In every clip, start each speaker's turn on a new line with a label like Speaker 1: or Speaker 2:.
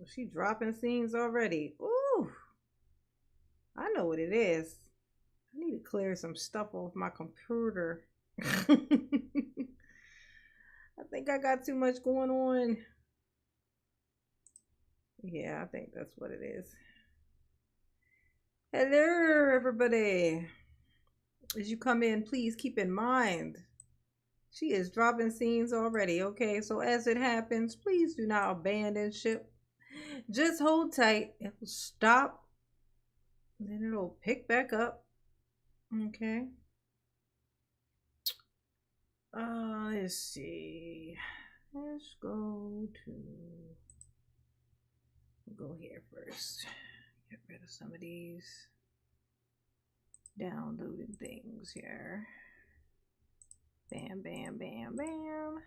Speaker 1: She dropping scenes already. Ooh, I know what it is. I need to clear some stuff off my computer. I think I got too much going on. Yeah, I think that's what it is. Hello, everybody. As you come in, please keep in mind, she is dropping scenes already, okay? So as it happens, please do not abandon ship. Just hold tight. It will stop. Then it'll pick back up. Okay. Let's see. Let's go here first. Get rid of some of these downloaded things here. Bam, bam, bam, bam.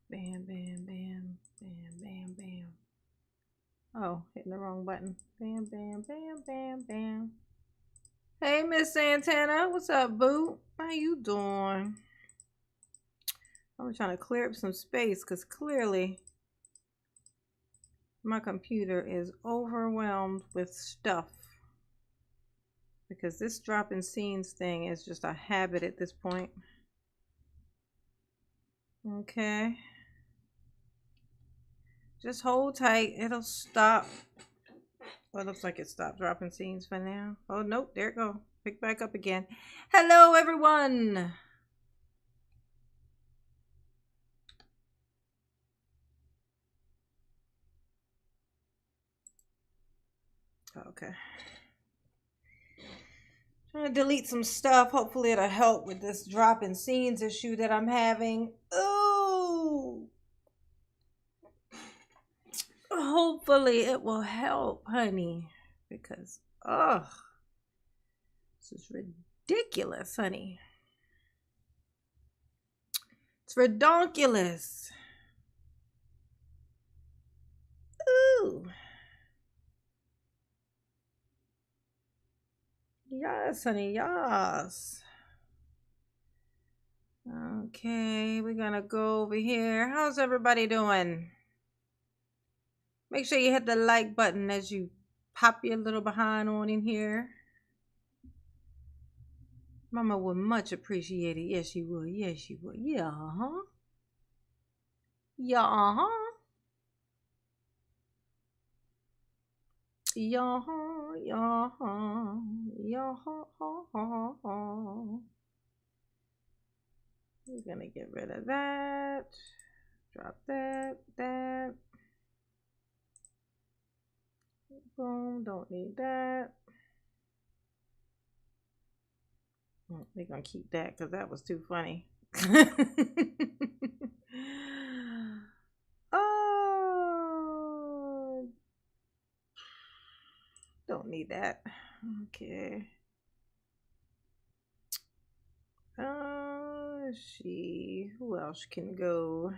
Speaker 1: Bam, bam, bam, bam, bam, bam. Oh, hitting the wrong button. Bam, bam, bam, bam, bam. Hey, Miss Santana, what's up, boo? How you doing? I'm trying to clear up some space because clearly my computer is overwhelmed with stuff. Because this dropping scenes thing is just a habit at this point. Okay. Just hold tight. It'll stop. Well, it looks like it stopped dropping scenes for now. Oh, nope. There it go. Pick back up again. Hello, everyone. Okay. Trying to delete some stuff. Hopefully it'll help with this dropping scenes issue that I'm having. Ooh. Hopefully it will help, honey. Because, ugh. This is ridiculous, honey. It's redonkulous. Ooh. Yes, honey, yes. Okay, we're gonna go over here. How's everybody doing? Make sure you hit the like button as you pop your little behind on in here. Mama would much appreciate it. Yes, she would. Yes, she would. Yeah, huh? Yeah, huh? Yeah, huh? Yeah, huh? Yeah, huh? We're gonna get rid of that. Drop that. Boom, don't need that. We're gonna keep that because that was too funny. Oh, don't need that. Okay. Let's see who else can go.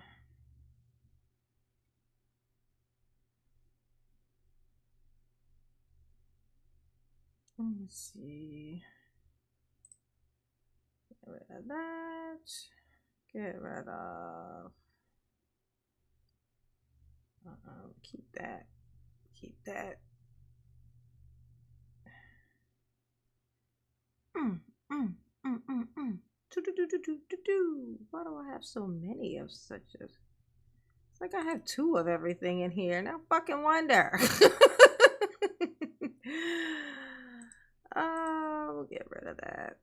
Speaker 1: Let's see. Get rid of that. Get rid of. Keep that. Keep that. Why do I have so many of such a? It's like I have two of everything in here. Now fucking wonder. We'll get rid of that.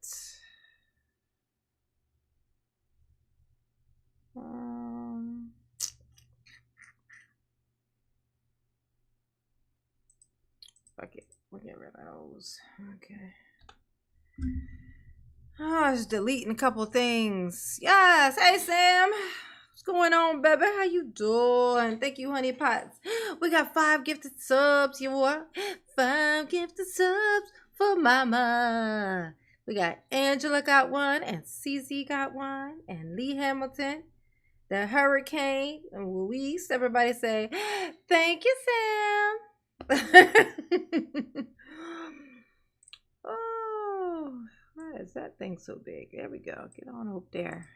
Speaker 1: Fuck it. We'll get rid of those. Okay. I was deleting a couple things. Yes. Hey, Sam. What's going on, baby? How you doing? Thank you, honey pots. We got 5 gifted subs. You what? 5 gifted subs for mama. We got Angela got one, and CZ got one, and Lee Hamilton, the Hurricane, and Luis. Everybody say, thank you, Sam. Oh, why is that thing so big? There we go. Get on up there.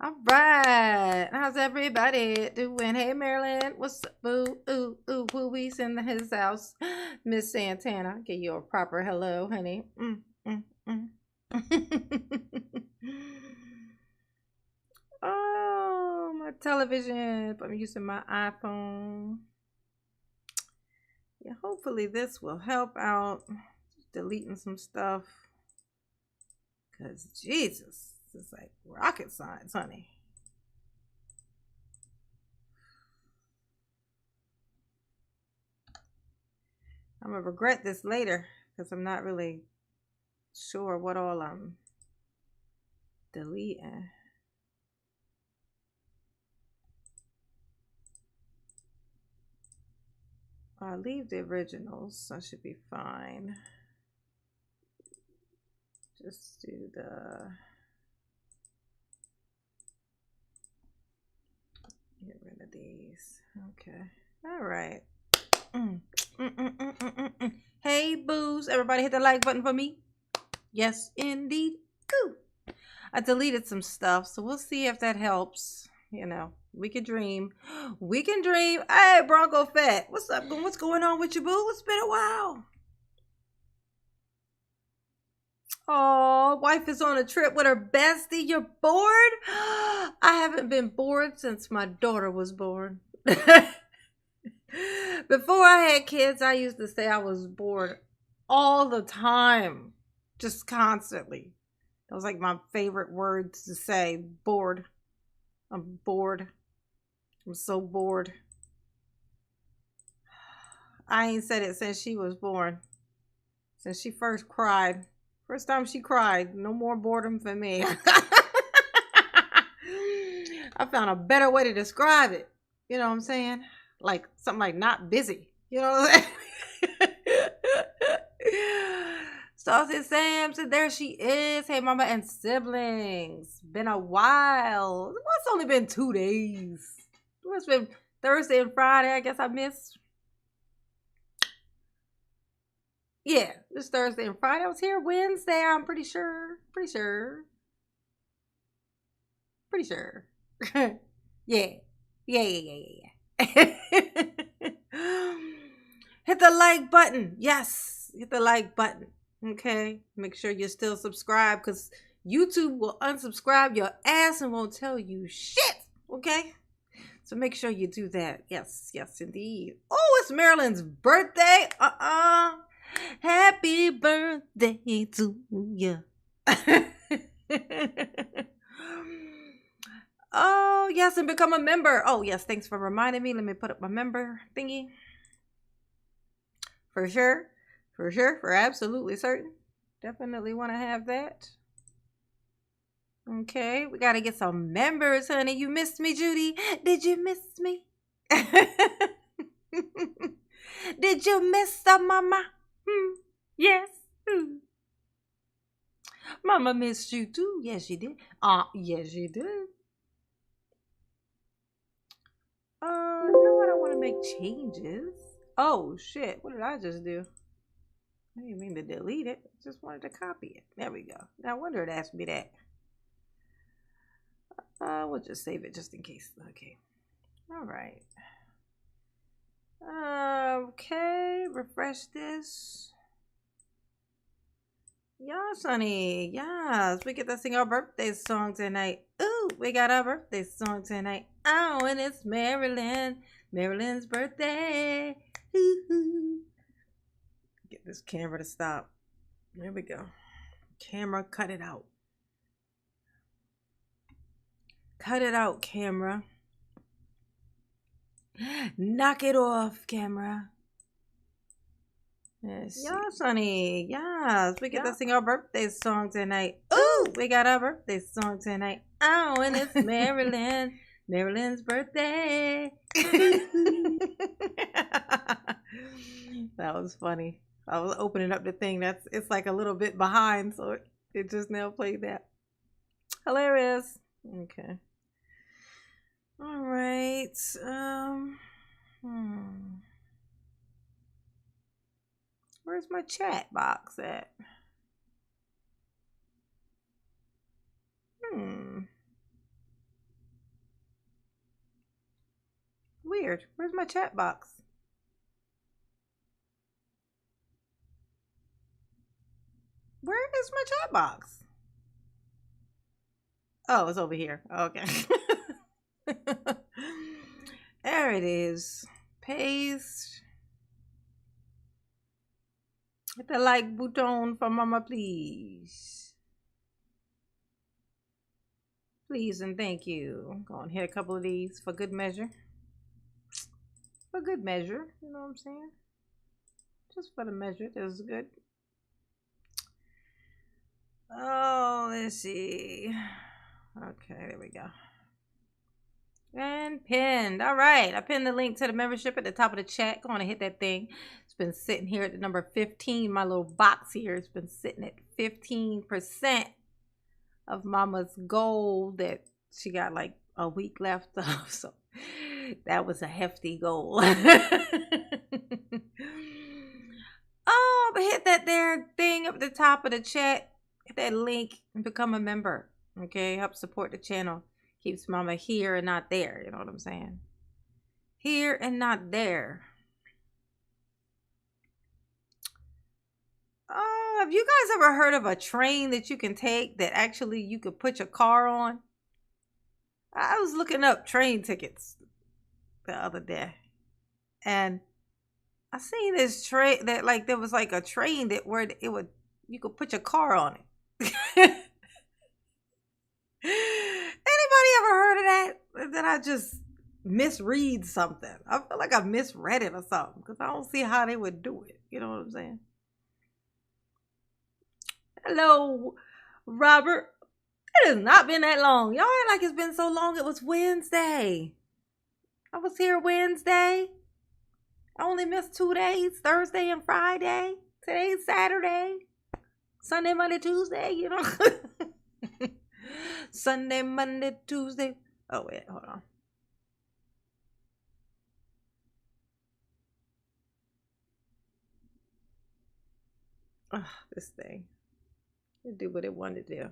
Speaker 1: All right. How's everybody doing? Hey, Marilyn. What's up? Boo, ooh, ooh, wooey's in his house. Miss Santana. Give you a proper hello, honey. Oh, my television. I'm using my iPhone. Yeah, hopefully this will help out. Deleting some stuff. Because, Jesus, it's like rocket science, honey. I'm going to regret this later because I'm not really sure what all I'm deleting. I'll leave the originals. So I should be fine. Just do the... Get rid of these. Okay. All right. Hey, boos. Everybody hit the like button for me. Yes, indeed. Ooh. I deleted some stuff, so we'll see if that helps. You know, we can dream. We can dream. Hey, Bronco Fett. What's up? What's going on with you, boo? It's been a while. Oh, wife is on a trip with her bestie. You're bored? I haven't been bored since my daughter was born. Before I had kids, I used to say I was bored all the time. Just constantly. That was like my favorite words to say. Bored. I'm bored. I'm so bored. I ain't said it since she was born. Since she first cried. First time she cried. No more boredom for me. I found a better way to describe it. You know what I'm saying? Like something like not busy. You know what I'm saying? Saucy Sam said there she is. Hey mama and siblings. Been a while. It's only been 2 days. It's been Thursday and Friday. I guess I missed. Yeah, this Thursday and Friday. I was here Wednesday, I'm pretty sure. Pretty sure. Yeah. Hit the like button. Yes, hit the like button. Okay, make sure you're still subscribed because YouTube will unsubscribe your ass and won't tell you shit. Okay, so make sure you do that. Yes, indeed. Oh, it's Marilyn's birthday. Happy birthday to you. Oh, yes, and become a member. Oh, yes, thanks for reminding me. Let me put up my member thingy. For sure. For absolutely certain. Definitely want to have that. Okay, we got to get some members, honey. You missed me, Judy. Did you miss me? Did you miss the mama? Yes. Mama missed you too. Yes, she did. Yes, she did. No, I don't want to make changes. Oh, shit. What did I just do? I didn't mean to delete it. I just wanted to copy it. There we go. No wonder it asked me that. We'll just save it just in case. Okay. All right. Okay. Refresh this. Yes, honey. Yes. We get to sing our birthday song tonight. Ooh, we got our birthday song tonight. Oh, and it's Marilyn. Marilyn's birthday. Ooh. Get this camera to stop. There we go. Camera, cut it out. Cut it out, camera. Knock it off, camera. Yes, honey. Yes, we get to sing our birthday song tonight. Ooh, we got our birthday song tonight. Oh, and it's Marilyn. Marilyn's birthday. That was funny. I was opening up the thing. It's like a little bit behind, so it just now played that. Hilarious. Okay. All right. Where's my chat box at? weird. Where's my chat box? Where is my chat box? Oh, it's over here. Okay. There it is. Paste. Hit the like button for mama, please. Please and thank you. I'm going to hit a couple of these for good measure. For good measure. You know what I'm saying? Just for the measure. This is good. Oh, let's see. Okay, there we go. And pinned. All right. I pinned the link to the membership at the top of the chat. Go on and hit that thing. It's been sitting here at the number 15. My little box here has been sitting at 15% of mama's goal that she got like a week left of. So that was a hefty goal. Oh, but hit that there thing up at the top of the chat. Hit that link and become a member. Okay. Help support the channel. Keeps mama here and not there. You know what I'm saying? Here and not there. Oh, have you guys ever heard of a train that you can take that actually you could put your car on? I was looking up train tickets the other day. And I seen this train that like there was like a train that where it would you could put your car on it. Anybody ever heard of that? Then I just misread something. I feel like I misread it or something because I don't see how they would do it. You know what I'm saying? Hello, Robert. It has not been that long. Y'all act like it's been so long. It was Wednesday. I was here Wednesday. I only missed 2 days, Thursday and Friday. Today's Saturday. Sunday, Monday, Tuesday, you know. Sunday, Monday, Tuesday. Oh, wait, hold on. Oh, this thing. It do what it wanted to do.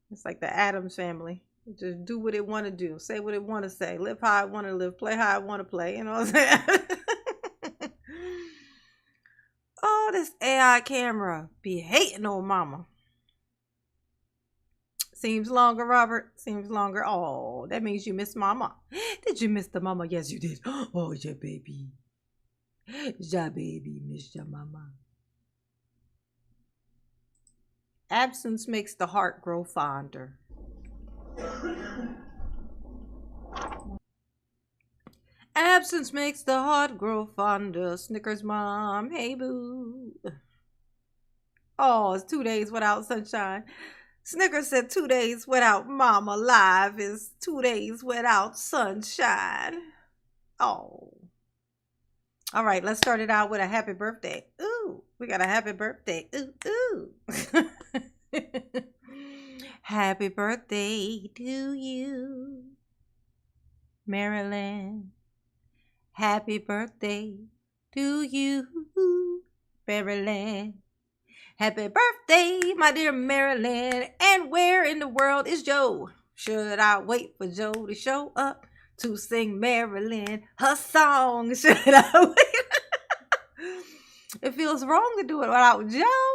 Speaker 1: It's like the Addams family. It just do what it want to do. Say what it want to say. Live how I want to live. Play how I want to play. You know what I'm saying? Oh, this AI camera be hating on mama. Seems longer, Robert. Seems longer. Oh, that means you miss mama. Did you miss the mama? Yes, you did. Oh, yeah, baby. Yeah, baby. Miss your mama. Absence makes the heart grow fonder. Absence makes the heart grow fonder. Snickers, mom. Hey, boo. Oh, it's 2 days without sunshine. Snickers said 2 days without mama live is 2 days without sunshine. Oh. All right, let's start it out with a happy birthday. Ooh, we got a happy birthday. Ooh, ooh. Happy birthday to you, Marilyn. Happy birthday to you, Marilyn. Happy birthday, my dear Marilyn. And where in the world is Joe? Should I wait for Joe to show up to sing Marilyn her song? Should I wait? It feels wrong to do it without Joe.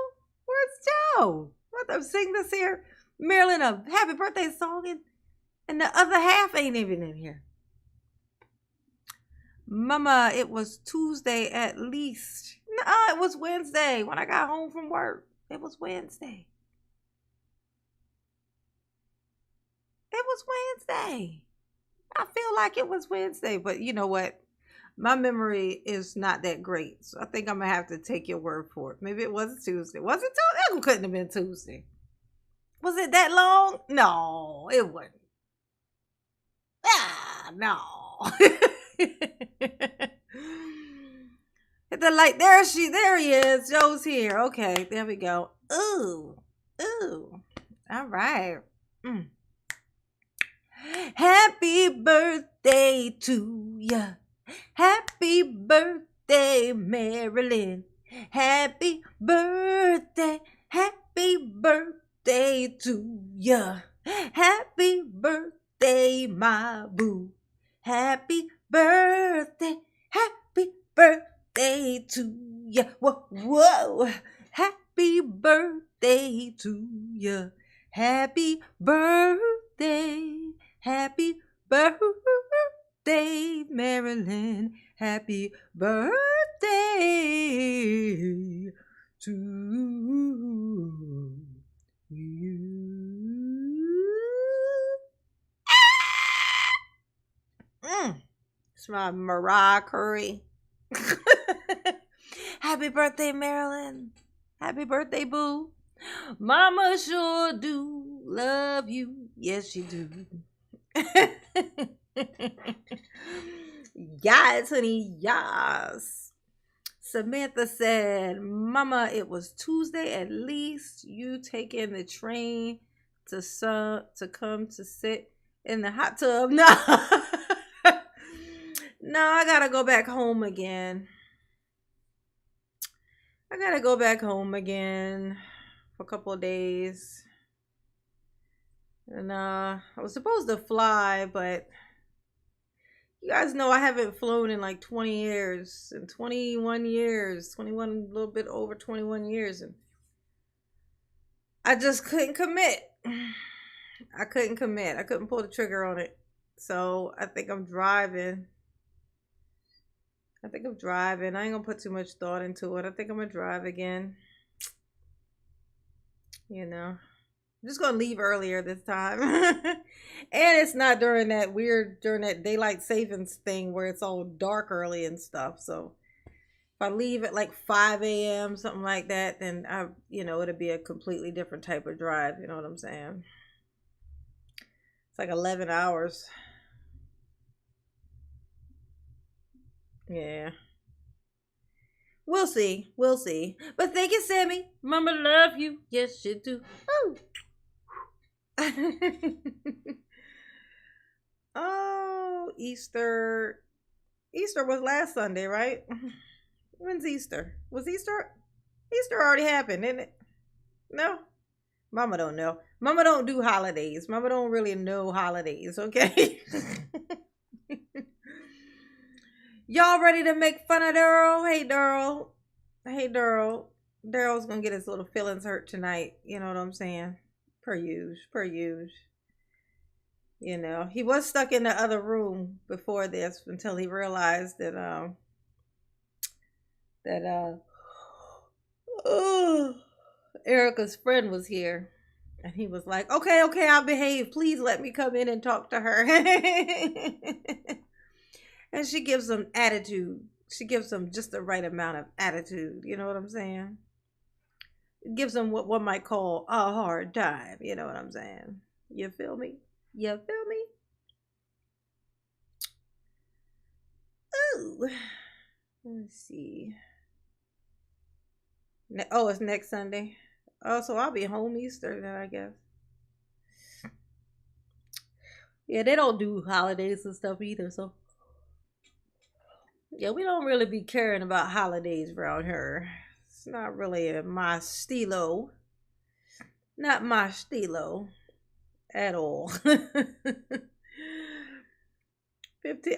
Speaker 1: Where's Joe? Let them sing this here Marilyn a happy birthday song and the other half ain't even in here. Mama, it was Tuesday at least. No, it was Wednesday when I got home from work. It was Wednesday. It was Wednesday. I feel like it was Wednesday, but you know what? My memory is not that great, so I think I'm going to have to take your word for it. Maybe it was Tuesday. Was it Tuesday? It couldn't have been Tuesday. Was it that long? No, it wasn't. Ah, no. Hit the light. There he is. Joe's here. Okay, there we go. Ooh. Ooh. All right. Happy birthday to ya. Happy birthday, Marilyn. Happy birthday. Happy birthday to ya. Happy birthday, my boo. Happy birthday, happy birthday to ya. Whoa, whoa, happy birthday to ya. Happy birthday, happy birthday, Marilyn. Happy birthday to you. It's my Mariah Curry. Happy birthday, Marilyn. Happy birthday, boo. Mama sure do love you. Yes, she do. Yes, honey, yes. Samantha said, Mama, it was Tuesday at least. You taking the train to come to sit in the hot tub. No. No, I gotta go back home again. For a couple of days. And I was supposed to fly, but you guys know I haven't flown in like 20 years. In 21 years. 21, a little bit over 21 years. And I just couldn't commit. I couldn't pull the trigger on it. So I think I'm driving. I ain't gonna put too much thought into it. I think I'm gonna drive again. You know. I'm just gonna leave earlier this time. And it's not during that daylight savings thing where it's all dark early and stuff. So if I leave at like 5 a.m., something like that, then it'll be a completely different type of drive. You know what I'm saying? It's like 11 hours. Yeah. We'll see. But thank you, Sammy. Mama love you. Yes, you do. Oh. Oh, Easter. Easter was last Sunday, right? When's Easter? Was Easter already happened, didn't it? No? Mama don't know. Mama don't do holidays. Mama don't really know holidays, okay? Y'all ready to make fun of Darrell? Hey, Darrell. Darrell's gonna get his little feelings hurt tonight. You know what I'm saying? Per usual. You know, he was stuck in the other room before this until he realized that Erica's friend was here. And he was like, okay, I'll behave. Please let me come in and talk to her. And she gives him attitude. She gives him just the right amount of attitude. You know what I'm saying? It gives him what one might call a hard time. You know what I'm saying? You feel me? Ooh. Let's see. Oh, it's next Sunday. Oh, so I'll be home Easter then, I guess. Yeah, they don't do holidays and stuff either, so. Yeah, we don't really be caring about holidays around here. It's not really my stilo. Not my stilo at all. 15.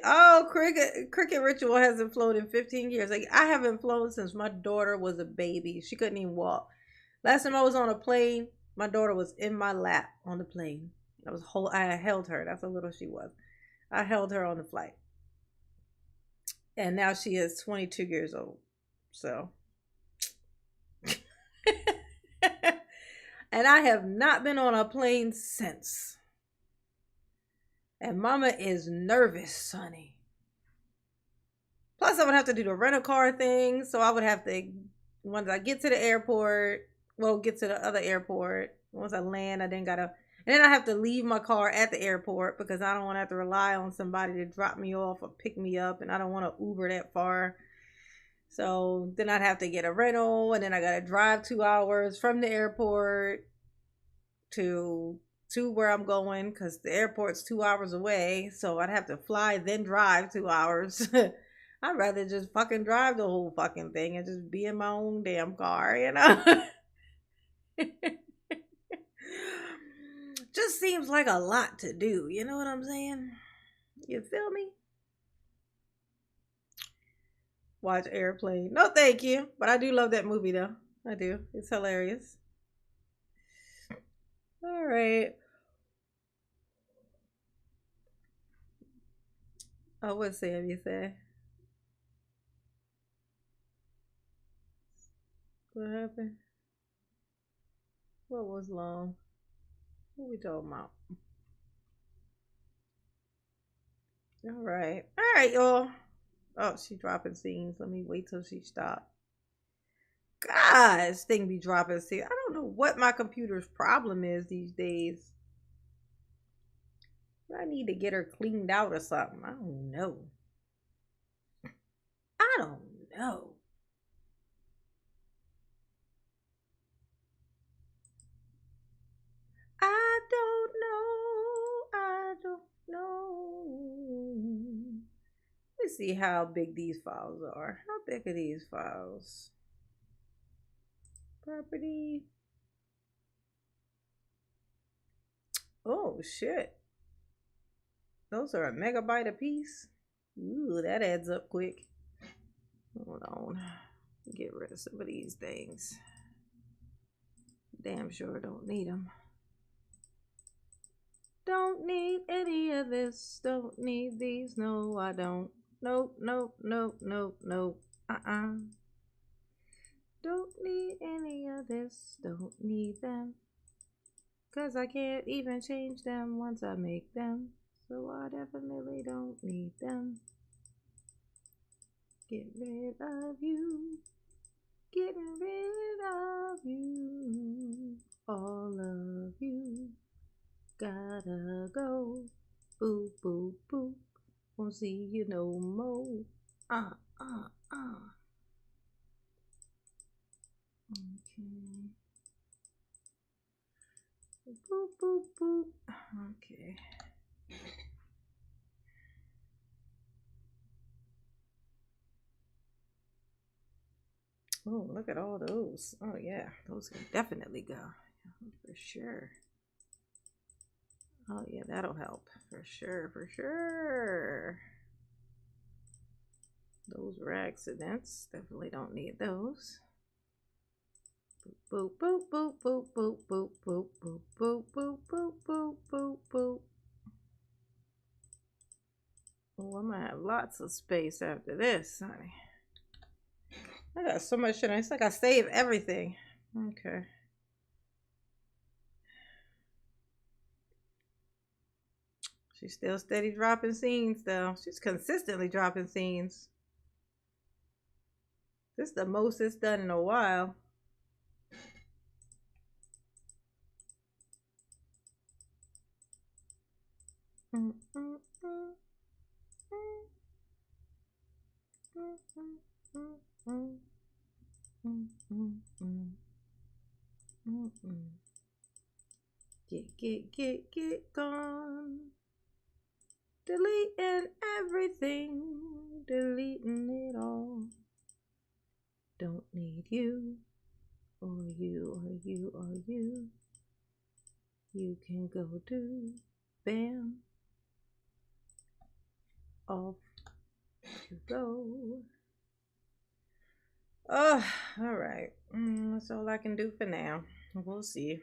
Speaker 1: Oh, cricket ritual hasn't flown in 15 years. Like, I haven't flown since my daughter was a baby. She couldn't even walk. Last time I was on a plane, my daughter was in my lap on the plane. I held her. That's how little she was. I held her on the flight. And now she is 22 years old. So. And I have not been on a plane since. And Mama is nervous, honey. Plus, I would have to do the rental car thing. So I would have to, once I get to the airport, get to the other airport. Once I land, and then I have to leave my car at the airport because I don't want to have to rely on somebody to drop me off or pick me up. And I don't want to Uber that far. So then I'd have to get a rental. And then I got to drive 2 hours from the airport to where I'm going because the airport's 2 hours away. So I'd have to fly, then drive 2 hours. I'd rather just fucking drive the whole fucking thing and just be in my own damn car, you know? Just seems like a lot to do. You know what I'm saying? You feel me? watch Airplane. No, thank you. But I do love that movie, though. I do. It's hilarious. All right. Oh, what Sam you say? What happened? What was long? What we talking about? All right. All right, y'all. Oh, she dropping scenes. Let me wait till she stops. Gosh, thing be dropping scenes. I don't know what my computer's problem is these days. I need to get her cleaned out or something. I don't know. I don't know. I don't know. I don't know. Let's see how big these files are. How big are these files? Property. Oh, shit. Those are a megabyte a piece. Ooh, that adds up quick. Hold on. Get rid of some of these things. Damn sure don't need them. Don't need any of this. Don't need these. No, I don't. Nope, nope, nope, nope, nope. Don't need any of this. Don't need them. Cause I can't even change them once I make them. So I definitely don't need them. Get rid of you. Getting rid of you. All of you. Gotta go. Boop, boop, boop. Won't see you no more. Okay. Boop, boop, boop. Okay. Oh, look at all those. Oh, yeah. Those can definitely go. For sure. Oh, yeah, that'll help. For sure, for sure. Those were accidents. Definitely don't need those. Boop, boop, boop, boop, boop, boop, boop, boop, boop, boop, boop, boop, boop, boop. Oh, I'm gonna have lots of space after this, honey. I got so much shit. It's like I save everything. Okay. She's still steady dropping scenes, though. She's consistently dropping scenes. This is the most it's done in a while. Get gone. Deleting everything. Deleting it all. Don't need you. Or you, or you, or you. You can go do. Bam. Off you go. Oh, all right. That's all I can do for now. We'll see.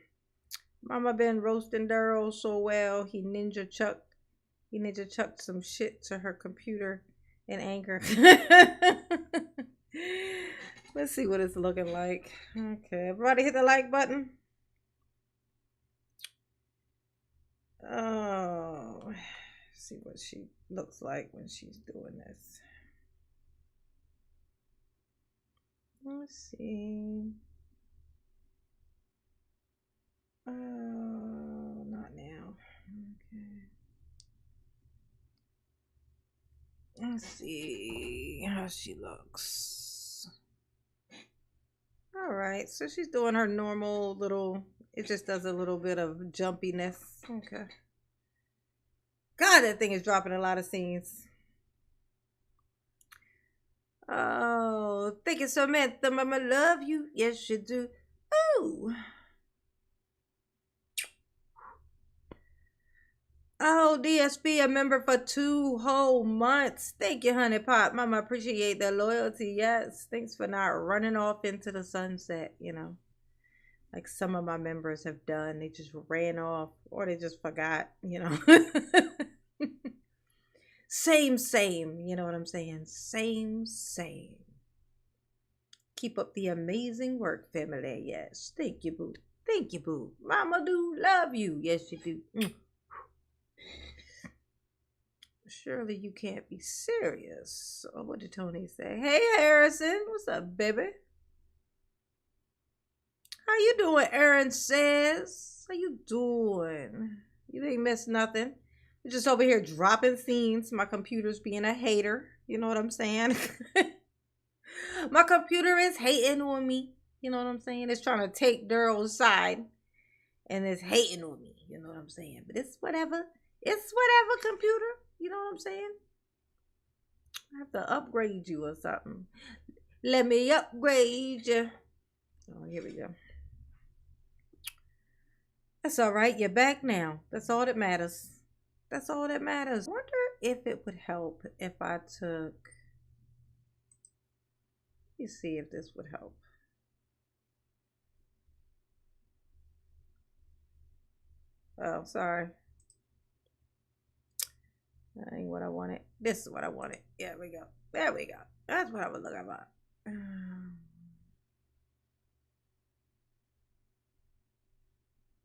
Speaker 1: Mama been roasting Darrell so well. He ninja chucked some shit to her computer in anger. Let's see what it's looking like. Okay, everybody hit the like button. Oh, see what she looks like when she's doing this. Let's see. Oh, not now. Okay. Let's see how she looks. All right, so she's doing her normal little, it just does a little bit of jumpiness. Okay. God, that thing is dropping a lot of scenes. Oh, thank you, Samantha. Mama, love you. Yes, you do. Ooh. Oh, DSP, a member for 2 whole months. Thank you, honey pot. Mama, appreciate the loyalty. Yes. Thanks for not running off into the sunset, you know. Like some of my members have done. They just ran off or they just forgot, you know. Same, you know what I'm saying? Same. Keep up the amazing work, family. Yes. Thank you, boo. Thank you, boo. Mama do love you. Yes, you do. Surely you can't be serious. Oh, what did Tony say? Hey, Harrison. What's up, baby? How you doing, Aaron says? How you doing? You ain't missed nothing. We're just over here dropping scenes. My computer's being a hater. You know what I'm saying? My computer is hating on me. You know what I'm saying? It's trying to take Darrell's side. And it's hating on me. You know what I'm saying? But it's whatever. It's whatever, computer. You know what I'm saying? I have to upgrade you or something. Let me upgrade you. Oh, here we go. That's all right. You're back now. That's all that matters. That's all that matters. I wonder if it would help if I took... Let me see if this would help. Oh, sorry. That ain't what I wanted. This is what I wanted. There we go. There we go. That's what I was looking for.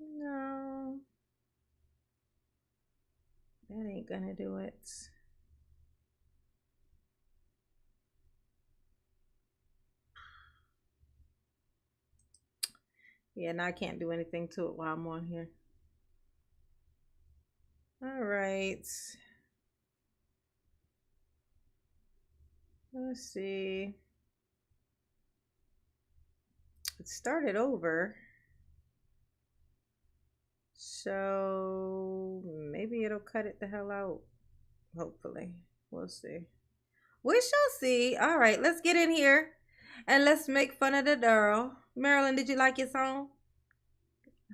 Speaker 1: No. That ain't gonna do it. Yeah, now I can't do anything to it while I'm on here. All right. Let's see. It started over. So maybe it'll cut it the hell out. Hopefully. We'll see. We shall see. All right, let's get in here and let's make fun of the Darrell. Marilyn, did you like your song?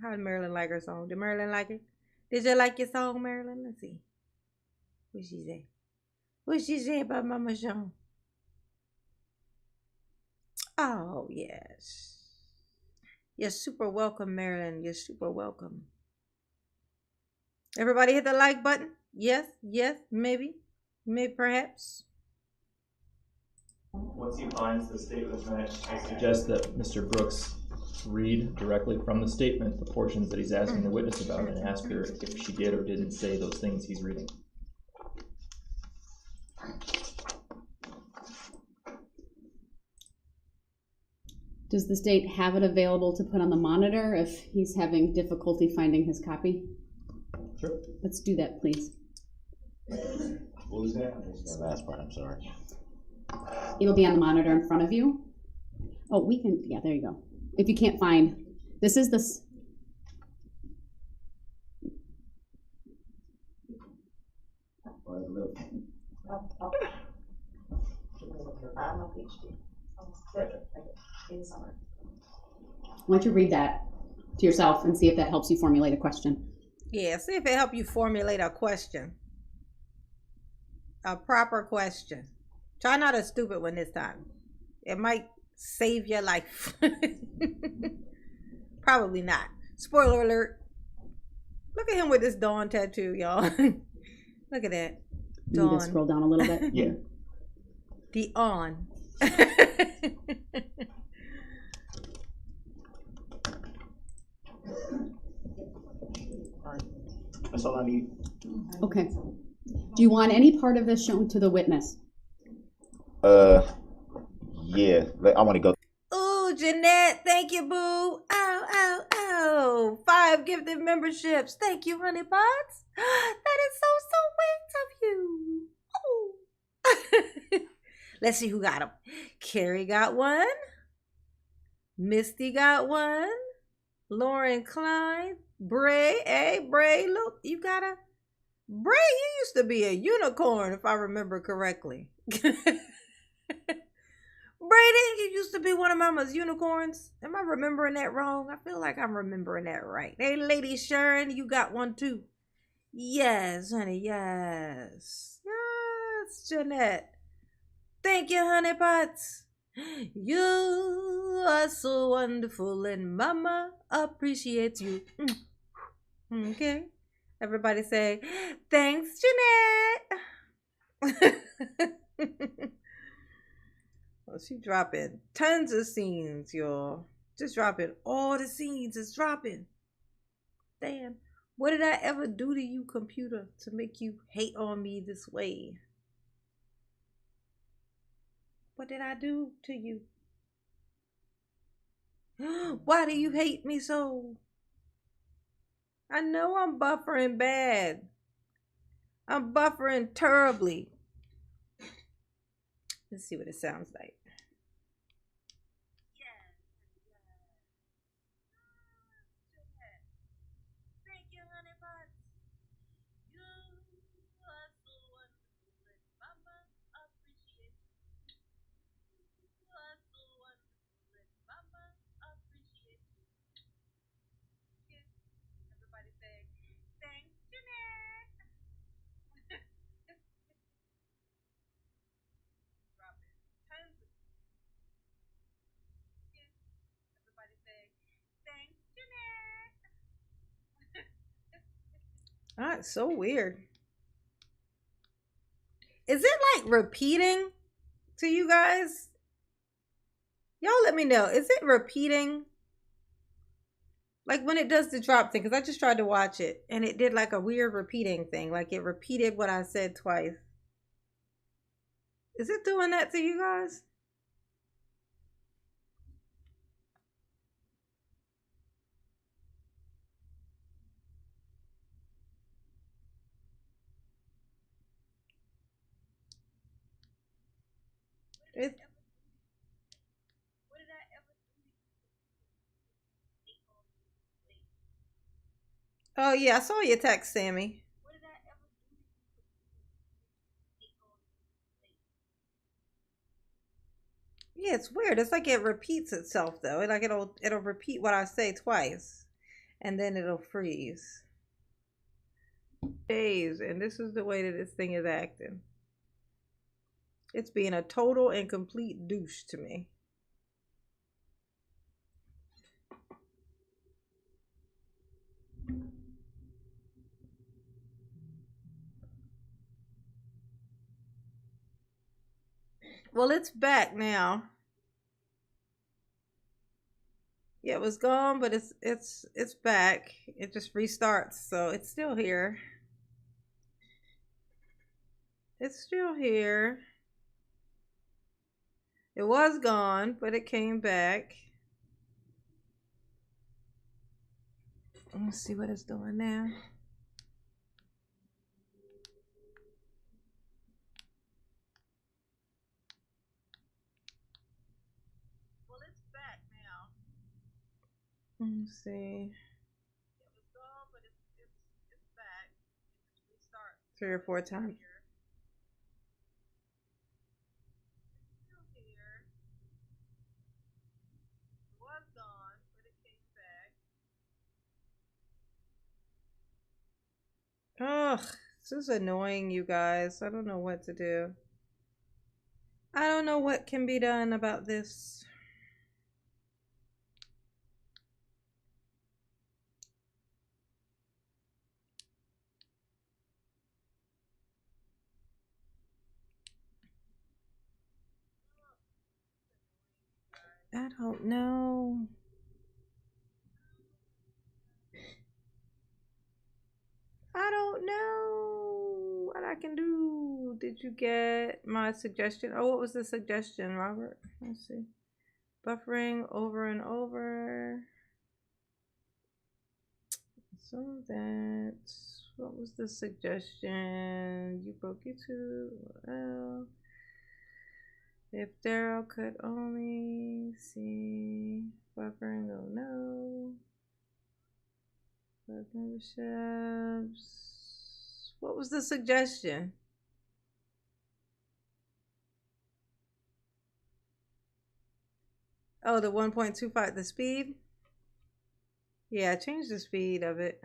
Speaker 1: How did Marilyn like her song? Did Marilyn like it? Did you like your song, Marilyn? Let's see. What she say? What she say about Mama Sean? Oh, yes. You're super welcome, Marilyn. You're super welcome. Everybody hit the like button? Yes, maybe, perhaps.
Speaker 2: Once he finds the statement match, I suggest that Mr. Brooks read directly from the statement the portions that he's asking the witness about and ask her if she did or didn't say those things he's reading.
Speaker 3: Does the state have it available to put on the monitor if he's having difficulty finding his copy?
Speaker 2: Sure.
Speaker 3: Let's do that, please.
Speaker 4: What was that? The last part, I'm sorry.
Speaker 3: It'll be on the monitor in front of you. Oh, we can, yeah, there you go. If you can't find, this is this. Why don't you read that to yourself and see if that helps you formulate a question?
Speaker 1: Yeah, see if it helps you formulate a question. A proper question. Try not a stupid one this time. It might save your life. Probably not. Spoiler alert. Look at him with this Dawn tattoo, y'all. Look at that.
Speaker 3: Dawn. You need to scroll down a little bit.
Speaker 2: Yeah.
Speaker 1: The on.
Speaker 4: That's all I need.
Speaker 3: Okay. Do you want any part of this shown to the witness?
Speaker 4: Yeah. I want to go.
Speaker 1: Ooh, Jeanette, thank you, boo. Oh. 5 gifted memberships. Thank you, honey pots. That is so sweet of you. Ooh. Let's see who got them. Carrie got one. Misty got one. Lauren Klein. Bray. Hey, Bray, look, you got a... Bray, you used to be a unicorn, if I remember correctly. Brayden, you used to be one of Mama's unicorns. Am I remembering that wrong? I feel like I'm remembering that right. Hey, Lady Sharon, you got one too. Yes, honey, yes. Yes, Jeanette. Thank you, honey pots. You are so wonderful, and Mama appreciates you. Okay. Everybody say, thanks, Jeanette. Well, she dropping tons of scenes, y'all. Just dropping all the scenes. It's dropping. Damn. What did I ever do to you, computer, to make you hate on me this way? What did I do to you? Why do you hate me so? I know I'm buffering bad. I'm buffering terribly. Let's see what it sounds like. Thank you, honey buns. You are so wonderful, and Mama appreciates you. You are so wonderful, and Mama appreciates you. Yes. Everybody say, thanks, Jeanette. Drop it. Tons of yes. Everybody say, thanks, Jeanette. Ah, it's so weird. Is it like repeating to you guys? Y'all let me know. Is it repeating? Like when it does the drop thing, because I just tried to watch it and it did like a weird repeating thing. Like it repeated what I said twice. Is it doing that to you guys? It, oh yeah, I saw your text, Sammy. Yeah, it's weird. It's like it repeats itself though. Like it'll repeat what I say twice, and then it'll freeze. Days, and this is the way that this thing is acting. It's being a total and complete douche to me. Well, it's back now. Yeah, it was gone, but it's back. It just restarts, so it's still here. It's still here. It was gone, but it came back. Let's see what it's doing now. Well, it's back now. Let's see. It was gone, but it's back. It just restarts 3 or 4 times. It's still here. It was gone, but it came back. Ugh, this is annoying, you guys. I don't know what to do. I don't know what can be done about this. I don't know. I don't know what I can do. Did you get my suggestion? Oh, what was the suggestion, Robert? Let's see. Buffering over and over. So that's what was the suggestion? You broke YouTube. Well, if Darrell could only see buffering, oh no. Club memberships. What was the suggestion? Oh, the 1.25, the speed? Yeah, change the speed of it.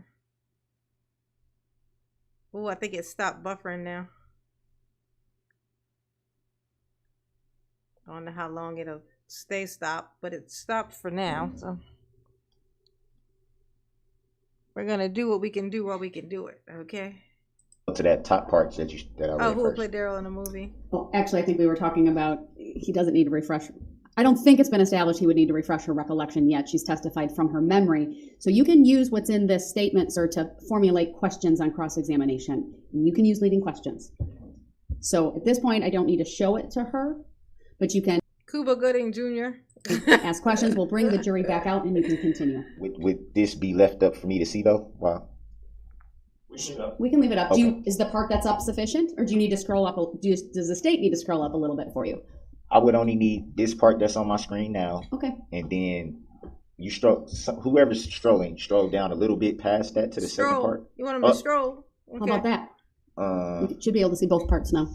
Speaker 1: Oh, I think it stopped buffering now. I don't know how long it'll stay stopped, but it stopped for now. So we're gonna do what we can do while we can do it. Okay.
Speaker 4: To that top part that I read
Speaker 1: Who will
Speaker 4: first.
Speaker 1: play Darrell in the movie?
Speaker 3: Well, actually, I think we were talking about he doesn't need to refresh. I don't think it's been established he would need to refresh her recollection yet. She's testified from her memory. So you can use what's in this statement, sir, to formulate questions on cross-examination. And you can use leading questions. So at this point, I don't need to show it to her, but you can
Speaker 1: Cuba Gooding Jr.
Speaker 3: ask questions. We'll bring the jury back out and you can continue.
Speaker 4: Would this be left up for me to see though? Wow.
Speaker 3: We can leave it up.
Speaker 4: Okay.
Speaker 3: Is the part that's up sufficient, or do you need to scroll up? Does the state need to scroll up a little bit for you?
Speaker 4: I would only need this part that's on my screen now.
Speaker 3: Okay.
Speaker 4: And then you whoever's strolling, stroll down a little bit past that to the second part.
Speaker 1: You want him to stroll? Okay.
Speaker 3: How about that? You should be able to see both parts now.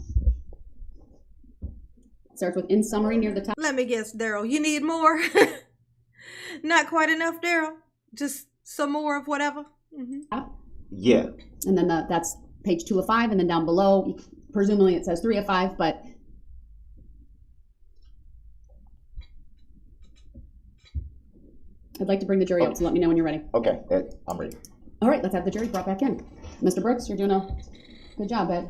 Speaker 3: Starts with in summary near the top.
Speaker 1: Let me guess, Darrell. You need more? Not quite enough, Darrell. Just some more of whatever. Mm-hmm.
Speaker 4: Yeah.
Speaker 3: And then that's page 2 of 5, and then down below, presumably it says 3 of 5, but I'd like to bring the jury up, so let me know when you're ready.
Speaker 4: Okay, I'm ready.
Speaker 3: All right, let's have the jury brought back in. Mr. Brooks, you're doing a good job, Ed.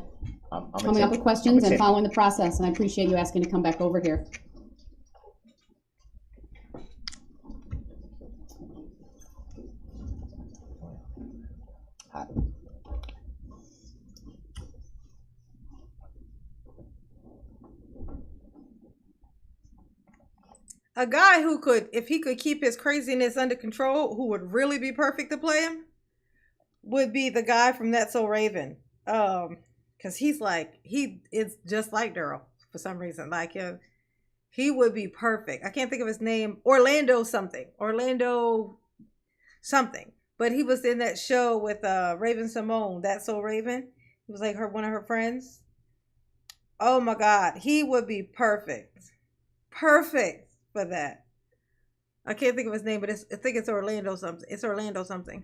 Speaker 4: I'm
Speaker 3: Coming up with questions and following the process, and I appreciate you asking to come back over here.
Speaker 4: Hot.
Speaker 1: A guy who could, if he could keep his craziness under control, who would really be perfect to play him, would be the guy from That's So Raven. Because he is just like Darrell for some reason. Like him, he would be perfect. I can't think of his name. Orlando something. But he was in that show with Raven Simone, That's So Raven. He was like one of her friends. Oh my God, he would be perfect. Perfect for that. I can't think of his name, but I think it's Orlando something. It's Orlando something.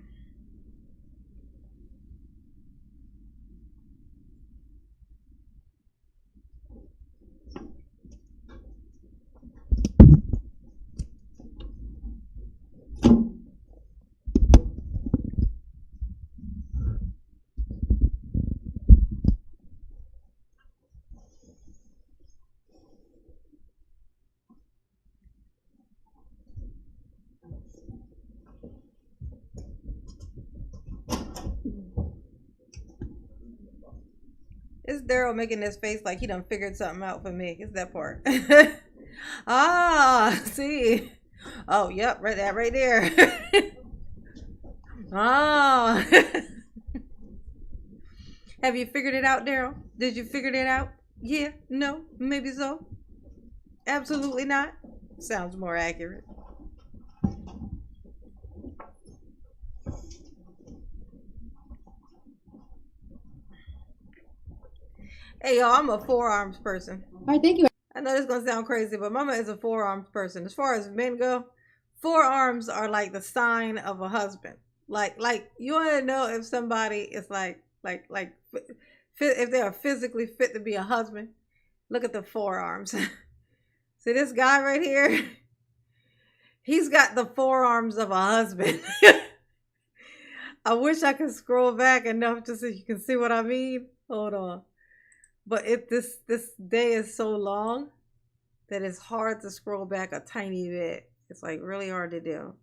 Speaker 1: It's Darrell making this face like he done figured something out for me. It's that part. See. Oh, yep, right there. Have you figured it out, Darrell? Did you figure it out? Yeah, no, maybe so. Absolutely not. Sounds more accurate. Hey, y'all, I'm a forearms person.
Speaker 3: All right, thank you.
Speaker 1: I know this is going to sound crazy, but Mama is a forearms person. As far as men go, forearms are like the sign of a husband. Like you want to know if somebody is if they are physically fit to be a husband, look at the forearms. See this guy right here? He's got the forearms of a husband. I wish I could scroll back enough just so you can see what I mean. Hold on. But this day is so long that it's hard to scroll back a tiny bit. It's like really hard to do.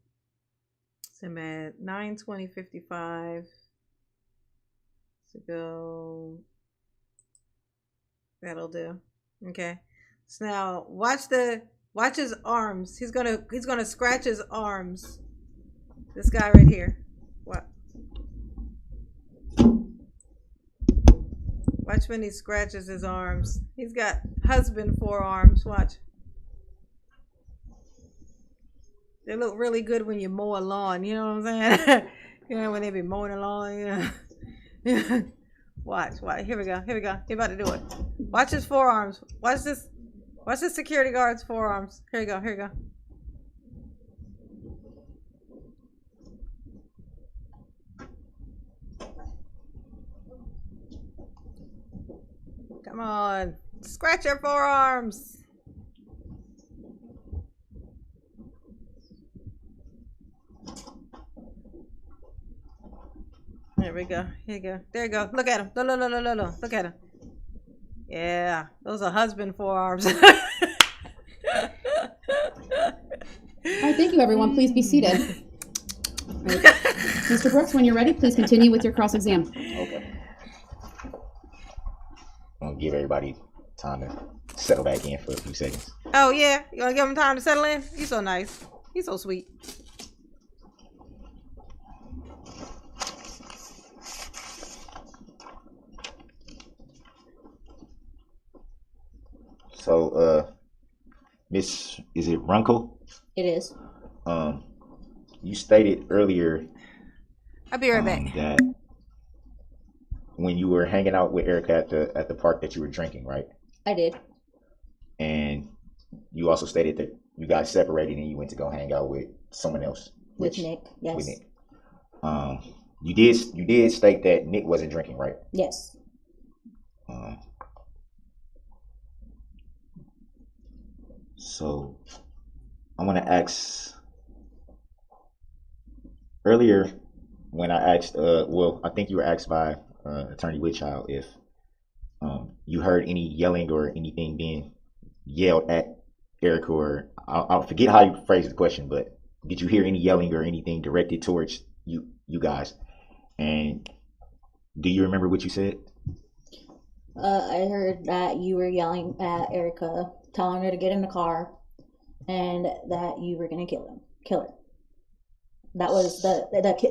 Speaker 1: So I'm at 9:20:55 to go. That'll do. Okay. So now watch his arms. He's gonna scratch his arms. This guy right here. What? Watch when he scratches his arms. He's got husband forearms. Watch. They look really good when you mow a lawn. You know what I'm saying? You know, when they be mowing a lawn. Yeah. Watch. Here we go. He about to do it. Watch his forearms. Watch this. Watch the security guard's forearms. Here you go. Come on. Scratch your forearms. There we go. Here you go. There you go. Look at him. Look. Look at him. Yeah. Those are husband forearms.
Speaker 3: All right, thank you, everyone. Please be seated. All right. Mr. Brooks, when you're ready, please continue with your cross-exam.
Speaker 4: Okay. I'm gonna give everybody time to settle back in for a few seconds.
Speaker 1: Oh, yeah? You want to give him time to settle in? He's so nice. He's so sweet.
Speaker 4: So, Miss, is it Runkle?
Speaker 3: It is.
Speaker 4: You stated earlier
Speaker 1: I'll be right back.
Speaker 4: that when you were hanging out with Erica at the park that you were drinking, right?
Speaker 3: I did.
Speaker 4: And you also stated that you guys separated and you went to go hang out with someone else.
Speaker 3: With Nick, yes.
Speaker 4: With Nick. You did state that Nick wasn't drinking, right?
Speaker 3: Yes.
Speaker 4: So I want to ask, earlier when I asked, I think you were asked by Attorney Whitchild if you heard any yelling or anything being yelled at Erica, or I'll forget how you phrased the question, but did you hear any yelling or anything directed towards you guys? And do you remember what you said?
Speaker 5: I heard that you were yelling at Erica, telling her to get in the car, and that you were gonna kill her. That was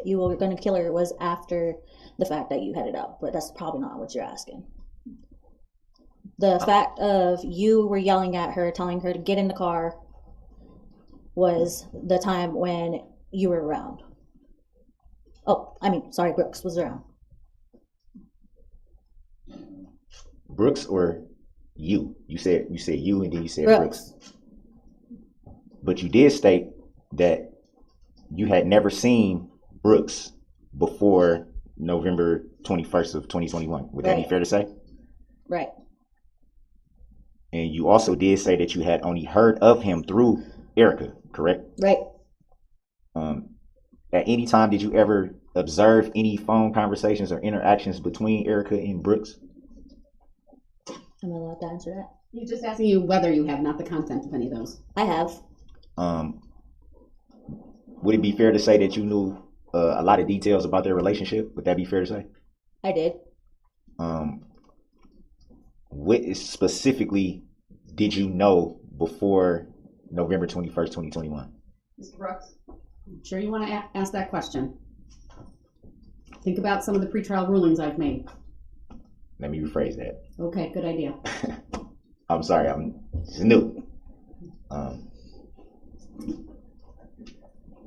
Speaker 5: you were gonna kill her was after the fact that you headed out, but that's probably not what you're asking. The fact of you were yelling at her, telling her to get in the car, was the time when you were around. Brooks was around.
Speaker 4: Brooks or you? You said you, and then you said Brooks. But you did state that you had never seen Brooks before November 21st of 2021. Would that be fair to say?
Speaker 5: Right.
Speaker 4: And you also did say that you had only heard of him through Erica, correct?
Speaker 5: Right.
Speaker 4: At any time, did you ever observe any phone conversations or interactions between Erica and Brooks?
Speaker 5: Am I allowed to answer that?
Speaker 3: He's just asking you whether you have, not the content of any of those.
Speaker 5: I have.
Speaker 4: Would it be fair to say that you knew a lot of details about their relationship? Would that be fair to say?
Speaker 5: I did.
Speaker 4: What specifically did you know before November 21st, 2021?
Speaker 3: Mr. Brooks, I'm sure you want to ask that question. Think about some of the pretrial rulings I've made.
Speaker 4: Let me rephrase that.
Speaker 3: Okay, good idea.
Speaker 4: I'm sorry, I'm just new.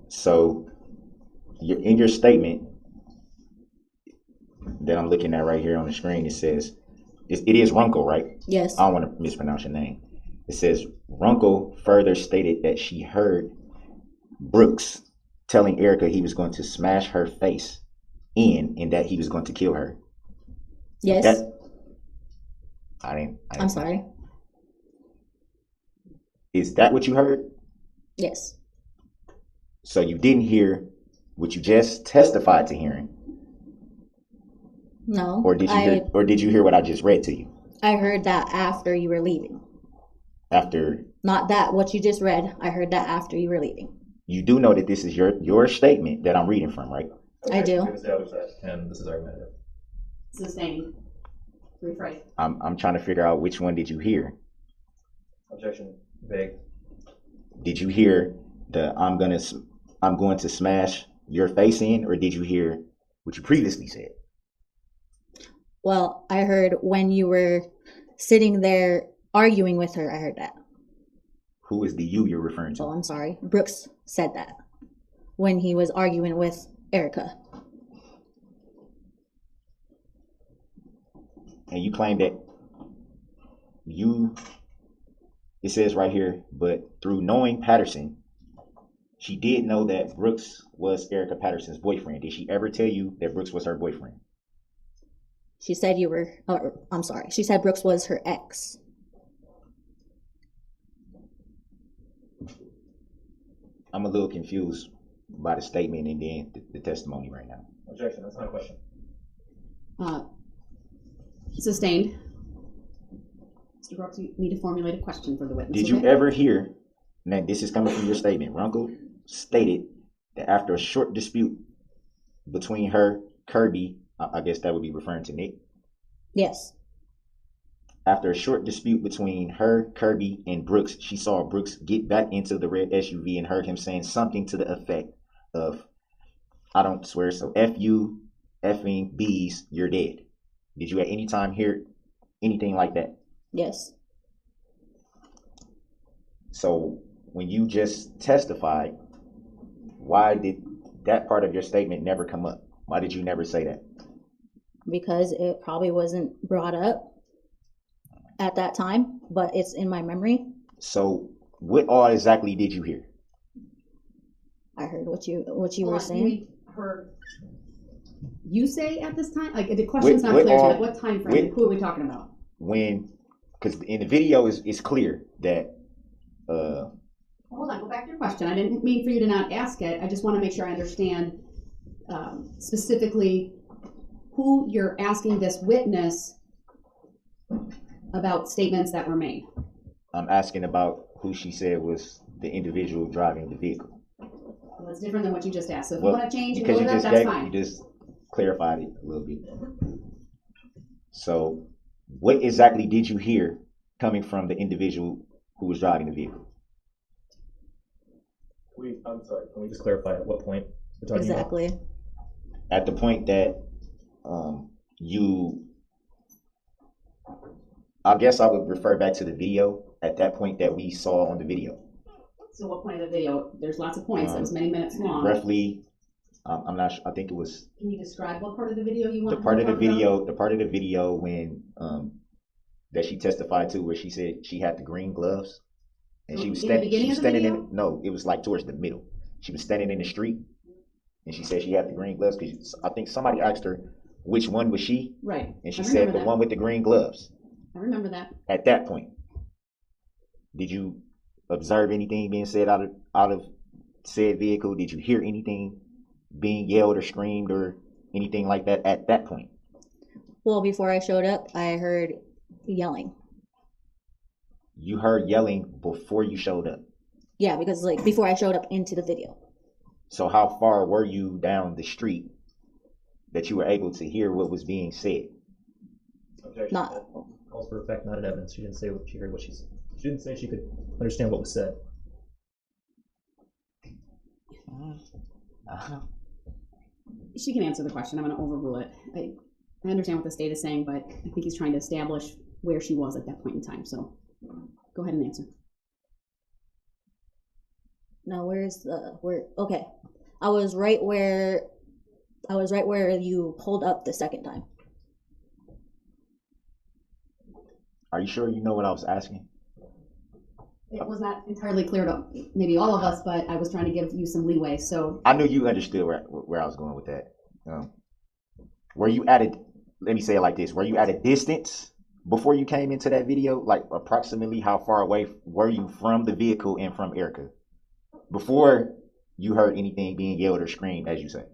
Speaker 4: So, in your statement that I'm looking at right here on the screen, it says, it is Runkle, right?
Speaker 5: Yes.
Speaker 4: I don't want to mispronounce your name. It says, Runkle further stated that she heard Brooks telling Erica he was going to smash her face in and that he was going to kill her.
Speaker 5: Yes.
Speaker 4: I'm
Speaker 5: sorry.
Speaker 4: Is that what you heard?
Speaker 5: Yes.
Speaker 4: So you didn't hear what you just testified to hearing?
Speaker 5: No.
Speaker 4: Or did you hear what I just read to you?
Speaker 5: I heard that after you were leaving.
Speaker 4: After?
Speaker 5: Not that what you just read. I heard that after you were leaving.
Speaker 4: You do know that this is your statement that I'm reading from, right?
Speaker 5: Okay. I do.
Speaker 2: And this is argumentative.
Speaker 3: Sustaining. Rephrase.
Speaker 4: I'm trying to figure out which one did you hear?
Speaker 2: Objection. Vague.
Speaker 4: Did you hear the I'm going to smash your face in, or did you hear what you previously said?
Speaker 5: Well, I heard when you were sitting there arguing with her, I heard that.
Speaker 4: Who is the you you're referring to?
Speaker 5: Oh, I'm sorry. Brooks said that when he was arguing with Erica.
Speaker 4: And you claim that it says right here, but through knowing Patterson, she did know that Brooks was Erica Patterson's boyfriend. Did she ever tell you that Brooks was her boyfriend?
Speaker 5: She said you were, I'm sorry, she said Brooks was her ex.
Speaker 4: I'm a little confused by the statement and then the testimony right now.
Speaker 2: Objection, that's not a question.
Speaker 3: Sustained. Mr. Brooks, you need to formulate a question for the witness.
Speaker 4: Did you ever hear, now this is coming from your statement, Runkle stated that after a short dispute between her, Kirby, I guess that would be referring to Nick.
Speaker 5: Yes.
Speaker 4: After a short dispute between her, Kirby, and Brooks, she saw Brooks get back into the red SUV and heard him saying something to the effect of, I don't swear, so F you, effing bees, you're dead. Did you at any time hear anything like that?
Speaker 5: Yes.
Speaker 4: So when you just testified, why did that part of your statement never come up? Why did you never say that?
Speaker 5: Because it probably wasn't brought up at that time, but it's in my memory.
Speaker 4: So what all exactly did you hear?
Speaker 5: I heard what you were saying.
Speaker 3: We heard you say at this time? Like, the question's not clear to me. Like, what time frame? Who are we talking about?
Speaker 4: When, because in the video it's clear that
Speaker 3: Hold on, go back to your question. I didn't mean for you to not ask it. I just want to make sure I understand specifically who you're asking this witness about statements that were made.
Speaker 4: I'm asking about who she said was the individual driving the vehicle.
Speaker 3: Well, that's different than what you just asked. So if
Speaker 4: Well,
Speaker 3: you want to change
Speaker 4: because
Speaker 3: that's fine.
Speaker 4: you just clarified it a little bit. So what exactly did you hear coming from the individual who was driving the vehicle?
Speaker 2: I'm sorry, can we just clarify at what point we're talking
Speaker 5: Exactly.
Speaker 2: about?
Speaker 4: At the point that I guess I would refer back to the video at that point that we saw on the video.
Speaker 3: So what point of the video? There's lots of points. It was many minutes long.
Speaker 4: Roughly, I'm not sure, I think it was
Speaker 3: Can you describe what part of the video you want?
Speaker 4: the part of the video when that she testified to where she said she had the green gloves and she was standing in no, it was like towards the middle. She was standing in the street and she said she had the green gloves because I think somebody asked her which one was she,
Speaker 3: right?
Speaker 4: And she said the one with the green gloves.
Speaker 3: I remember that.
Speaker 4: At that point, did you observe anything being said out of said vehicle? Did you hear anything being yelled or screamed or anything like that at that point?
Speaker 5: Well, before I showed up, I heard yelling.
Speaker 4: You heard yelling before you showed up?
Speaker 5: Yeah, because like before I showed up into the video.
Speaker 4: So how far were you down the street that you were able to hear what was being said?
Speaker 2: Objection.
Speaker 5: Not.
Speaker 2: Calls for effect, not in evidence. She didn't say what she heard. What she said. She didn't say she could understand what was said.
Speaker 3: She can answer the question. I'm going to overrule it. I understand what the state is saying, but I think he's trying to establish where she was at that point in time. So go ahead and answer.
Speaker 5: Now, okay. I was right where you pulled up the second time.
Speaker 4: Are you sure you know what I was asking?
Speaker 3: It was not entirely clear to maybe all of us, but I was trying to give you some leeway. So
Speaker 4: I knew you understood where I was going with that. Were you at a, let me say it like this, were you at a distance before you came into that video? Like approximately how far away were you from the vehicle and from Erica before you heard anything being yelled or screamed, as you say?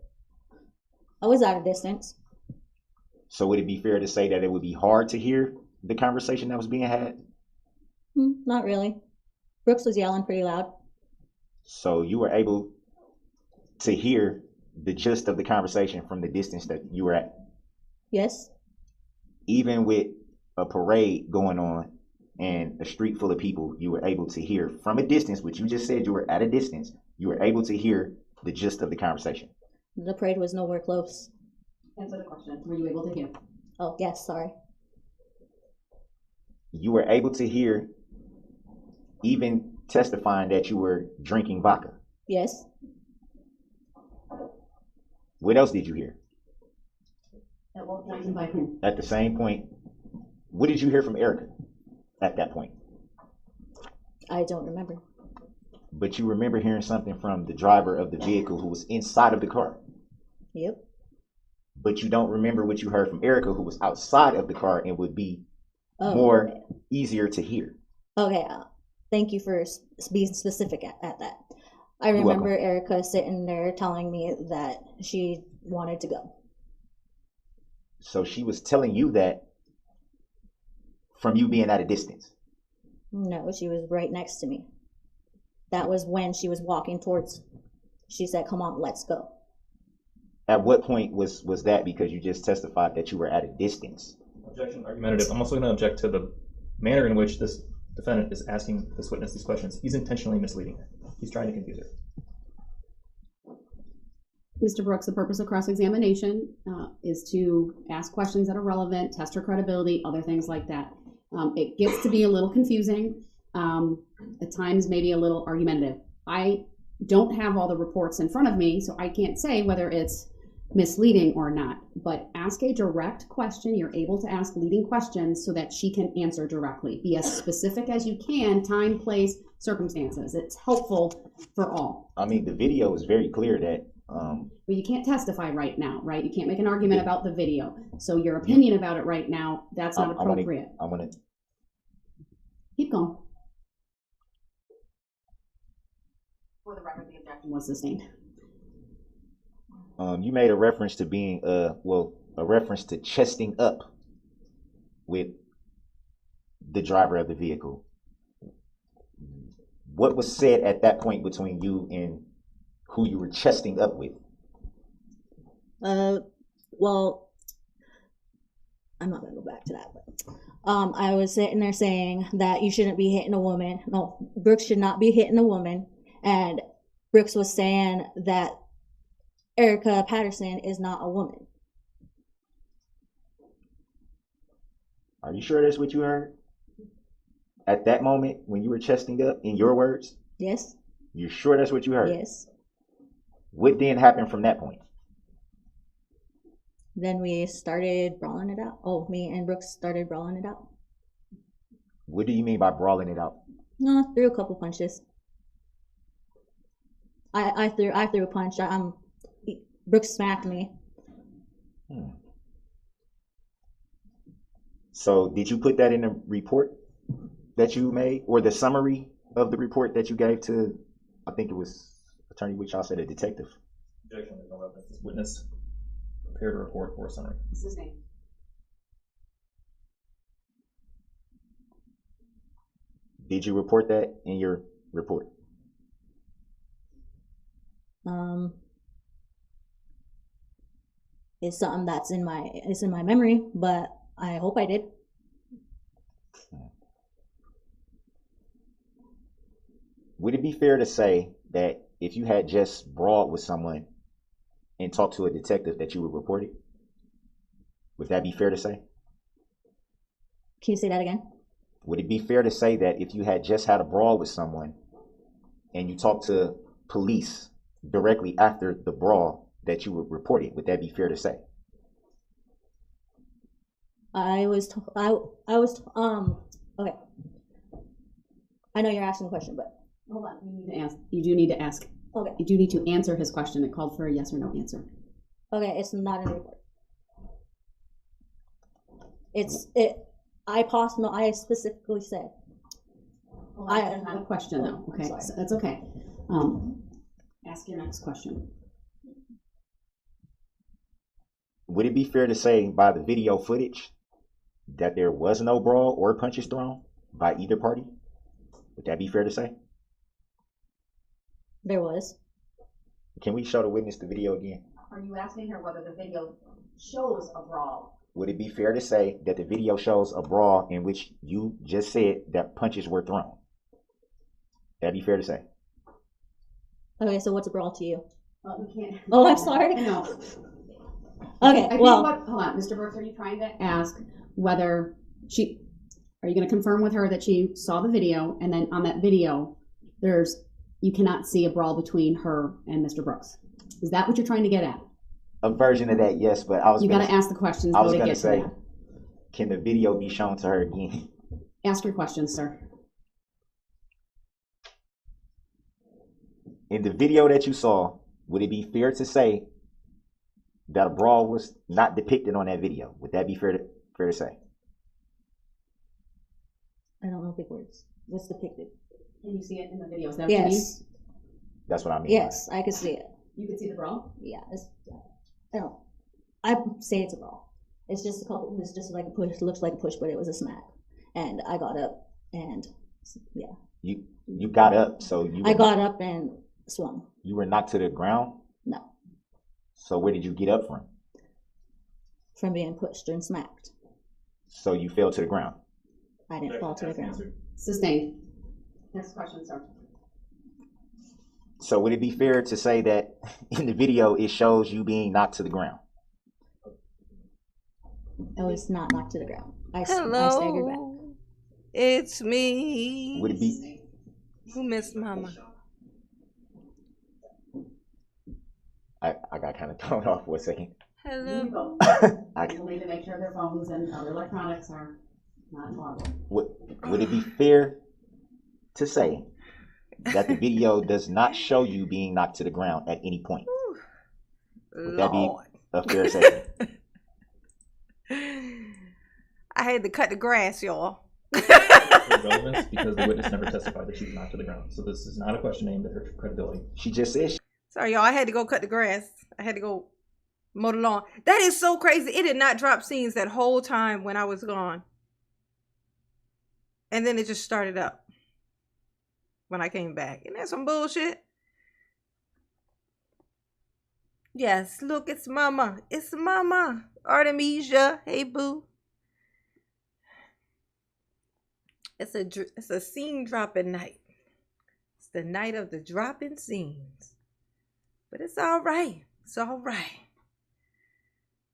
Speaker 5: I was at a distance.
Speaker 4: So would it be fair to say that it would be hard to hear the conversation that was being had?
Speaker 5: Not really. Brooks was yelling pretty loud.
Speaker 4: So you were able to hear the gist of the conversation from the distance that you were at?
Speaker 5: Yes.
Speaker 4: Even with a parade going on and a street full of people, you were able to hear from a distance, which you just said you were at a distance, you were able to hear the gist of the conversation?
Speaker 5: The parade was nowhere close.
Speaker 3: answer the question. Were you able to hear?
Speaker 5: Oh, yes, sorry.
Speaker 4: You were able to hear, even testifying that you were drinking vodka?
Speaker 5: Yes.
Speaker 4: What else did you hear?
Speaker 3: At what point and by whom?
Speaker 4: At the same point, what did you hear from Erica at that point?
Speaker 5: I don't remember.
Speaker 4: But you remember hearing something from the driver of the vehicle who was inside of the car?
Speaker 5: Yep.
Speaker 4: but you don't remember what you heard from Erica, who was outside of the car and would be
Speaker 5: Oh,
Speaker 4: more
Speaker 5: okay.
Speaker 4: easier to hear.
Speaker 5: Okay, thank you for being specific at that. I
Speaker 4: You're
Speaker 5: remember
Speaker 4: welcome.
Speaker 5: Erica sitting there telling me that she wanted to go.
Speaker 4: So she was telling you that from you being at a distance.
Speaker 5: No, she was right next to me. That was when she was walking towards. She said, "Come on, let's go."
Speaker 4: At what point was that? Because you just testified that you were at a distance.
Speaker 2: Objection argumentative. I'm also going to object to the manner in which this defendant is asking this witness these questions. He's intentionally misleading her. He's trying to confuse her.
Speaker 3: Mr. Brooks, the purpose of cross-examination is to ask questions that are relevant, test her credibility, other things like that. It gets to be a little confusing, at times maybe a little argumentative. I don't have all the reports in front of me, so I can't say whether it's misleading or not, but ask a direct question. You're able to ask leading questions so that she can answer directly. Be as specific as you can, time, place, circumstances. It's helpful for all.
Speaker 4: I mean, the video is very clear that
Speaker 3: But you can't testify right now, right? You can't make an argument about the video. So your opinion about it right now, that's not appropriate.
Speaker 4: I want to.
Speaker 3: Keep going. For the record, the objection was sustained.
Speaker 4: You made a reference to being a reference to chesting up with the driver of the vehicle. What was said at that point between you and who you were chesting up with?
Speaker 5: Well, I'm not gonna go back to that, but I was sitting there saying that you shouldn't be hitting a woman. No, Brooks should not be hitting a woman, and Brooks was saying that Erica Patterson is not a woman.
Speaker 4: Are you sure that's what you heard? At that moment when you were chesting up, in your words?
Speaker 5: Yes.
Speaker 4: You're sure that's what you heard?
Speaker 5: Yes.
Speaker 4: What then happened from that point?
Speaker 5: Then we started brawling it out. Oh, me and Brooks started brawling it out.
Speaker 4: What do you mean by brawling it out?
Speaker 5: No, threw a couple punches. I threw a punch. Brooks smacked me.
Speaker 4: So did you put that in the report that you made, or the summary of the report that you gave to, I think it was Attorney Wichau said, a detective?
Speaker 2: Objection. There's no evidence. This witness prepared a report or a summary.
Speaker 3: What's his name?
Speaker 4: Did you report that in your report?
Speaker 5: It's something that's in my memory, but I hope I did.
Speaker 4: Would it be fair to say that if you had just brawled with someone and talked to a detective that you would report it? Would that be fair to say?
Speaker 5: Can you say that again?
Speaker 4: Would it be fair to say that if you had just had a brawl with someone and you talked to police directly after the brawl, that you would report it? Would that be fair to say?
Speaker 5: Okay. I know you're asking a question, but
Speaker 3: Hold on. You need to ask. You do need to ask.
Speaker 5: okay.
Speaker 3: You do need to answer his question. It called for a yes or no answer.
Speaker 5: Okay, it's not in the report. I specifically said.
Speaker 3: I have a question though.
Speaker 5: I'm
Speaker 3: Okay,
Speaker 5: sorry.
Speaker 3: so that's okay. Ask your next question.
Speaker 4: Would it be fair to say by the video footage that there was no brawl or punches thrown by either party? Would that be fair to say?
Speaker 5: There was.
Speaker 4: Can we show the witness the video again?
Speaker 3: Are you asking her whether the video shows a brawl?
Speaker 4: Would it be fair to say that the video shows a brawl in which you just said that punches were thrown? That'd be fair to say.
Speaker 5: Okay, so what's a brawl to you?
Speaker 3: You can't.
Speaker 5: Oh, I'm sorry.
Speaker 3: No.
Speaker 5: Okay,
Speaker 3: I think
Speaker 5: well,
Speaker 3: hold on, Mr. Brooks, are you trying to ask whether are you going to confirm with her that she saw the video, and then on that video, you cannot see a brawl between her and Mr. Brooks? Is that what you're trying to get at?
Speaker 4: A version of that, yes, but I was
Speaker 3: You got to ask the questions
Speaker 4: I was
Speaker 3: to
Speaker 4: going
Speaker 3: get
Speaker 4: to say,
Speaker 3: to that.
Speaker 4: can the video be shown to her again?
Speaker 3: Ask your questions, sir.
Speaker 4: In the video that you saw, would it be fair to say that a brawl was not depicted on that video. Would that be fair to say?
Speaker 5: I don't know big words. What's depicted?
Speaker 3: Can you see it in the video? Is that what you mean?
Speaker 5: Yes.
Speaker 4: That's what I mean.
Speaker 5: Yes, I can see it.
Speaker 3: You can see the brawl?
Speaker 5: Yeah. I don't. I say it's a brawl. It's just a couple. It's just like a push. It looks like a push, but it was a smack. And I got up and yeah.
Speaker 4: You got up, so you.
Speaker 5: I got up and swung.
Speaker 4: You were knocked to the ground.
Speaker 5: No.
Speaker 4: So where did you get up from?
Speaker 5: From being pushed and smacked.
Speaker 4: So you fell to the ground.
Speaker 5: I didn't fall to the ground.
Speaker 3: Sustained. Next question, sir.
Speaker 4: So would it be fair to say that in the video it shows you being knocked to the ground?
Speaker 5: I was not knocked to the ground. I staggered back.
Speaker 1: Hello, it's me.
Speaker 4: Would it be?
Speaker 1: Who missed Mama?
Speaker 4: I got kind of thrown off for a second.
Speaker 1: Hello.
Speaker 3: People need to make sure their phones and other electronics are not involved.
Speaker 4: Would it be fair to say that the video does not show you being knocked to the ground at any point? Would that be a fair assessment?
Speaker 1: I had to cut the grass, y'all.
Speaker 2: Irrelevance because the witness never testified that she was knocked to the ground. So this is not a question aimed at her credibility.
Speaker 4: She just said
Speaker 1: Sorry, y'all. I had to go cut the grass. I had to go mow the lawn. That is so crazy. It did not drop scenes that whole time when I was gone. And then it just started up when I came back. Isn't that some bullshit? Yes, look, it's Mama. It's Mama. Artemisia. Hey, boo. It's a scene dropping night. It's the night of the dropping scenes. But it's all right. It's all right.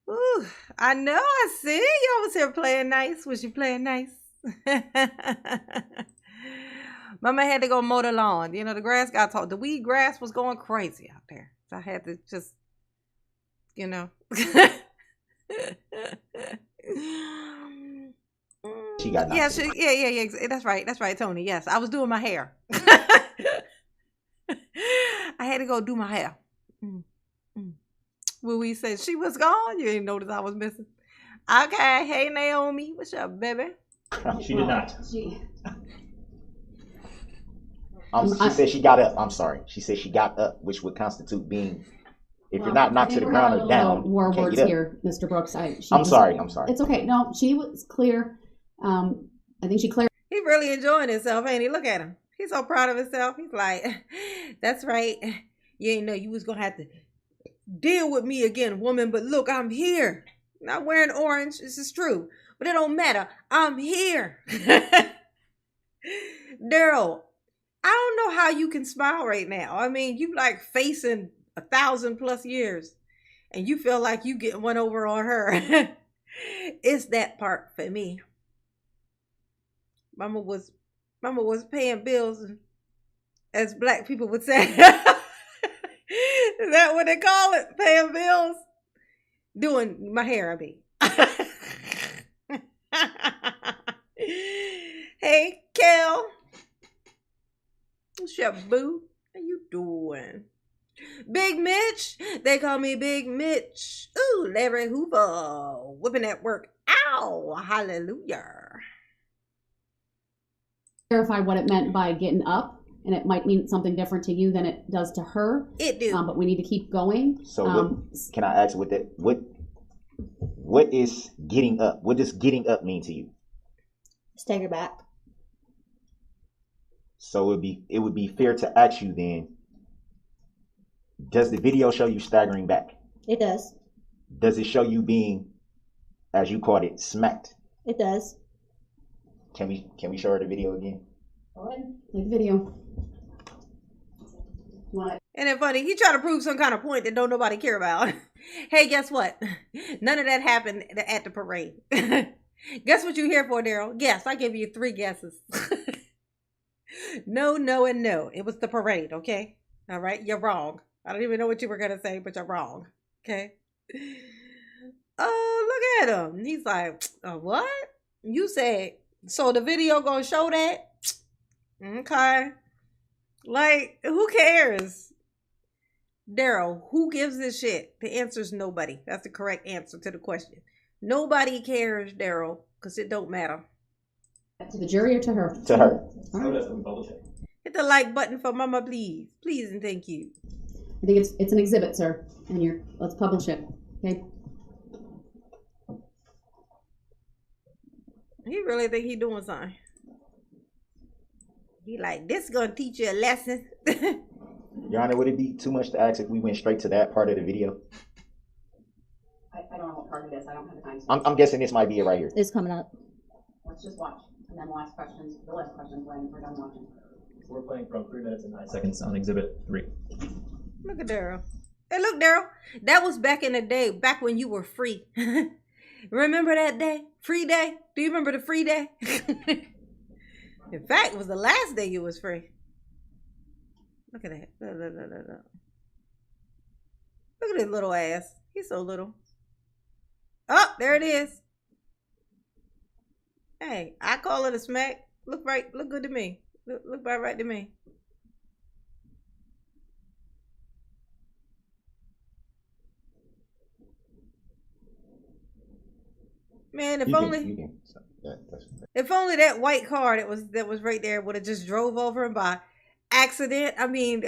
Speaker 1: Ooh, I know. I see y'all was here playing nice. Was you playing nice? Mama had to go mow the lawn. You know, the grass got tall. The weed grass was going crazy out there. So I had to just, you know.
Speaker 4: she got
Speaker 1: yeah, yeah. That's right, Tony. Yes, I was doing my hair. I had to go do my hair. When we said she was gone, you didn't notice I was missing. Okay, hey Naomi, what's up, baby?
Speaker 2: She did not.
Speaker 4: she said she got up. I'm sorry. She said she got up, which would constitute being, if you're not knocked to the ground or down.
Speaker 3: More
Speaker 4: you can't
Speaker 3: words
Speaker 4: get up.
Speaker 3: here, Mr. Brooks.
Speaker 4: I'm sorry.
Speaker 3: It's okay. No, she was clear. I think she cleared.
Speaker 1: He really enjoying himself, ain't he? Look at him. He's so proud of himself. He's like, that's right. You ain't know you was going to have to deal with me again, woman. But look, I'm here. Not wearing orange. This is true. But it don't matter. I'm here. Darrell, I don't know how you can smile right now. I mean, you like facing 1,000+ years. And you feel like you getting one over on her. It's that part for me. Mama was paying bills, as black people would say. Is that what they call it? Paying bills? Doing my hair, I mean. Hey, Kel. What's up, boo? How you doing? Big Mitch. They call me Big Mitch. Ooh, Larry Hoover. Whipping at work. Ow. Hallelujah.
Speaker 3: Clarify what it meant by getting up, and it might mean something different to you than it does to her.
Speaker 1: It do.
Speaker 3: But we need to keep going.
Speaker 4: So can I ask what is getting up? What does getting up mean to you?
Speaker 5: Stagger back.
Speaker 4: So it would be fair to ask you then, does the video show you staggering back?
Speaker 5: It does.
Speaker 4: Does it show you being, as you called it, smacked?
Speaker 5: It does.
Speaker 4: Can we show her the video again?
Speaker 3: Go ahead. Play the video.
Speaker 1: And then funny, he tried to prove some kind of point that don't nobody care about. Hey, guess what? None of that happened at the parade. Guess what you're here for, Darrell? Guess. I give you 3 guesses. No, no, and no. It was the parade, okay? All right? You're wrong. I don't even know what you were going to say, but you're wrong. Okay? Oh, look at him. He's like, oh, what? You said, so the video going to show that? Okay. Like, who cares? Darrell, who gives a shit? The answer is nobody. That's the correct answer to the question. Nobody cares, Darrell, because it don't matter.
Speaker 3: To the jury or to her?
Speaker 4: To her.
Speaker 3: All
Speaker 2: So
Speaker 3: right.
Speaker 2: that's when we publish it.
Speaker 1: Hit the like button for Mama, please. Please and thank you.
Speaker 3: I think it's an exhibit, sir, and let's publish it. Okay.
Speaker 1: He really think he doing something. He like, this gonna teach you a lesson.
Speaker 4: Your Honor, would it be too much to ask if we went straight to that part of the video?
Speaker 3: I don't know what part it is. I don't have the time.
Speaker 4: I'm guessing this might be it right here.
Speaker 5: It's coming up.
Speaker 3: Let's just watch, and then we'll ask questions. We'll ask questions when we're done watching.
Speaker 2: We're playing from 3 minutes and 9 seconds on Exhibit 3.
Speaker 1: Look at Darrell. Hey, look, Darrell. That was back in the day, back when you were free. Remember that day? Free day? Do you remember the free day? In fact, it was the last day you was free. Look at that. Look at his little ass. He's so little. Oh, there it is. Hey, I call it a smack. Look good to me. Look right to me. Man, if only that white car that was right there would have just drove over him by accident. I mean,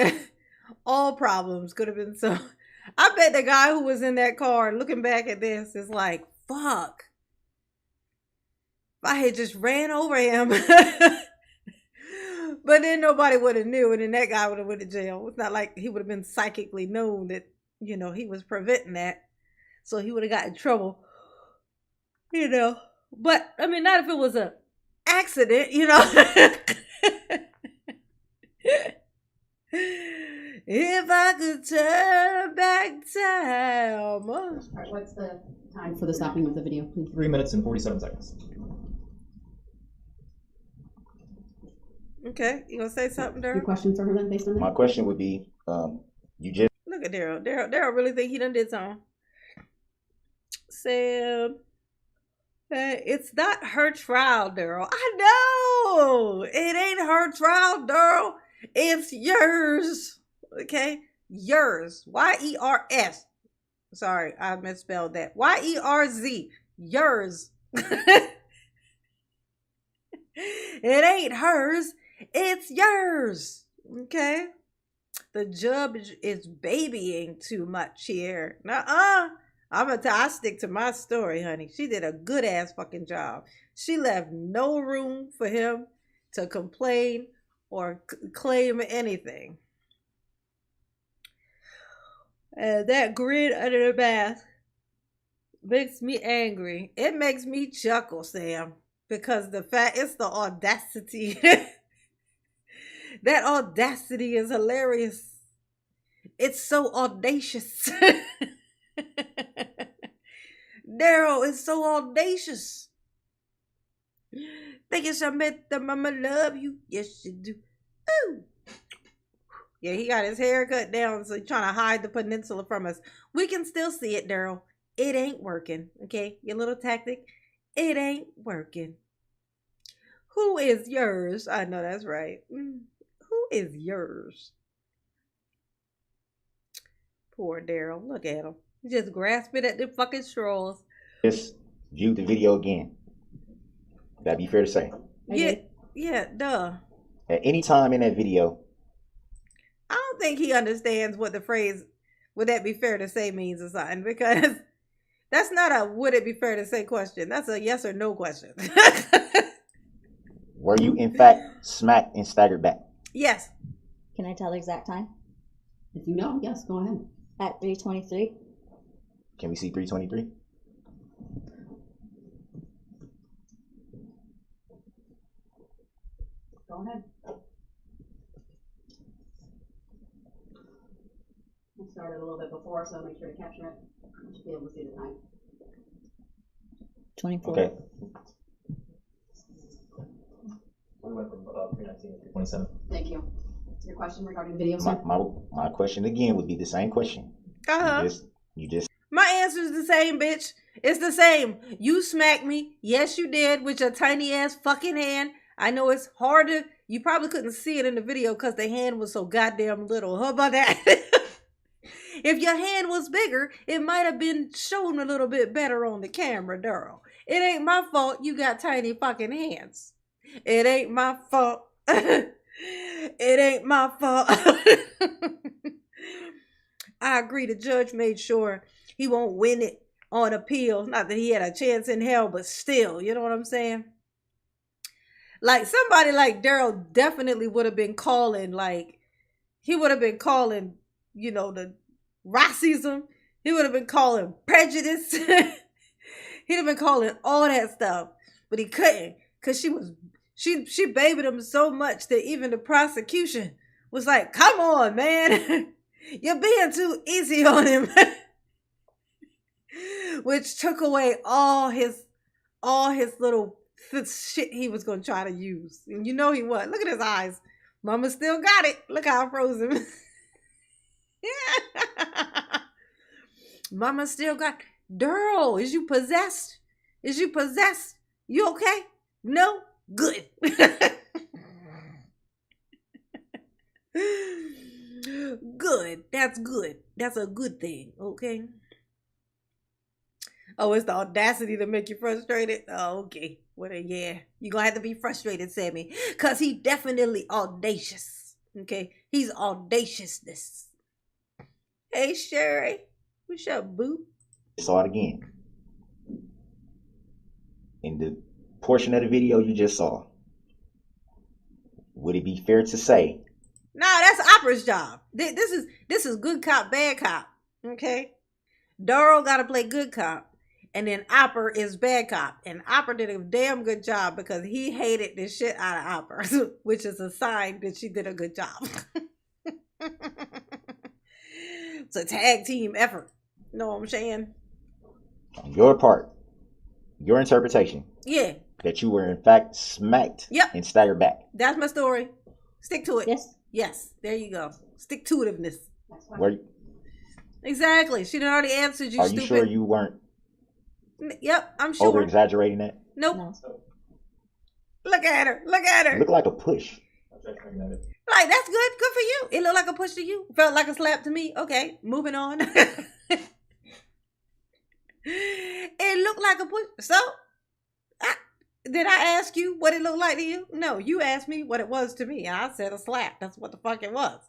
Speaker 1: all problems could have been solved. I bet the guy who was in that car looking back at this is like, fuck. If I had just ran over him. But then nobody would have knew, and then that guy would have went to jail. It's not like he would have been psychically known that, you know, he was preventing that. So he would have got in trouble. You know. But, I mean, not if it was a accident, you know. If I could turn back time.
Speaker 3: All right, what's the time for the stopping of the video, please?
Speaker 2: 3 minutes and 47 seconds.
Speaker 1: Okay, you gonna say something, Darrell?
Speaker 3: Your question for her then, based on that?
Speaker 4: My question would be, you just
Speaker 1: Look at Darrell. Darrell really think he done did something. Sam, it's not her trial, Darrell. I know it ain't her trial, Darrell. It's yours. Okay, yours. Y-E-R-S. Sorry, I misspelled that. Y-E-R-Z. Yours. It ain't hers. It's yours. Okay? The judge is babying too much here. Nuh-uh. I stick to my story, honey. She did a good ass fucking job. She left no room for him to complain or claim anything. That grin under the mask makes me angry. It makes me chuckle, Sam, because it's the audacity. That audacity is hilarious. It's so audacious. Darrell is so audacious. Think it's I met the mama love you? Yes, you do. Ooh. Yeah, he got his hair cut down, so he's trying to hide the peninsula from us. We can still see it, Darrell. It ain't working, okay? Your little tactic, it ain't working. Who is yours? I know that's right. Who is yours? Poor Darrell. Look at him. He's just grasping at the fucking straws.
Speaker 4: just viewed the video again. That'd be fair to say.
Speaker 1: Yeah, duh.
Speaker 4: At any time in that video,
Speaker 1: I don't think he understands what the phrase "would that be fair to say" means or something, because that's not a "would it be fair to say" question. That's a yes or no question.
Speaker 4: were you in fact smacked and staggered back?
Speaker 1: Yes.
Speaker 5: Can I tell the exact time?
Speaker 3: If you know, yes, go ahead.
Speaker 5: At 3:23.
Speaker 4: Can we see 323?
Speaker 3: Go ahead. I started a little bit before, so make sure to capture it. You should be able to see the time.
Speaker 5: 24.
Speaker 4: Okay.
Speaker 2: We went from about 319 to 327.
Speaker 3: Thank you. Your question regarding the video, sir?
Speaker 4: My question again would be the same question. You just
Speaker 1: My answer is the same, bitch. It's the same. You smacked me. Yes, you did, with your tiny ass fucking hand. I know it's hard to. You probably couldn't see it in the video because the hand was so goddamn little. How about that? If your hand was bigger, it might have been shown a little bit better on the camera, Darrell. It ain't my fault you got tiny fucking hands. It ain't my fault. It ain't my fault. I agree. The judge made sure he won't win it on appeal. Not that he had a chance in hell, but still, you know what I'm saying? Like somebody like Darrell definitely would have been calling, like, he would have been calling, you know, the racism. He would have been calling prejudice. He'd have been calling all that stuff, but he couldn't because she babied him so much that even the prosecution was like, come on, man. You're being too easy on him. Which took away all his little shit he was going to try to use. And you know he was. Look at his eyes. Mama still got it. Look how I froze him. Mama still got Darrell, is you possessed? Is you possessed? You okay? No? Good. Good. That's good. That's a good thing, okay? Oh, it's the audacity to make you frustrated? Oh, okay. Well, yeah. You're going to have to be frustrated, Sammy. Because he definitely audacious. Okay? He's audaciousness. Hey, Sherry. What's up, boo?
Speaker 4: Saw it again. In the portion of the video you just saw, would it be fair to say?
Speaker 1: No, that's Opera's job. This is good cop, bad cop. Okay? Darrell got to play good cop. And then Opera is bad cop. And Opera did a damn good job because he hated the shit out of Opera, which is a sign that she did a good job. It's a tag team effort. You know what I'm saying?
Speaker 4: On your part, your interpretation.
Speaker 1: Yeah.
Speaker 4: That you were in fact smacked and staggered back.
Speaker 1: That's my story. Stick to it.
Speaker 5: Yes.
Speaker 1: Yes. There you go. Stick to itiveness.
Speaker 4: Were,
Speaker 1: exactly. She done already answered you,
Speaker 4: are
Speaker 1: stupid.
Speaker 4: you sure you weren't
Speaker 1: Yep, I'm sure.
Speaker 4: over exaggerating that?
Speaker 1: Nope.
Speaker 5: No.
Speaker 1: Look at her. Look at her.
Speaker 4: It looked like a push.
Speaker 1: Like, that's good. Good for you. It looked like a push to you. Felt like a slap to me. Okay, moving on. It looked like a push. So, did I ask you what it looked like to you? No, you asked me what it was to me. And I said a slap. That's what the fuck it was.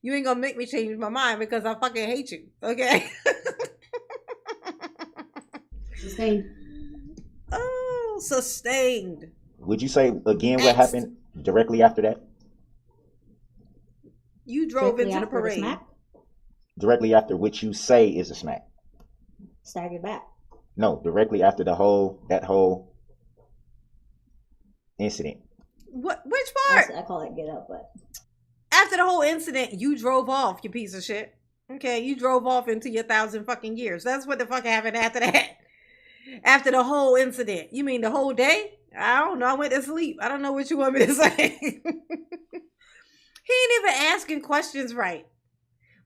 Speaker 1: You ain't gonna make me change my mind because I fucking hate you. Okay?
Speaker 3: Sustained.
Speaker 1: Oh, sustained.
Speaker 4: Would you say again what happened directly after that?
Speaker 1: You drove
Speaker 5: Directly
Speaker 1: into the
Speaker 5: after the
Speaker 1: parade.
Speaker 5: smack,
Speaker 4: Directly after what you say is a smack.
Speaker 5: staggered back.
Speaker 4: No, directly after that whole incident.
Speaker 1: What? Which part?
Speaker 5: I call it get up, but
Speaker 1: After the whole incident, you drove off, you piece of shit. Okay, you drove off into your 1,000 fucking years. That's what the fuck happened after that. After the whole incident. You mean the whole day? I don't know. I went to sleep. I don't know what you want me to say. He ain't even asking questions right.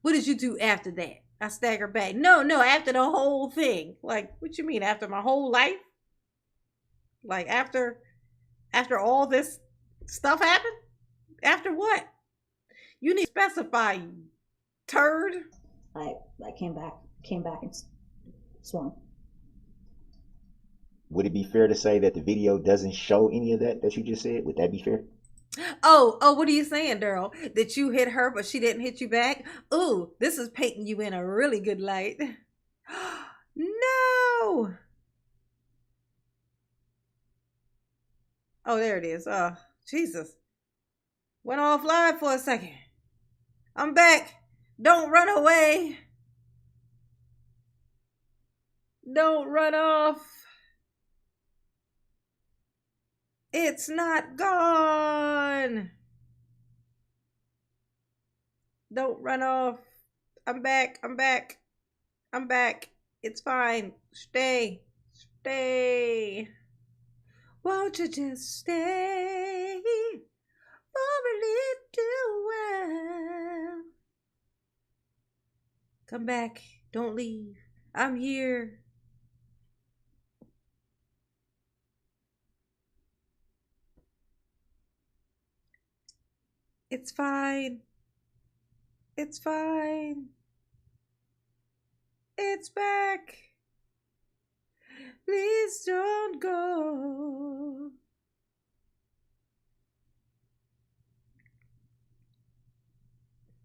Speaker 1: What did you do after that? I staggered back. No, after the whole thing. Like, what you mean? After my whole life? Like, after all this stuff happened? After what? You need to specify, turd.
Speaker 5: I came back and swung.
Speaker 4: Would it be fair to say that the video doesn't show any of that you just said? Would that be fair?
Speaker 1: Oh, what are you saying, Darrell? That you hit her, but she didn't hit you back? Ooh, this is painting you in a really good light. No. Oh, there it is. Oh, Jesus. Went off live for a second. I'm back. Don't run away. Don't run off. It's not gone. Don't run off. I'm back. It's fine. Stay. Won't you just stay for a little while? Come back. Don't leave. I'm here. It's fine. It's back. Please don't go.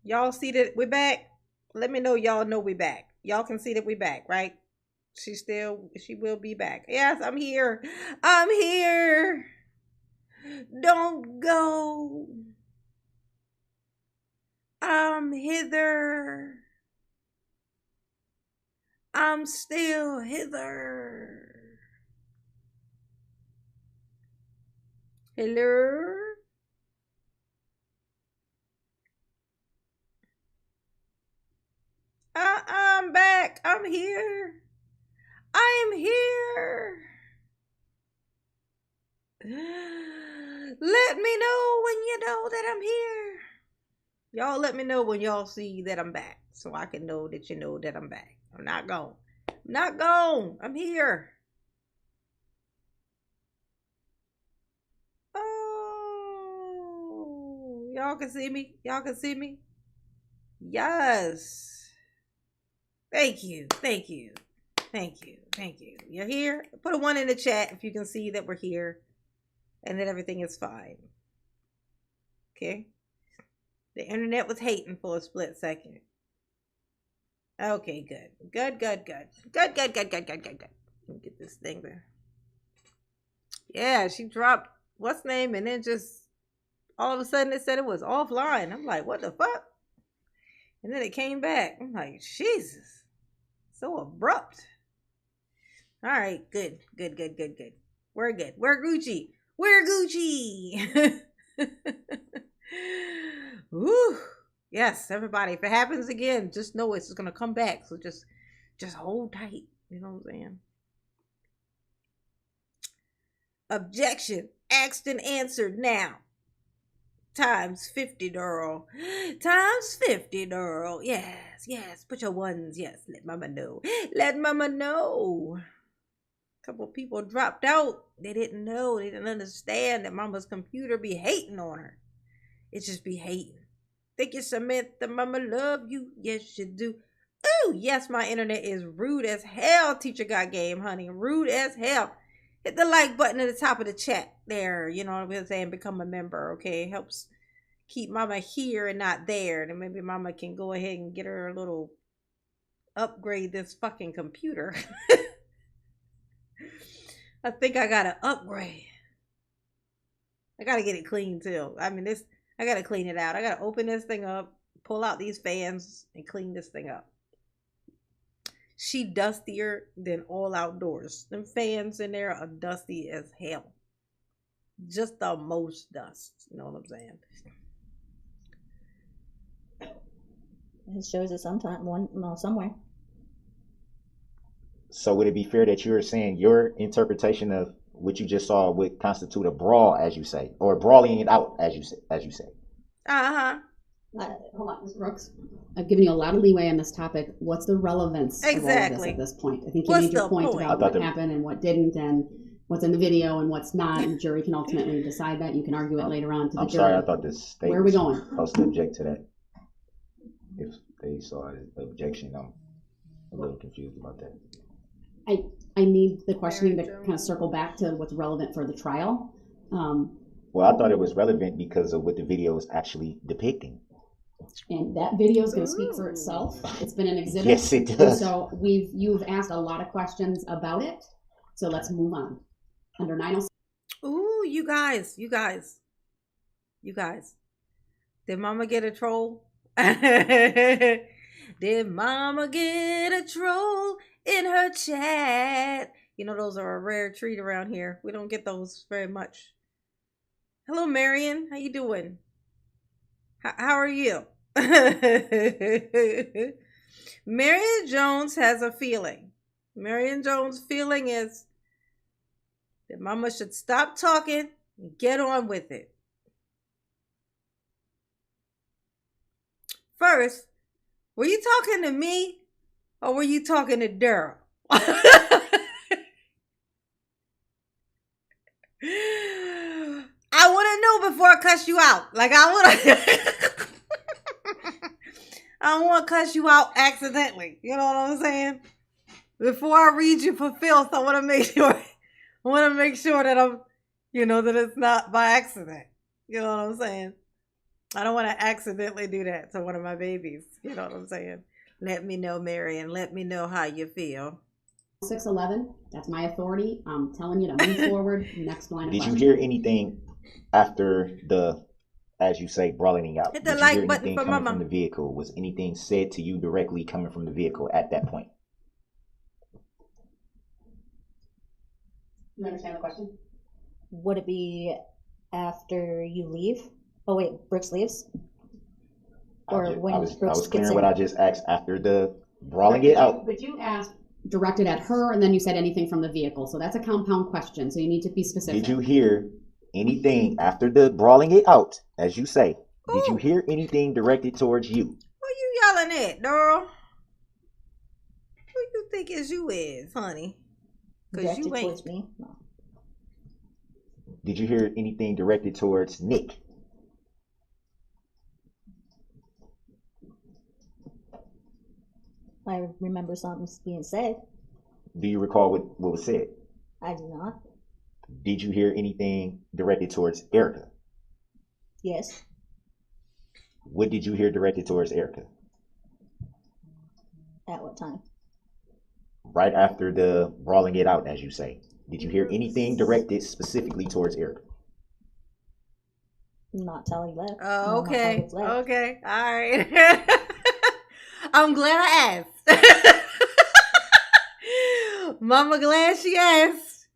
Speaker 1: Y'all see that we're back? Let me know y'all know we back. Y'all can see that we back, right? She will be back. Yes, I'm here. I'm here. Don't go. I'm hither. I'm still hither. Hello? I'm back. I'm here. I'm here. Let me know when you know that I'm here. Y'all let me know when y'all see that I'm back so I can know that you know that I'm back. I'm not gone. I'm not gone. I'm here. Oh, y'all can see me? Y'all can see me? Yes. Thank you. Thank you. Thank you. Thank you. You're here? Put a 1 in the chat if you can see that we're here and that everything is fine. Okay? The internet was hating for a split second. Okay, good. Good. Good. Let me get this thing there. Yeah, she dropped what's name and then just all of a sudden it said it was offline. I'm like, what the fuck? And then it came back. I'm like, Jesus. So abrupt. All right, good. We're good. We're Gucci. Woo. Yes, everybody. If it happens again, just know it's gonna come back. So just hold tight. You know what I'm saying? Objection. Asked and answered now. Times 50, Darrell. Times 50, Darrell. Yes. Put your ones. Yes. Let mama know. A couple people dropped out. They didn't know. They didn't understand that mama's computer be hating on her. It just be hating. Think you Samantha, mama love you. Yes, you do. Ooh, yes, my internet is rude as hell. Teacher got game, honey. Rude as hell. Hit the like button at the top of the chat there. You know what I'm saying? Become a member, okay? It helps keep mama here and not there. Then maybe mama can go ahead and get her a little upgrade this fucking computer. I think I gotta upgrade. I gotta get it clean too. I mean, I gotta clean it out. I gotta open this thing up, pull out these fans, and clean this thing up. She dustier than all outdoors. Them fans in there are dusty as hell. Just the most dust. You know what I'm saying?
Speaker 5: It shows it somewhere.
Speaker 4: So would it be fair that you're saying your interpretation of what you just saw would constitute a brawl, as you say, or brawling it out, as you say?
Speaker 1: Uh-huh.
Speaker 3: Hold on, Ms. Brooks. I've given you a lot of leeway on this topic. What's the relevance of all of this
Speaker 1: Exactly.
Speaker 3: at this point? I think you
Speaker 1: What's
Speaker 3: made your
Speaker 1: the
Speaker 3: point
Speaker 1: point?
Speaker 3: about what happened and what didn't, and what's in the video and what's not, and the jury can ultimately decide that. You can argue it later on to the
Speaker 4: I'm
Speaker 3: jury.
Speaker 4: sorry, I thought this state
Speaker 3: Where are we going?
Speaker 4: supposed to object to that. If they saw an objection, I'm a little confused about that.
Speaker 3: I need the questioning to kind of circle back to what's relevant for the trial.
Speaker 4: Well, I thought it was relevant because of what the video is actually depicting.
Speaker 3: And that video is going to speak for itself. It's been an exhibit.
Speaker 4: Yes, it does.
Speaker 3: And so you've asked a lot of questions about it. So let's move on. Under 906.
Speaker 1: Ooh, you guys. Did mama get a troll? Did mama get a troll in her chat? You know, those are a rare treat around here. We don't get those very much. Hello, Marion. How you doing? How are you? Marion Jones has a feeling. Marion Jones' feeling is that mama should stop talking and get on with it. First, were you talking to me or were you talking to Darrell? I want to know before I cuss you out. Like, I don't want to cuss you out accidentally. You know what I'm saying? Before I read you for filth, I want to make sure. I want to make sure that I'm, that it's not by accident. You know what I'm saying? I don't want to accidentally do that to one of my babies. You know what I'm saying? Let me know, Marion. Let me know how you feel.
Speaker 3: 611, that's my authority. I'm telling you to move forward. Next line of
Speaker 4: Did you
Speaker 3: question.
Speaker 4: hear anything after the, as you say, brawling out?
Speaker 1: Hit the
Speaker 4: Did you
Speaker 1: like
Speaker 4: hear
Speaker 1: button
Speaker 4: anything
Speaker 1: for
Speaker 4: coming
Speaker 1: mama.
Speaker 4: from the vehicle? Was anything said to you directly coming from the vehicle at that point?
Speaker 3: You understand the question?
Speaker 5: Would it be after you leave? Oh wait, Brooks leaves? Or when
Speaker 4: I was
Speaker 5: Brooks gets
Speaker 4: clearing
Speaker 5: in?
Speaker 4: what I just asked after the brawling it out.
Speaker 3: But you asked directed at her, and then you said anything from the vehicle. So that's a compound question. So you need to be specific.
Speaker 4: Did you hear anything after the brawling it out, as you say? Did you
Speaker 1: Ooh.
Speaker 4: hear anything directed towards you?
Speaker 1: Who you yelling at, Darrell? Who you think you is, honey? Because
Speaker 5: Directed
Speaker 1: you ain't.
Speaker 5: towards me? No.
Speaker 4: Did you hear anything directed towards Nick?
Speaker 5: I remember something being said.
Speaker 4: Do you recall what was said?
Speaker 5: I do not.
Speaker 4: Did you hear anything directed towards Erica?
Speaker 5: Yes.
Speaker 4: What did you hear directed towards Erica?
Speaker 5: At what time?
Speaker 4: Right after the brawling it out, as you say. Did you hear anything directed specifically towards Erica?
Speaker 5: Not till he left.
Speaker 1: Oh,
Speaker 5: No,
Speaker 1: okay.
Speaker 5: not till he left.
Speaker 1: Okay. All right. I'm glad I asked. Mama glad she asked.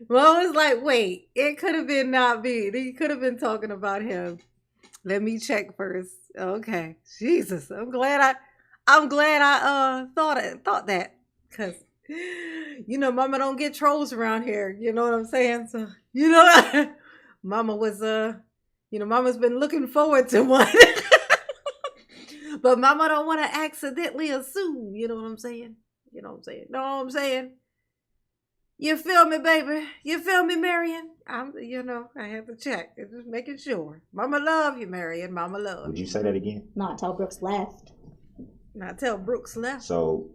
Speaker 1: Mama's like, wait, it could have been not me. He could have been talking about him. Let me check first. Okay. Jesus. I'm glad I thought that. Cause Mama don't get trolls around here. You know what I'm saying? So, Mama was Mama's been looking forward to one. But Mama don't want to accidentally assume. You know what I'm saying? You know what I'm saying? Know what I'm saying? You feel me, baby? You feel me, Marion? I have to check. Just making sure. Mama love you, Marion. Mama love
Speaker 4: Would
Speaker 1: you.
Speaker 4: you say that again?
Speaker 5: Not till Brooks left.
Speaker 1: Not till Brooks left.
Speaker 4: So,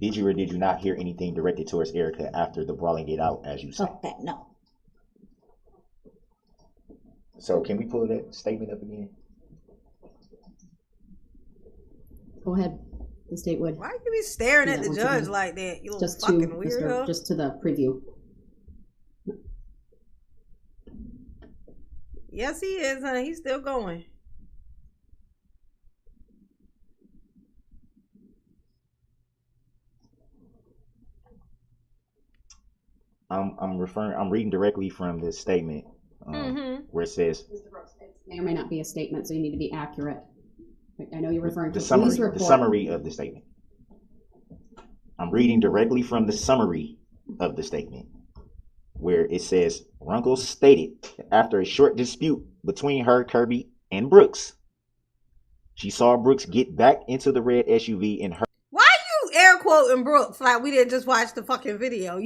Speaker 4: did you or did you not hear anything directed towards Erica after the brawling it out, as you say?
Speaker 5: Okay, no.
Speaker 4: So, can we pull that statement up again?
Speaker 3: Go ahead. The state would.
Speaker 1: Why you be staring
Speaker 3: Yeah,
Speaker 1: at the
Speaker 3: once
Speaker 1: judge
Speaker 3: again.
Speaker 1: like that? You little
Speaker 3: Just to
Speaker 1: fucking weirdo.
Speaker 3: just to the preview.
Speaker 1: Yes, he is, honey. He's still going.
Speaker 4: I'm reading directly from the statement where it says
Speaker 3: Mr. Brooks, it may or may not be a statement, so you need to be accurate. I know you're referring to
Speaker 4: the
Speaker 3: a police
Speaker 4: summary,
Speaker 3: report.
Speaker 4: the summary of the statement. I'm reading directly from the summary of the statement where it says Runkle stated that after a short dispute between her, Kirby, and Brooks, she saw Brooks get back into the red SUV and
Speaker 1: Why you air quoting Brooks like we didn't just watch the fucking video?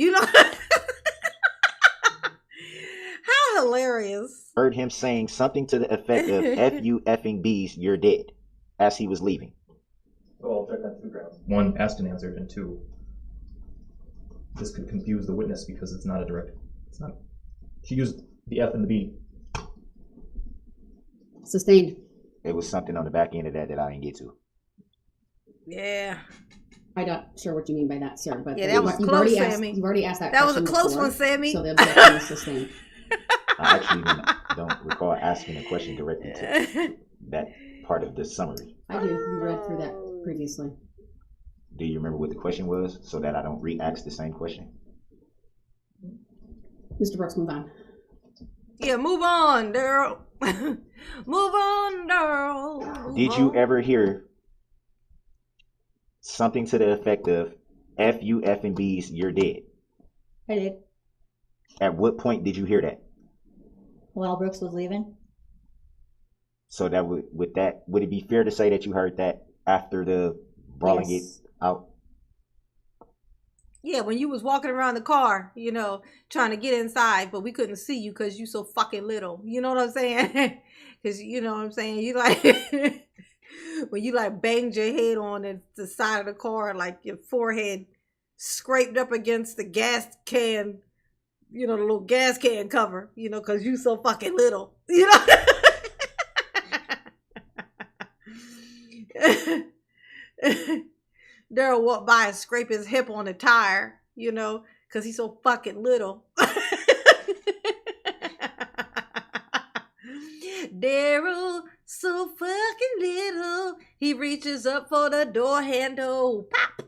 Speaker 1: How hilarious.
Speaker 4: heard him saying something to the effect of F you effing bees, you're dead, as he was leaving.
Speaker 2: Well, I'll check on two grounds. One, asked and answered, and two, this could confuse the witness because it's not. She used the F and the B.
Speaker 3: Sustained.
Speaker 4: It was something on the back end of that I didn't get to.
Speaker 1: Yeah.
Speaker 3: I'm not sure what you mean by that, sir. But
Speaker 1: Yeah, that was
Speaker 3: you've
Speaker 1: close,
Speaker 3: already asked.
Speaker 1: Sammy.
Speaker 3: You've already asked that.
Speaker 1: That was a
Speaker 3: question
Speaker 1: close
Speaker 3: before,
Speaker 1: one, Sammy.
Speaker 3: So the objection is sustained.
Speaker 4: I actually don't recall asking a question directly to that part of the summary.
Speaker 3: I do. You read through that previously.
Speaker 4: Do you remember what the question was so that I don't re-ask the same question?
Speaker 3: Mr. Brooks, move on.
Speaker 1: Yeah, move on, Darrell. Move on, Darrell.
Speaker 4: Did you ever hear something to the effect of F you effing bees, you're dead?
Speaker 5: I did.
Speaker 4: At what point did you hear that?
Speaker 5: While Brooks was leaving.
Speaker 4: So that would it be fair to say that you heard that after the brawling
Speaker 5: Yes.
Speaker 4: it out?
Speaker 1: Yeah, when you was walking around the car, trying to get inside, but we couldn't see you because you so fucking little. You know what I'm saying? Because you know what I'm saying? You like, when you like banged your head on the side of the car, like your forehead scraped up against the gas can, the little gas can cover, because you so fucking little, Darrell walked by and scraped his hip on a tire, because he's so fucking little. Darrell, so fucking little, he reaches up for the door handle. Pop!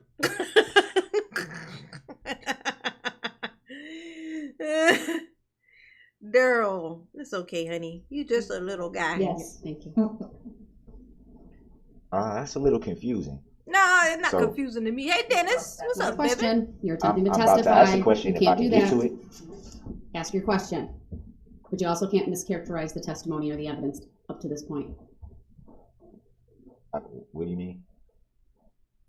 Speaker 1: Darrell, it's okay, honey. You just a little guy.
Speaker 3: Yes, thank you.
Speaker 4: That's a little confusing.
Speaker 1: No, it's not confusing to me. Hey, Dennis, what's up,
Speaker 3: question?
Speaker 1: baby?
Speaker 3: You're attempting to
Speaker 4: I'm
Speaker 3: testify.
Speaker 4: about to ask a question.
Speaker 3: You
Speaker 4: If I
Speaker 3: can't
Speaker 4: can
Speaker 3: do
Speaker 4: get
Speaker 3: that.
Speaker 4: to it.
Speaker 3: Ask your question. But you also can't mischaracterize the testimony or the evidence up to this point.
Speaker 4: What do you mean?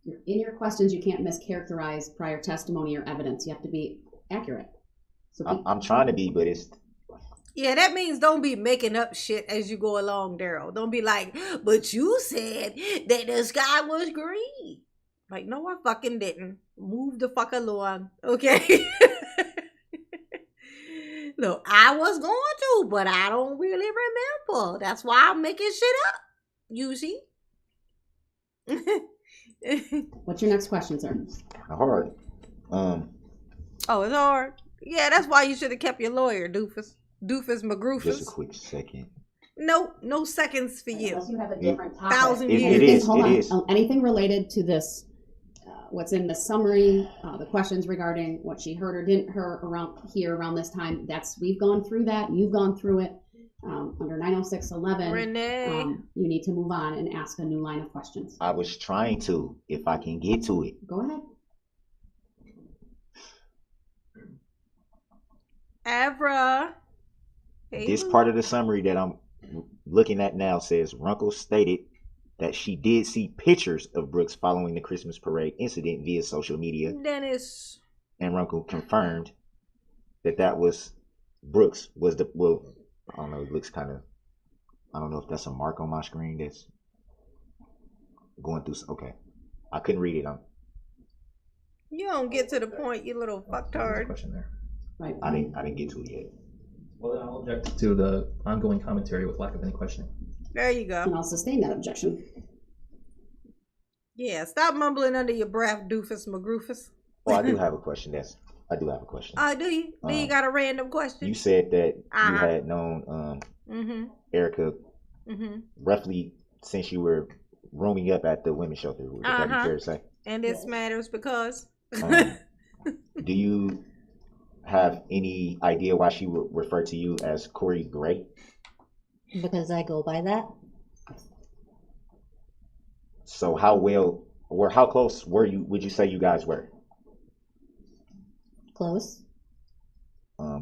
Speaker 3: In your questions, you can't mischaracterize prior testimony or evidence. You have to be accurate. So
Speaker 4: I'm trying to be, but it's...
Speaker 1: Yeah, that means don't be making up shit as you go along, Darrell. Don't be like, but you said that the sky was green. Like, no, I fucking didn't. Move the fuck along, okay? Look, I was going to, but I don't really remember. That's why I'm making shit up. You see?
Speaker 3: what's your next question, sir?
Speaker 4: Hard.
Speaker 1: Oh, it's hard. Yeah, that's why you should have kept your lawyer, doofus. Doofus McGroofus.
Speaker 4: Just a quick second.
Speaker 1: No seconds for you.
Speaker 3: Unless you have a different topic.
Speaker 1: 1,000
Speaker 4: It
Speaker 1: years.
Speaker 4: is.
Speaker 3: Hold
Speaker 4: It
Speaker 3: on.
Speaker 4: is.
Speaker 3: Anything related to this, what's in the summary, the questions regarding what she heard or didn't hear around this time, we've gone through that. You've gone through it under 906.11.
Speaker 1: Renee.
Speaker 3: You need to move on and ask a new line of questions.
Speaker 4: I was trying to, if I can get to it.
Speaker 3: Go ahead.
Speaker 1: Avra. Hey,
Speaker 4: This part of the summary that I'm looking at now says Runkle stated that she did see pictures of Brooks following the Christmas parade incident via social media,
Speaker 1: Dennis.
Speaker 4: and Runkle confirmed that was Brooks was the, well, I don't know, it looks kind of, I don't know if that's a mark on my screen that's going through, okay. I couldn't read it.
Speaker 1: You don't get to the point, you little
Speaker 2: There's a
Speaker 1: fucktard.
Speaker 2: question there.
Speaker 3: Right.
Speaker 4: I didn't get to it yet.
Speaker 2: Well, then I'll object to the ongoing commentary with lack of any questioning.
Speaker 1: There you
Speaker 3: And
Speaker 1: go.
Speaker 3: I'll sustain that objection.
Speaker 1: Yeah, stop mumbling under your breath, doofus McGroofus.
Speaker 4: Oh, I do have a question. I do have a question.
Speaker 1: Do you? Do you got a random question?
Speaker 4: You said that you
Speaker 1: Uh-huh.
Speaker 4: had known
Speaker 1: Mm-hmm.
Speaker 4: Erica
Speaker 1: Mm-hmm.
Speaker 4: roughly since you were roaming up at the women's shelter. Would that be
Speaker 1: Uh-huh.
Speaker 4: fair to say?
Speaker 1: And this matters because
Speaker 4: Do you have any idea why she would refer to you as Corey Gray?
Speaker 5: Because I go by that.
Speaker 4: So how close would you say you guys were?
Speaker 5: Close.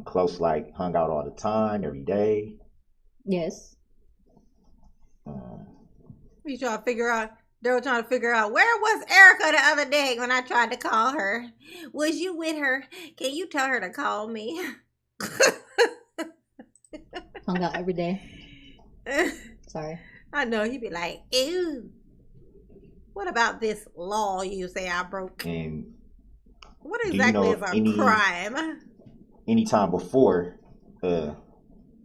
Speaker 4: Close, like hung out all the time, every day?
Speaker 5: Yes.
Speaker 1: you trying to figure out. They were trying to figure out where was Erica the other day when I tried to call her. Was you with her? Can you tell her to call me?
Speaker 5: Hung out every day. Sorry.
Speaker 1: I know he'd be like, ew. What about this law you say I broke?
Speaker 4: And
Speaker 1: What
Speaker 4: you
Speaker 1: exactly
Speaker 4: know
Speaker 1: is
Speaker 4: of
Speaker 1: a
Speaker 4: any-
Speaker 1: crime?
Speaker 4: anytime before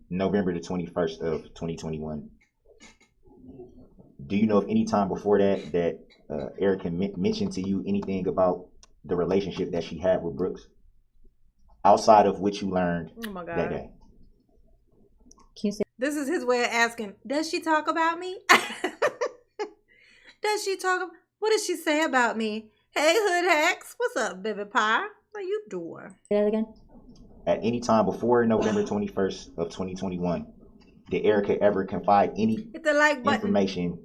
Speaker 4: November the 21st of 2021, do you know of any time before that Erica mentioned to you anything about the relationship that she had with Brooks outside of what you learned
Speaker 1: Oh my
Speaker 4: that
Speaker 1: God.
Speaker 4: day?
Speaker 5: Can you say
Speaker 1: This is his way of asking, does she talk about me? Does she talk? What does she say about me? Hey, Hood Hacks. What's up, baby pie? How you doing?
Speaker 5: that again?
Speaker 4: At any time before November 21st of 2021, did Erica ever confide any
Speaker 1: Hit the like button.
Speaker 4: information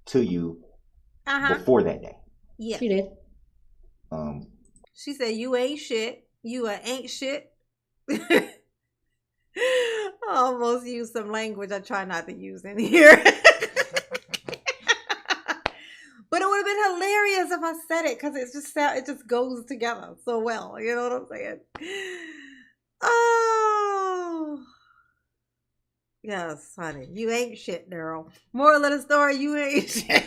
Speaker 4: to you
Speaker 1: Uh-huh.
Speaker 4: before that day?
Speaker 1: Yeah.
Speaker 5: She did.
Speaker 1: She said, you ain't shit. You ain't shit. I almost used some language I try not to use in here. But it would have been hilarious if I said it because it just goes together so well. You know what I'm saying? Oh. Yes, honey. You ain't shit, Darrell. Moral of the story, you ain't shit.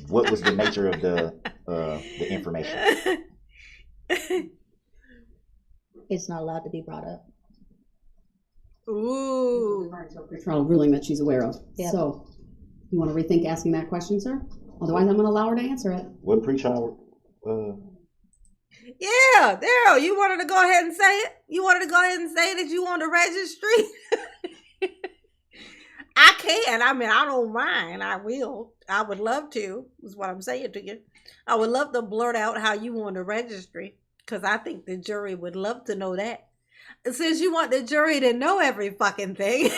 Speaker 4: What was the nature of the information?
Speaker 5: It's not allowed to be brought up.
Speaker 1: Ooh.
Speaker 3: Pretrial ruling that she's aware of.
Speaker 5: Yep.
Speaker 3: So, you want to rethink asking that question, sir? Otherwise, I'm going to allow her to answer it.
Speaker 4: What pretrial?
Speaker 1: Yeah, Darrell, you wanted to go ahead and say it? You wanted to go ahead and say that you on the registry? I can. I mean, I don't mind. I will. I would love to, is what I'm saying to you. I would love to blurt out how you on the registry, because I think the jury would love to know that. Since you want the jury to know every fucking thing,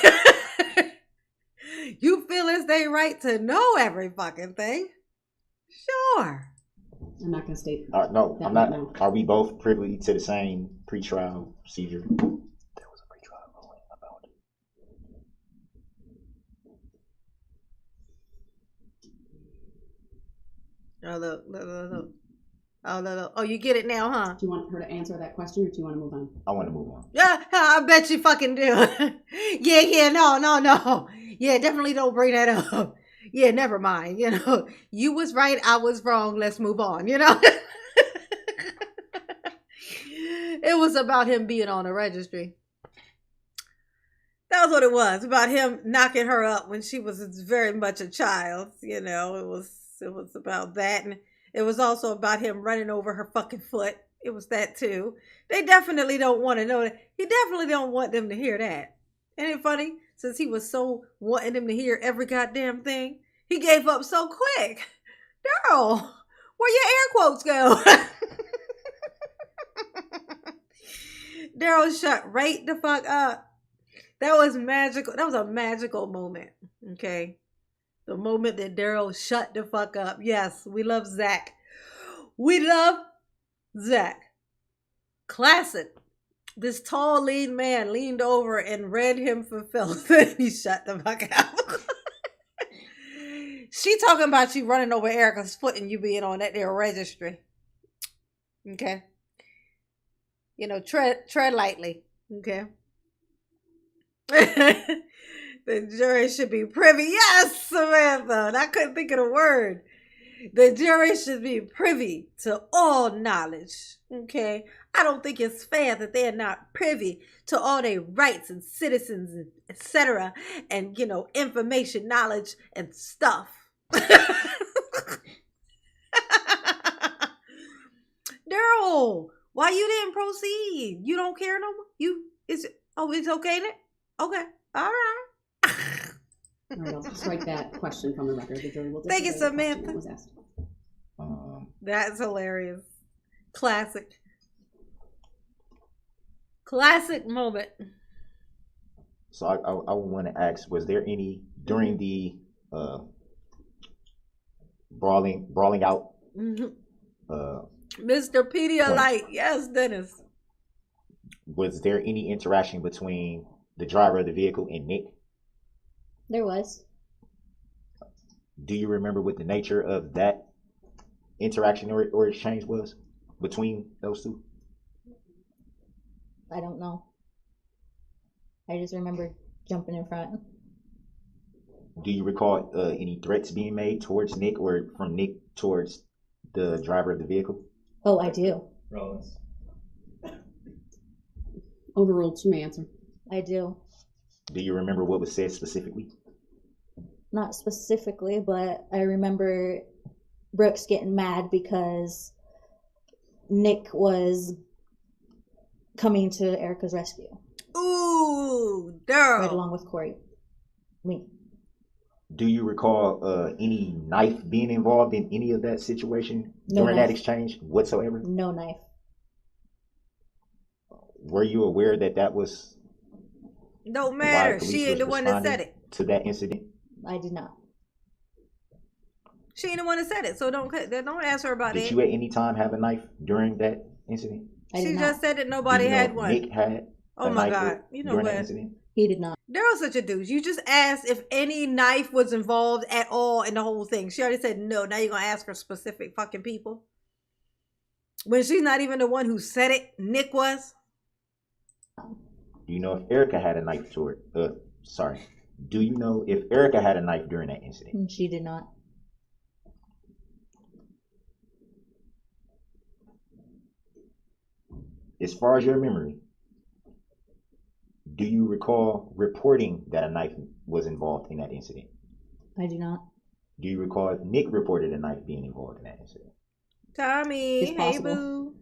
Speaker 1: you feel it's their right to know every fucking thing. Sure.
Speaker 3: I'm not going to state.
Speaker 4: No,
Speaker 3: that
Speaker 4: I'm not.
Speaker 3: right now.
Speaker 4: Are we both privy to the same pretrial procedure? There was a pretrial ruling about it.
Speaker 1: Oh, look. Oh, look. Oh, you get it now, huh?
Speaker 3: Do you want her to answer that question or do you want to move on?
Speaker 4: I want to move on.
Speaker 1: Yeah, I bet you fucking do. Yeah, no. Yeah, definitely don't bring that up. Yeah, never mind. You know, you was right, I was wrong. Let's move on, you know? It was about him being on the registry. That was what it was, about him knocking her up when she was very much a child. You know, it was about that. And it was also about him running over her fucking foot. It was that too. They definitely don't want to know that. He definitely don't want them to hear that. Ain't it funny? Since he was so wanting them to hear every goddamn thing, he gave up so quick. Darrell, where your air quotes go? Darrell shut right the fuck up. That was magical. That was a magical moment. Okay. The moment that Darrell shut the fuck up. Yes, we love Zach. We love Zach. Classic. This tall, lean man leaned over and read him for filth. He shut the fuck up. She talking about you running over Erica's foot and you being on that there registry. Okay. You know, tread lightly. Okay. The jury should be privy. Yes, Samantha. I couldn't think of the word. The jury should be privy to all knowledge. Okay. I don't think it's fair that they're not privy to all their rights and citizens, etc. And, you know, information, knowledge, and stuff. Darrell, why you didn't proceed? You don't care no more? It's okay then? Okay. All right.
Speaker 3: All right, I'll strike that question from the record. The jury will
Speaker 1: Thank you,
Speaker 3: disagree with the question
Speaker 1: Samantha.
Speaker 3: that was asked.
Speaker 1: That's hilarious. Classic moment.
Speaker 4: So I want to ask: was there any during the brawling out?
Speaker 1: Mr. Pedialyte. Yes, Dennis.
Speaker 4: Was there any interaction between the driver of the vehicle and Nick?
Speaker 5: There was.
Speaker 4: Do you remember what the nature of that interaction or exchange was between those two?
Speaker 5: I don't know. I just remember jumping in front.
Speaker 4: Do you recall any threats being made towards Nick or from Nick towards the driver of the vehicle?
Speaker 5: Oh, I do.
Speaker 2: Relevance.
Speaker 3: Overruled. She may answer.
Speaker 5: I do.
Speaker 4: Do you remember what was said specifically?
Speaker 5: Not specifically, but I remember Brooks getting mad because Nick was coming to Erica's rescue.
Speaker 1: Ooh, Darrell.
Speaker 5: Right along with Corey. Me.
Speaker 4: Do you recall any knife being involved in any of that situation
Speaker 5: No
Speaker 4: during
Speaker 5: knife.
Speaker 4: that exchange whatsoever?
Speaker 5: No knife.
Speaker 4: Were you aware that was
Speaker 1: Don't
Speaker 4: why
Speaker 1: matter.
Speaker 4: police
Speaker 1: She ain't
Speaker 4: was
Speaker 1: the one that said
Speaker 4: responding
Speaker 1: it.
Speaker 4: to that incident?
Speaker 5: I did not.
Speaker 1: She ain't the one that said it. So don't ask her about
Speaker 4: Did
Speaker 1: it.
Speaker 4: you at any time have a knife during that incident?
Speaker 5: I did
Speaker 1: She
Speaker 5: not.
Speaker 1: just said that
Speaker 4: Do
Speaker 1: nobody
Speaker 4: you know
Speaker 1: had
Speaker 4: if
Speaker 1: one.
Speaker 4: Nick had
Speaker 1: Oh
Speaker 4: a
Speaker 1: my
Speaker 4: knife
Speaker 1: God. You know
Speaker 4: during that
Speaker 1: what?
Speaker 4: incident?
Speaker 5: He did not.
Speaker 1: Darrell's such a douche. You just asked if any knife was involved at all in the whole thing. She already said no. Now you're going to ask her specific fucking people. When she's not even the one who said it. Nick was.
Speaker 4: Do you know if Erica had a knife sorry. Do you know if Erica had a knife during that incident?
Speaker 5: She did not.
Speaker 4: As far as your memory, do you recall reporting that a knife was involved in that incident?
Speaker 5: I do not.
Speaker 4: Do you recall if Nick reported a knife being involved in that incident?
Speaker 1: Tommy,
Speaker 5: It's
Speaker 1: hey
Speaker 5: possible.
Speaker 1: boo.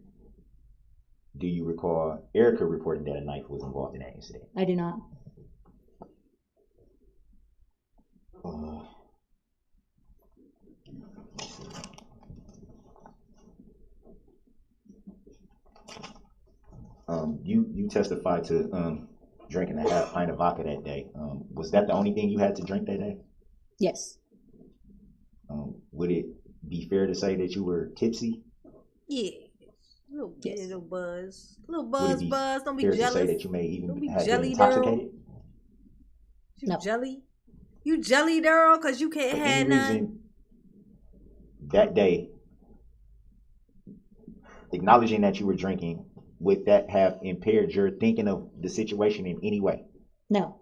Speaker 4: Do you recall Erica reporting that a knife was involved in that incident?
Speaker 5: I do not.
Speaker 4: You testified to drinking a half pint of vodka that day. Was that the only thing you had to drink that day?
Speaker 5: Yes.
Speaker 4: Would it be fair to say that you were tipsy?
Speaker 1: Yeah. Little bit,
Speaker 5: Yes.
Speaker 1: little buzz. Little
Speaker 4: Would it be
Speaker 1: buzz. Don't be
Speaker 4: fair to
Speaker 1: jealous.
Speaker 4: say that you may
Speaker 1: Don't
Speaker 4: even
Speaker 1: be
Speaker 4: have been
Speaker 1: jelly,
Speaker 4: intoxicated?
Speaker 1: You
Speaker 5: No.
Speaker 1: jelly? You jelly, Darrell, because you can't
Speaker 4: For
Speaker 1: have
Speaker 4: any
Speaker 1: none?
Speaker 4: reason that day, acknowledging that you were drinking, would that have impaired your thinking of the situation in any way?
Speaker 5: No.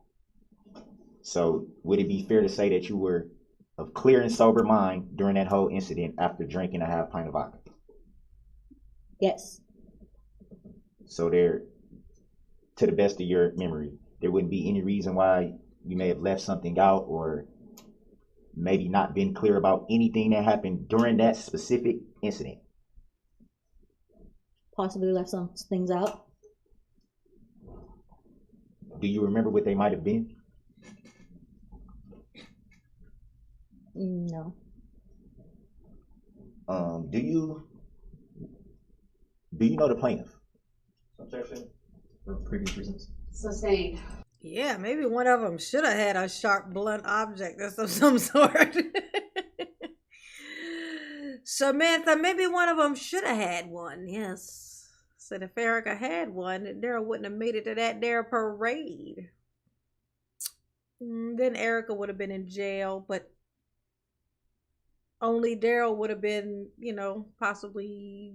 Speaker 4: So would it be fair to say that you were of clear and sober mind during that whole incident after drinking a half pint of vodka?
Speaker 5: Yes.
Speaker 4: So there, to the best of your memory, there wouldn't be any reason why you may have left something out or maybe not been clear about anything that happened during that specific incident.
Speaker 5: Possibly left some things out.
Speaker 4: Do you remember what they might have been?
Speaker 5: No.
Speaker 4: Do you know the plaintiff?
Speaker 2: Objection. For previous reasons.
Speaker 3: Sustained.
Speaker 1: Yeah, maybe one of them should have had a sharp, blunt object of some sort. Samantha, maybe one of them should have had one, yes. Said if Erica had one, Darrell wouldn't have made it to that there parade. Then Erica would have been in jail, but only Darrell would have been, possibly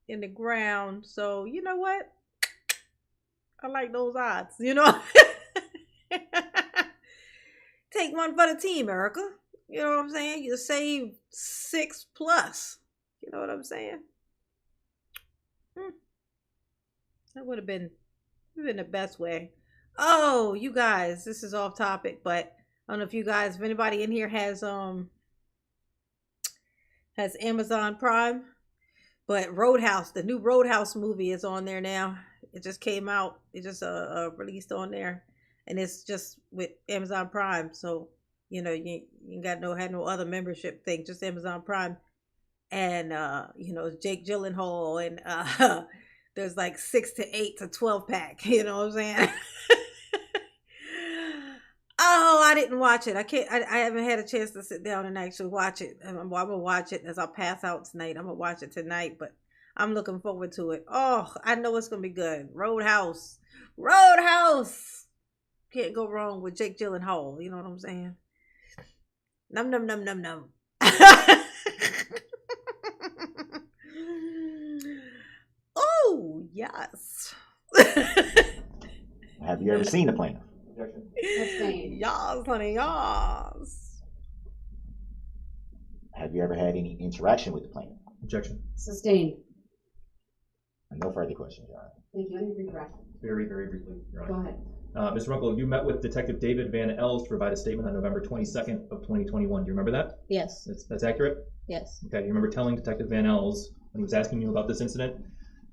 Speaker 1: in the ground. So, you know what? I like those odds, Take one for the team, Erica. You know what I'm saying? You save 6+. You know what I'm saying? That would have been the best way. Oh, you guys, this is off topic, but I don't know if anybody in here has Amazon Prime, but Roadhouse, the new Roadhouse movie is on there now. It just came out. It just released on there, and it's just with Amazon Prime. So you ain't got had no other membership thing, just Amazon Prime, and Jake Gyllenhaal, and there's like 6 to 8 to 12 pack. You know what I'm saying? Oh, I didn't watch it. I haven't had a chance to sit down and actually watch it. I'm gonna watch it as I pass out tonight. I'm gonna watch it tonight, but I'm looking forward to it. Oh, I know it's gonna be good. Roadhouse. Can't go wrong with Jake Gyllenhaal. You know what I'm saying? Num num num num num. Oh yes.
Speaker 4: Have you ever seen the plaintiff?
Speaker 2: Objection.
Speaker 3: Sustained.
Speaker 1: Yas, honey, yas.
Speaker 4: Have you ever had any interaction with the plaintiff?
Speaker 2: Objection.
Speaker 3: Sustained.
Speaker 4: No further questions, Your Honor.
Speaker 3: Thank you. Any redirect?
Speaker 2: Very, very briefly, Your
Speaker 3: Go
Speaker 2: Honor.
Speaker 3: ahead.
Speaker 2: Mr. Runkle, you met with Detective David Van Els to provide a statement on November 22nd of 2021. Do you remember that?
Speaker 5: Yes.
Speaker 2: That's accurate?
Speaker 5: Yes.
Speaker 2: Okay. You remember telling Detective Van Els, when he was asking you about this incident,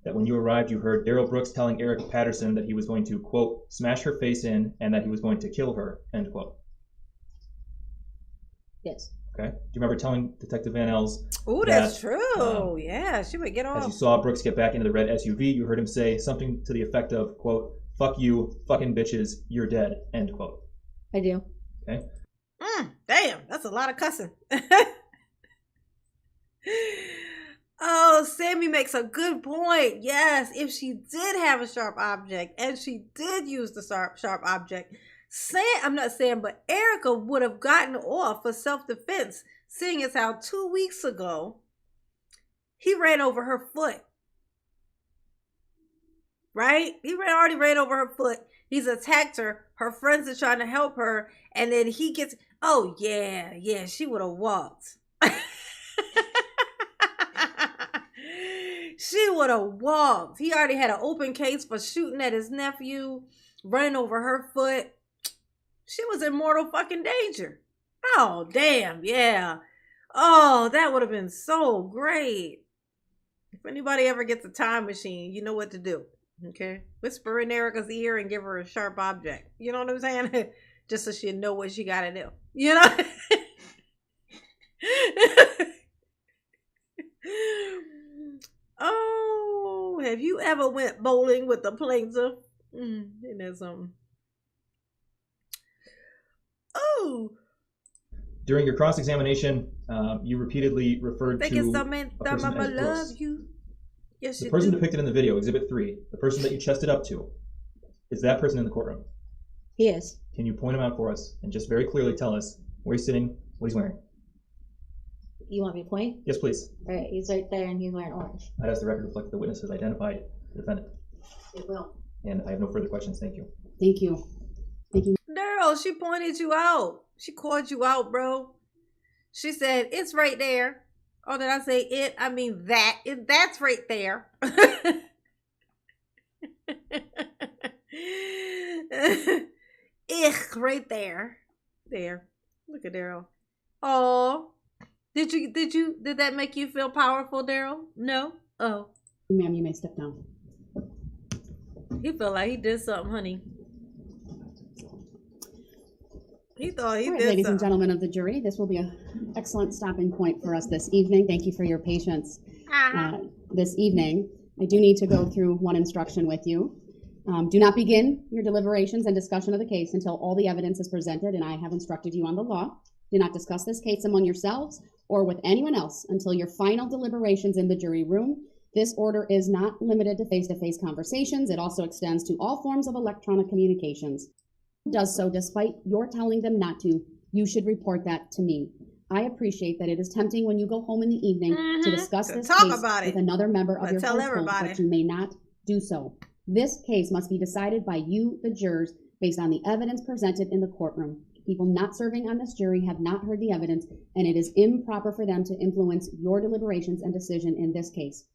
Speaker 2: that when you arrived, you heard Darrell Brooks telling Erica Patterson that he was going to, quote, smash her face in and that he was going to kill her, end quote.
Speaker 5: Yes.
Speaker 2: Okay. Do you remember telling Detective Van Els
Speaker 1: Oh, that's true. Yeah, she would get
Speaker 2: as you
Speaker 1: off.
Speaker 2: saw Brooks get back into the red SUV, you heard him say something to the effect of, quote, fuck you, fucking bitches, you're dead, end quote.
Speaker 5: I do.
Speaker 2: Okay.
Speaker 1: Damn, that's a lot of cussing. Oh, Sammy makes a good point. Yes, if she did have a sharp object and she did use the sharp object, but Erica would have gotten off for self-defense, seeing as how 2 weeks ago he ran over her foot. Right? He already ran over her foot. He's attacked her. Her friends are trying to help her. And then he gets, oh, yeah, she would have walked. She would have walked. He already had an open case for shooting at his nephew, running over her foot. She was in mortal fucking danger. Oh, damn, yeah. Oh, that would have been so great. If anybody ever gets a time machine, you know what to do. Okay? Whisper in Erica's ear and give her a sharp object. You know what I'm saying? Just so she know what she got to do. You know? Oh, have you ever went bowling with the plaintiff? Isn't that something? Oh.
Speaker 2: During your cross-examination, you repeatedly referred
Speaker 1: Think
Speaker 2: to
Speaker 1: it's
Speaker 2: a
Speaker 1: something
Speaker 2: person
Speaker 1: Mama
Speaker 2: as
Speaker 1: love
Speaker 2: Brooks.
Speaker 1: you. Yes,
Speaker 2: The
Speaker 1: you
Speaker 2: person
Speaker 1: do.
Speaker 2: depicted in the video, Exhibit 3, the person that you chested up to, is that person in the courtroom?
Speaker 5: He is.
Speaker 2: Can you point him out for us and just very clearly tell us where he's sitting, what he's wearing?
Speaker 5: You want me to point?
Speaker 2: Yes, please.
Speaker 5: All right, he's right there and he's wearing orange.
Speaker 2: I'd ask the record to reflect that the witness has identified the defendant.
Speaker 3: It will.
Speaker 2: And I have no further questions. Thank you.
Speaker 3: Thank you. Thank you.
Speaker 1: Darrell, she pointed you out. She called you out, bro. She said, it's right there. Oh, did I say it? I mean that. That's right there. Right there. There. Look at Darrell. Oh. Did that make you feel powerful, Darrell? No? Oh.
Speaker 3: Ma'am, you may step down.
Speaker 1: He felt like he did something, honey. He thought he
Speaker 3: All right,
Speaker 1: did
Speaker 3: ladies and
Speaker 1: something.
Speaker 3: gentlemen of the jury, this will be an excellent stopping point for us this evening. Thank you for your patience this evening. I do need to go through one instruction with you. Do not begin your deliberations and discussion of the case until all the evidence is presented and I have instructed you on the law. Do not discuss this case among yourselves or with anyone else until your final deliberations in the jury room. This order is not limited to face-to-face conversations. It also extends to all forms of electronic communications. It does so despite your telling them not to. You should report that to me. I appreciate that it is tempting when you go home in the evening to discuss
Speaker 1: To
Speaker 3: this
Speaker 1: talk
Speaker 3: case
Speaker 1: about it.
Speaker 3: with another member of
Speaker 1: But
Speaker 3: your
Speaker 1: tell
Speaker 3: household,
Speaker 1: everybody.
Speaker 3: but you may not do so. This case must be decided by you, the jurors, based on the evidence presented in the courtroom. People not serving on this jury have not heard the evidence, and it is improper for them to influence your deliberations and decision in this case.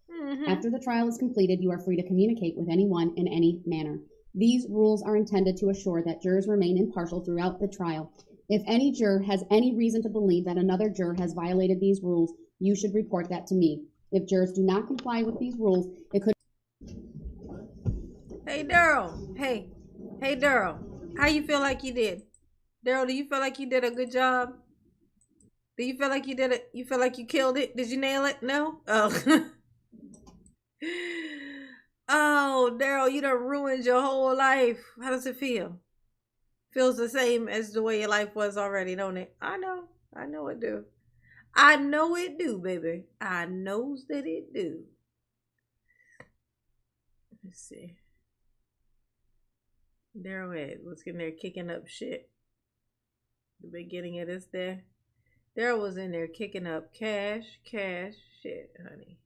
Speaker 3: After the trial is completed, you are free to communicate with anyone in any manner. These rules are intended to assure that jurors remain impartial throughout the trial. If any juror has any reason to believe that another juror has violated these rules, you should report that to me. If jurors do not comply with these rules, it could...
Speaker 1: Hey, Darrell. Hey, Darrell. How you feel like you did? Darrell, do you feel like you did a good job? Do you feel like you did it? You feel like you killed it? Did you nail it? No? Oh. Oh, Darrell, you done ruined your whole life. How does it feel? Feels the same as the way your life was already, don't it? I know it do. I know it do, baby. I knows that it do. Let's see. Darrell was in there kicking up shit. The beginning of this day. Darrell was in there kicking up cash shit, honey.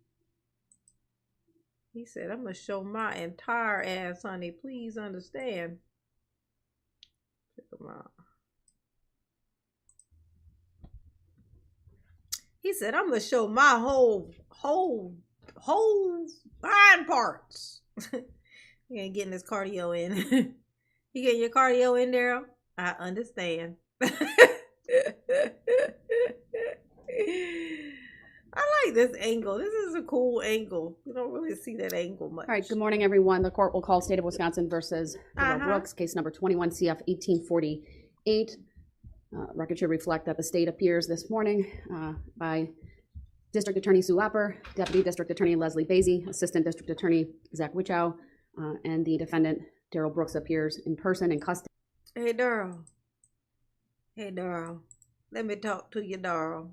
Speaker 1: He said, I'm going to show my entire ass, honey. Please understand. Check him out. He said, I'm going to show my whole hind parts. He ain't getting his cardio in. You getting your cardio in, Darrell? I understand. I like this angle. This is a cool angle. You don't really see that angle much.
Speaker 3: All right, good morning, everyone. The court will call State of Wisconsin versus Darrell Brooks, case number 21 CF 1848. Record should reflect that the state appears this morning by District Attorney Sue Opper, Deputy District Attorney Leslie Basie, Assistant District Attorney Zach Wichow, and the defendant Darrell Brooks appears in person in custody.
Speaker 1: Hey, Darrell. Hey, Darrell. Let me talk to you, Darrell.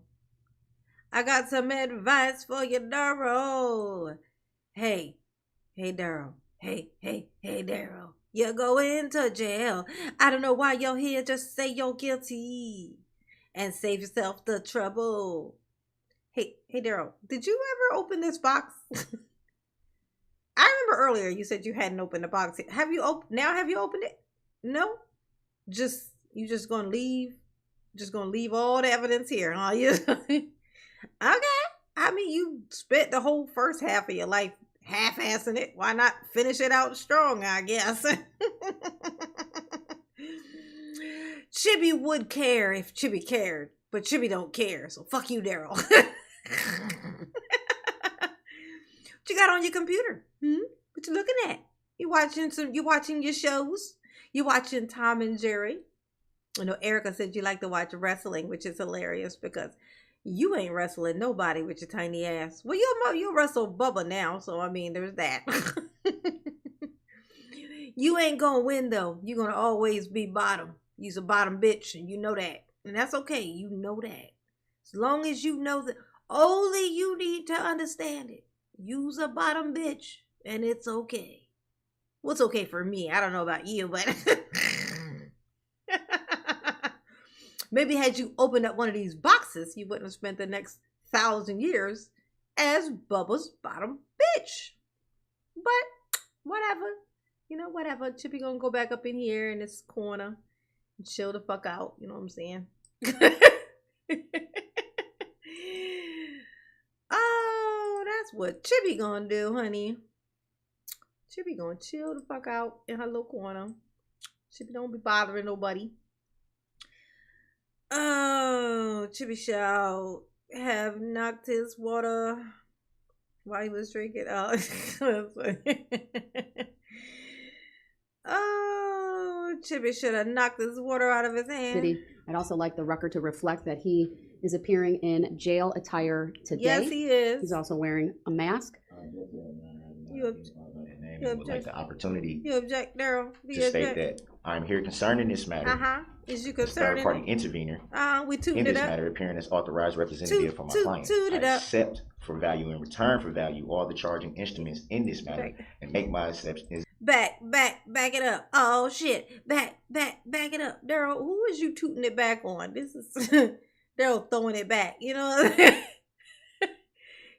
Speaker 1: I got some advice for you, Darrell. Hey, Darrell. Hey, Darrell. You're going to jail. I don't know why you're here. Just say you're guilty and save yourself the trouble. Hey, Darrell. Did you ever open this box? I remember earlier you said you hadn't opened the box. Have you opened it? No, you just gonna leave, all the evidence here, huh? You okay? I mean, you spent the whole first half of your life half-assing it. Why not finish it out strong? I guess. Chibi would care if Chibi cared, but Chibi don't care. So fuck you, Darrell. What you got on your computer? What you looking at? You watching your shows? You watching Tom and Jerry? I know Erica said you like to watch wrestling, which is hilarious because you ain't wrestling nobody with your tiny ass. Well, you'll wrestle Bubba now, so I mean, there's that. You ain't gonna win though. You're gonna always be bottom. You's a bottom bitch, and you know that, and that's okay. You know that. As long as you know that, only you need to understand it. You's a bottom bitch, and it's okay. What's okay for me? I don't know about you, but maybe had you opened up one of these boxes, you wouldn't have spent the next 1,000 years as Bubba's bottom bitch. But whatever. You know, whatever. Chippy gonna go back up in here in this corner and chill the fuck out. You know what I'm saying? Oh, that's what Chippy gonna do, honey. Chippy gonna chill the fuck out in her little corner. Chippy don't be bothering nobody. Oh, Chippy shall have knocked his water while he was drinking. Oh, oh, Chippy should have knocked his water out of his hand.
Speaker 3: I'd also like the record to reflect that he is appearing in jail attire today.
Speaker 1: Yes, he is.
Speaker 3: He's also wearing a mask.
Speaker 4: You would like the opportunity
Speaker 1: You object, Darrell?
Speaker 4: to state that I'm here concerning this matter.
Speaker 1: Is you
Speaker 4: as
Speaker 1: concerning?
Speaker 4: third-party intervener
Speaker 1: We
Speaker 4: in
Speaker 1: tooting
Speaker 4: this
Speaker 1: it up.
Speaker 4: matter, appearing as authorized representative for my client.
Speaker 1: Toot it
Speaker 4: I
Speaker 1: up.
Speaker 4: accept for value in return for value all the charging instruments in this matter and make my acceptance.
Speaker 1: Back it up. Oh shit. Back it up. Darrell, who is you tooting it back on? This is Darrell throwing it back. You know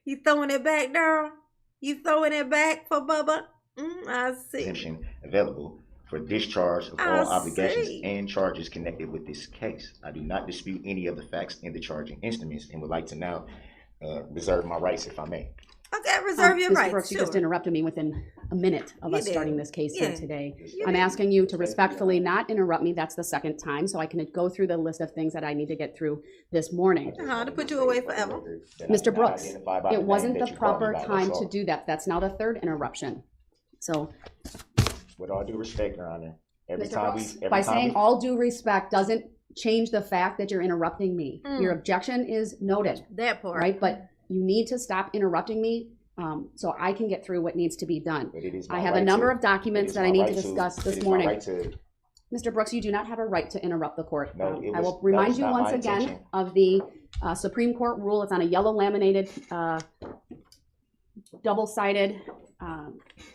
Speaker 1: You throwing it back, Darrell? You throwing it back for Bubba? I see.
Speaker 4: Exemption available for discharge of all obligations and charges connected with this case. I do not dispute any of the facts in the charging instruments and would like to now reserve my rights if I may.
Speaker 1: Okay, reserve your
Speaker 3: Mr.
Speaker 1: rights.
Speaker 3: Brooks, you just interrupted me within a minute of us starting this case here today.
Speaker 1: You
Speaker 3: I'm
Speaker 1: did.
Speaker 3: asking you to respectfully not interrupt me. That's the second time, so I can go through the list of things that I need to get through this morning.
Speaker 1: To put you away forever.
Speaker 3: Mr. Brooks, it wasn't the proper time to do that. That's now the third interruption. So,
Speaker 4: with all due respect, Your Honor,
Speaker 3: by saying all due respect doesn't change the fact that you're interrupting me. Your objection is noted.
Speaker 1: That part.
Speaker 3: Right? But you need to stop interrupting me so I can get through what needs to be done. I have a number of documents that I need to discuss this morning. Mr. Brooks, you do not have a right to interrupt the court. I will remind you once again of the Supreme Court rule. It's on a yellow laminated, double-sided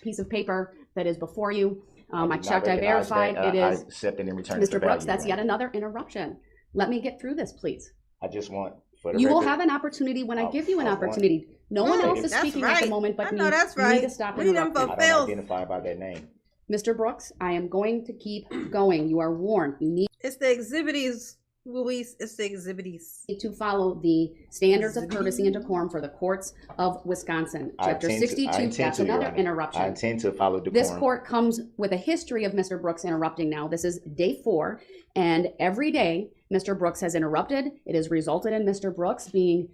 Speaker 3: piece of paper that is before you. I checked, I verified, it is. Mr. Brooks, that's yet another interruption. Let me get through this, please.
Speaker 4: I just want for the
Speaker 3: You will
Speaker 4: record,
Speaker 3: have an opportunity when I give you an opportunity. No one else is
Speaker 1: That's
Speaker 3: speaking at
Speaker 1: right.
Speaker 3: the moment but
Speaker 1: I
Speaker 3: me.
Speaker 1: know that's
Speaker 3: You
Speaker 1: right.
Speaker 3: need to stop
Speaker 1: Read them
Speaker 3: interrupting.
Speaker 1: for
Speaker 4: I don't
Speaker 1: filth.
Speaker 4: identify by that name.
Speaker 3: Mr. Brooks, I am going to keep going. You are warned. You need
Speaker 1: It's the exhibitties, Louise. It's the exhibitties.
Speaker 3: to follow the standards of courtesy and decorum for the courts of Wisconsin. Chapter 62, that's another interruption.
Speaker 4: I intend to follow decorum.
Speaker 3: This court comes with a history of Mr. Brooks interrupting now. This is day 4, and every day Mr. Brooks has interrupted. It has resulted in Mr. Brooks being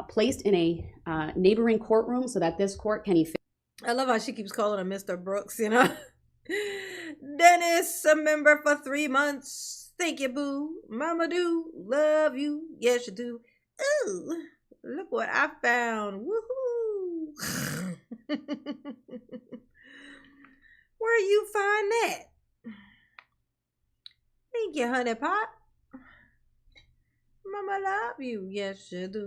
Speaker 3: placed in a neighboring courtroom so that this court can
Speaker 1: I love how she keeps calling him Mr. Brooks, you know. Dennis, a member for 3 months. Thank you, boo. Mama do love you. Yes, you do. Ooh, look what I found. Woohoo. Where you find that? Thank you, honey pot. Mama love you. Yes, you do.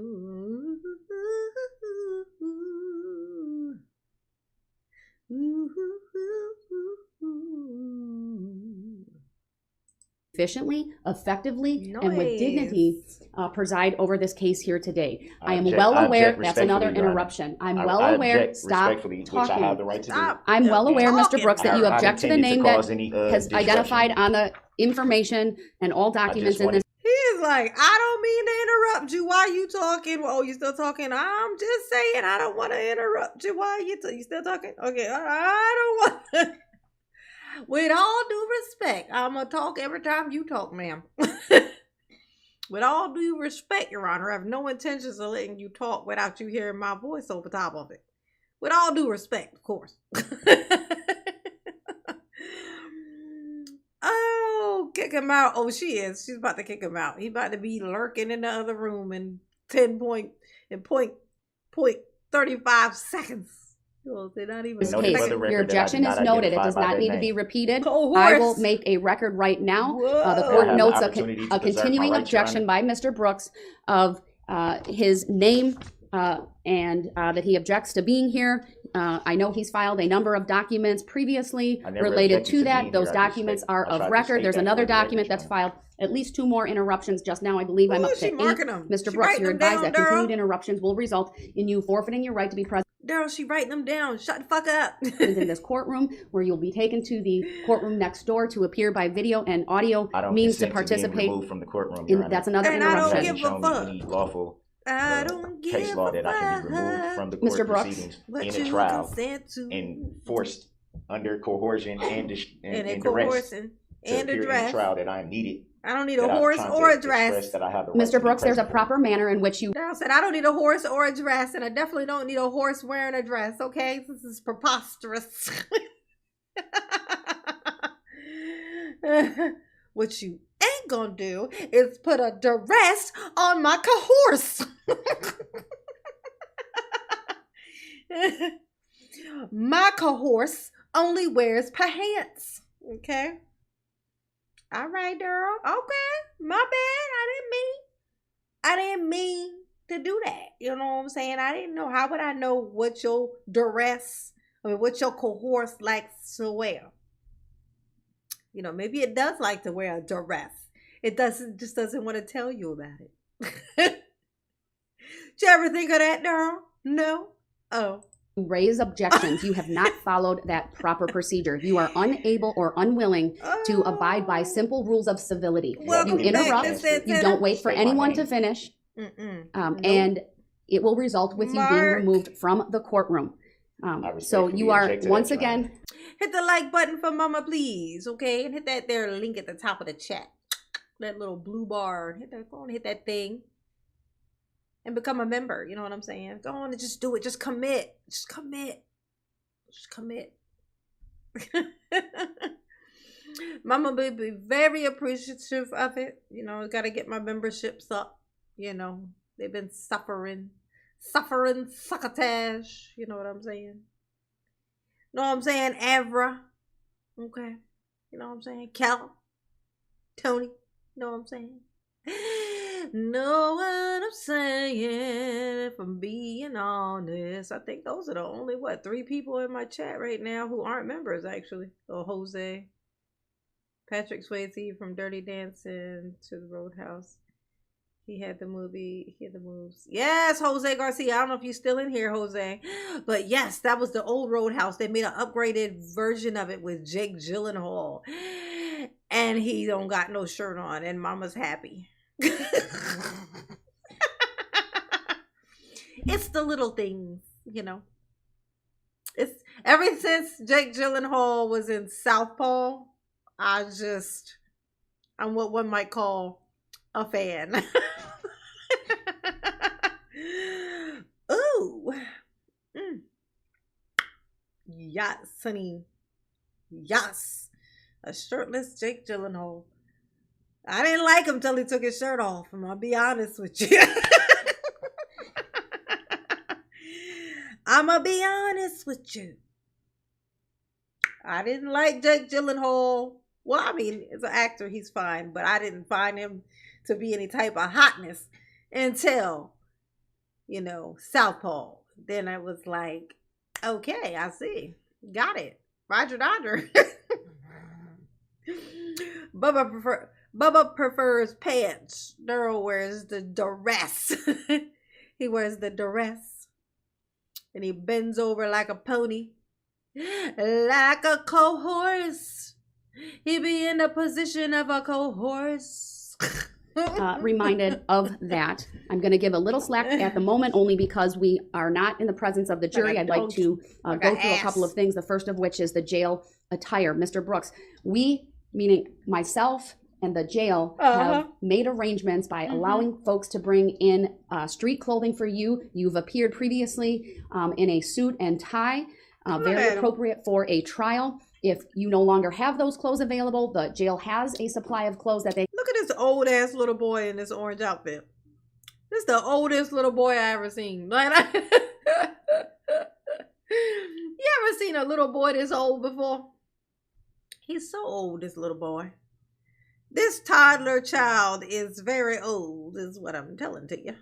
Speaker 3: efficiently, effectively, and with dignity preside over this case here today. I am
Speaker 4: object-
Speaker 3: well
Speaker 4: I
Speaker 3: aware.
Speaker 4: object
Speaker 3: That's another
Speaker 4: respectfully, Your Honor.
Speaker 3: interruption. I'm
Speaker 4: I-
Speaker 3: well
Speaker 4: I
Speaker 3: aware.
Speaker 4: object
Speaker 3: Stop
Speaker 4: respectfully, which I
Speaker 3: talking.
Speaker 4: have the right to do.
Speaker 1: Stop.
Speaker 3: I'm well aware, Mr.
Speaker 1: Talking.
Speaker 3: Brooks, that you
Speaker 4: I
Speaker 3: object to the
Speaker 4: intended to
Speaker 3: name that
Speaker 4: cause any,
Speaker 3: has
Speaker 4: disruption.
Speaker 3: identified on the information and all documents in this.
Speaker 1: He is like, I don't mean to interrupt you while you talking. Oh, you still talking? I'm just saying I don't want to interrupt you while you still talking. Okay, I don't want to. With all due respect, I'm going to talk every time you talk, ma'am. With all due respect, Your Honor, I have no intentions of letting you talk without you hearing my voice over top of it. With all due respect, of course. Oh, kick him out. Oh, she is. She's about to kick him out. He about to be lurking in the other room in 35 seconds. Oh, they're not even
Speaker 3: This
Speaker 4: Noted
Speaker 3: case.
Speaker 4: for the record
Speaker 3: Your
Speaker 4: that I
Speaker 3: objection
Speaker 4: did
Speaker 3: is
Speaker 4: not
Speaker 3: noted. It
Speaker 4: identify
Speaker 3: does
Speaker 4: by
Speaker 3: not
Speaker 4: that
Speaker 3: need to
Speaker 4: name.
Speaker 3: be repeated.
Speaker 1: Cohorse.
Speaker 3: I will make a record right now. The
Speaker 1: Whoa.
Speaker 3: court
Speaker 4: I have
Speaker 3: notes
Speaker 4: the
Speaker 3: a
Speaker 4: opportunity to preserve my
Speaker 3: continuing
Speaker 4: rights, Your
Speaker 3: objection
Speaker 4: Honor.
Speaker 3: by Mr. Brooks of his name and that he objects to being here. I know he's filed a number of documents previously
Speaker 4: I never
Speaker 3: related
Speaker 4: objected
Speaker 3: to
Speaker 4: to
Speaker 3: that.
Speaker 4: being
Speaker 3: Those
Speaker 4: here. I just
Speaker 3: documents
Speaker 4: state-
Speaker 3: are
Speaker 4: I tried
Speaker 3: of
Speaker 4: to
Speaker 3: record.
Speaker 4: state
Speaker 3: There's
Speaker 4: that
Speaker 3: another
Speaker 4: for the record,
Speaker 3: document
Speaker 4: Your
Speaker 3: that's
Speaker 4: Honor.
Speaker 3: filed. At least 2 more interruptions just now. I believe I'm
Speaker 1: Ooh,
Speaker 3: up
Speaker 1: she
Speaker 3: to 8.
Speaker 1: marking 'em.
Speaker 3: Mr.
Speaker 1: She
Speaker 3: Brooks,
Speaker 1: writing
Speaker 3: you're
Speaker 1: them down,
Speaker 3: advised that
Speaker 1: Darrell.
Speaker 3: continued interruptions will result in you forfeiting your right to be present
Speaker 1: Darrell, she writing them down. Shut the fuck up.
Speaker 3: in this courtroom, where you'll be taken to the courtroom next door to appear by video and audio
Speaker 4: I don't
Speaker 3: means to
Speaker 4: consent being
Speaker 3: participate.
Speaker 4: removed from the courtroom, Your Honor.
Speaker 3: That's another
Speaker 1: And I don't
Speaker 3: interruption.
Speaker 1: give a
Speaker 4: Hasn't shown
Speaker 1: fuck.
Speaker 4: me any lawful
Speaker 1: I don't give
Speaker 4: case law
Speaker 1: a
Speaker 4: that I can be removed
Speaker 1: fuck
Speaker 4: from the
Speaker 3: Mr.
Speaker 4: court
Speaker 3: Brooks,
Speaker 4: proceedings
Speaker 1: what
Speaker 4: in
Speaker 1: you
Speaker 4: a trial
Speaker 1: consent to.
Speaker 4: and forced under coercion and
Speaker 1: And
Speaker 4: duress
Speaker 1: coercing
Speaker 4: to
Speaker 1: and
Speaker 4: appear in a
Speaker 1: address.
Speaker 4: trial that I am needed.
Speaker 1: I don't need a
Speaker 4: that I'm
Speaker 1: horse
Speaker 4: trying
Speaker 1: or
Speaker 4: to
Speaker 1: a dress.
Speaker 4: express that I have the right to
Speaker 3: Mr.
Speaker 4: be
Speaker 3: Brooks, there's a
Speaker 4: present.
Speaker 3: proper manner in which you
Speaker 1: Darrell said, I don't need a horse or a dress, and I definitely don't need a horse wearing a dress, okay? This is preposterous. What you ain't gonna do is put a duress on my horse. My horse only wears pants, okay? All right, Darrell. Okay, my bad. I didn't mean to do that. You know what I'm saying? I didn't know. How would I know what your duress, what your cohorse likes to wear? You know, maybe it does like to wear a duress. It just doesn't want to tell you about it. Did you ever think of that, Darrell? No? Oh.
Speaker 3: raise objections, you have not followed that proper procedure. You are unable or unwilling to abide by simple rules of civility.
Speaker 1: Welcome
Speaker 3: You
Speaker 1: back,
Speaker 3: interrupt,
Speaker 1: Miss
Speaker 3: you
Speaker 1: Santana.
Speaker 3: don't wait for
Speaker 4: State my
Speaker 3: anyone
Speaker 4: name.
Speaker 3: to finish,
Speaker 1: Nope.
Speaker 3: and it will result with you being
Speaker 1: Mark.
Speaker 3: removed from the courtroom.
Speaker 4: I
Speaker 3: So
Speaker 4: respectfully
Speaker 3: you are,
Speaker 4: object to
Speaker 3: once
Speaker 4: that, Your Honor.
Speaker 3: again,
Speaker 1: Hit the like button for Mama, please, okay? And hit that there link at the top of the chat. That little blue bar. Hit that phone, hit that thing. And become a member. You know what I'm saying? Go on and just do it. Just commit. Just commit. Just commit. Mama will be very appreciative of it. You know, got to get my memberships up. You know, they've been suffering succotash. You know what I'm saying? Know what I'm saying? Avra. Okay. You know what I'm saying? Cal. Tony. Know what I'm saying? Know what I'm saying? If I'm being honest, I think those are the only 3 people in my chat right now who aren't members, actually. Oh, Jose, Patrick Swayze from Dirty Dancing to the Roadhouse. He had the movie. He had the moves. Yes, Jose Garcia. I don't know if you're still in here, Jose, but yes, that was the old Roadhouse. They made an upgraded version of it with Jake Gyllenhaal, and he don't got no shirt on, and Mama's happy. It's the little things, you know. It's ever since Jake Gyllenhaal was in Southpaw, I'm what one might call a fan. Ooh. Yes, honey. Yes. A shirtless Jake Gyllenhaal. I didn't like him till he took his shirt off. I'm gonna be honest with you. I'm gonna be honest with you. I didn't like Jake Gyllenhaal. Well, I mean, as an actor, he's fine, but I didn't find him to be any type of hotness until, Southpaw. Then I was like, okay, I see. Got it. Roger Dodger. Bubba prefers pants. Darrell wears the duress. He wears the duress. And he bends over like a pony. Like a cohorse. He be in the position of a cohorse.
Speaker 3: Reminded of that. I'm going to give a little slack at the moment only because we are not in the presence of the jury. I'd like to go through a couple of things, the first of which is the jail attire. Mr. Brooks, we, meaning myself and the jail, have made arrangements by allowing folks to bring in street clothing for you. You've appeared previously in a suit and tie, very appropriate for a trial. If you no longer have those clothes available, the jail has a supply of clothes that they...
Speaker 1: Look at this old ass little boy in this orange outfit. This is the oldest little boy I ever seen. Like, you ever seen a little boy this old before? He's so old, this little boy. This toddler child is very old, is what I'm telling to you.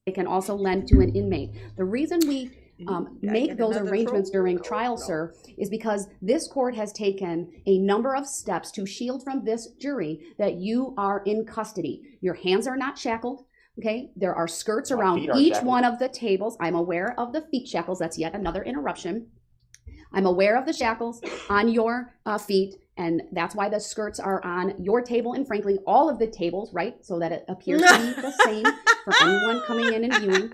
Speaker 3: They can also lend to an inmate. The reason we make those arrangements during trial, sir, is because this court has taken a number of steps to shield from this jury that you are in custody. Your hands are not shackled. Okay, there are skirts around each one of the tables. I'm aware of the feet shackles. That's yet another interruption. I'm aware of the shackles on your feet, and that's why the skirts are on your table and frankly all of the tables, right? So that it appears to be the same for anyone coming in and viewing.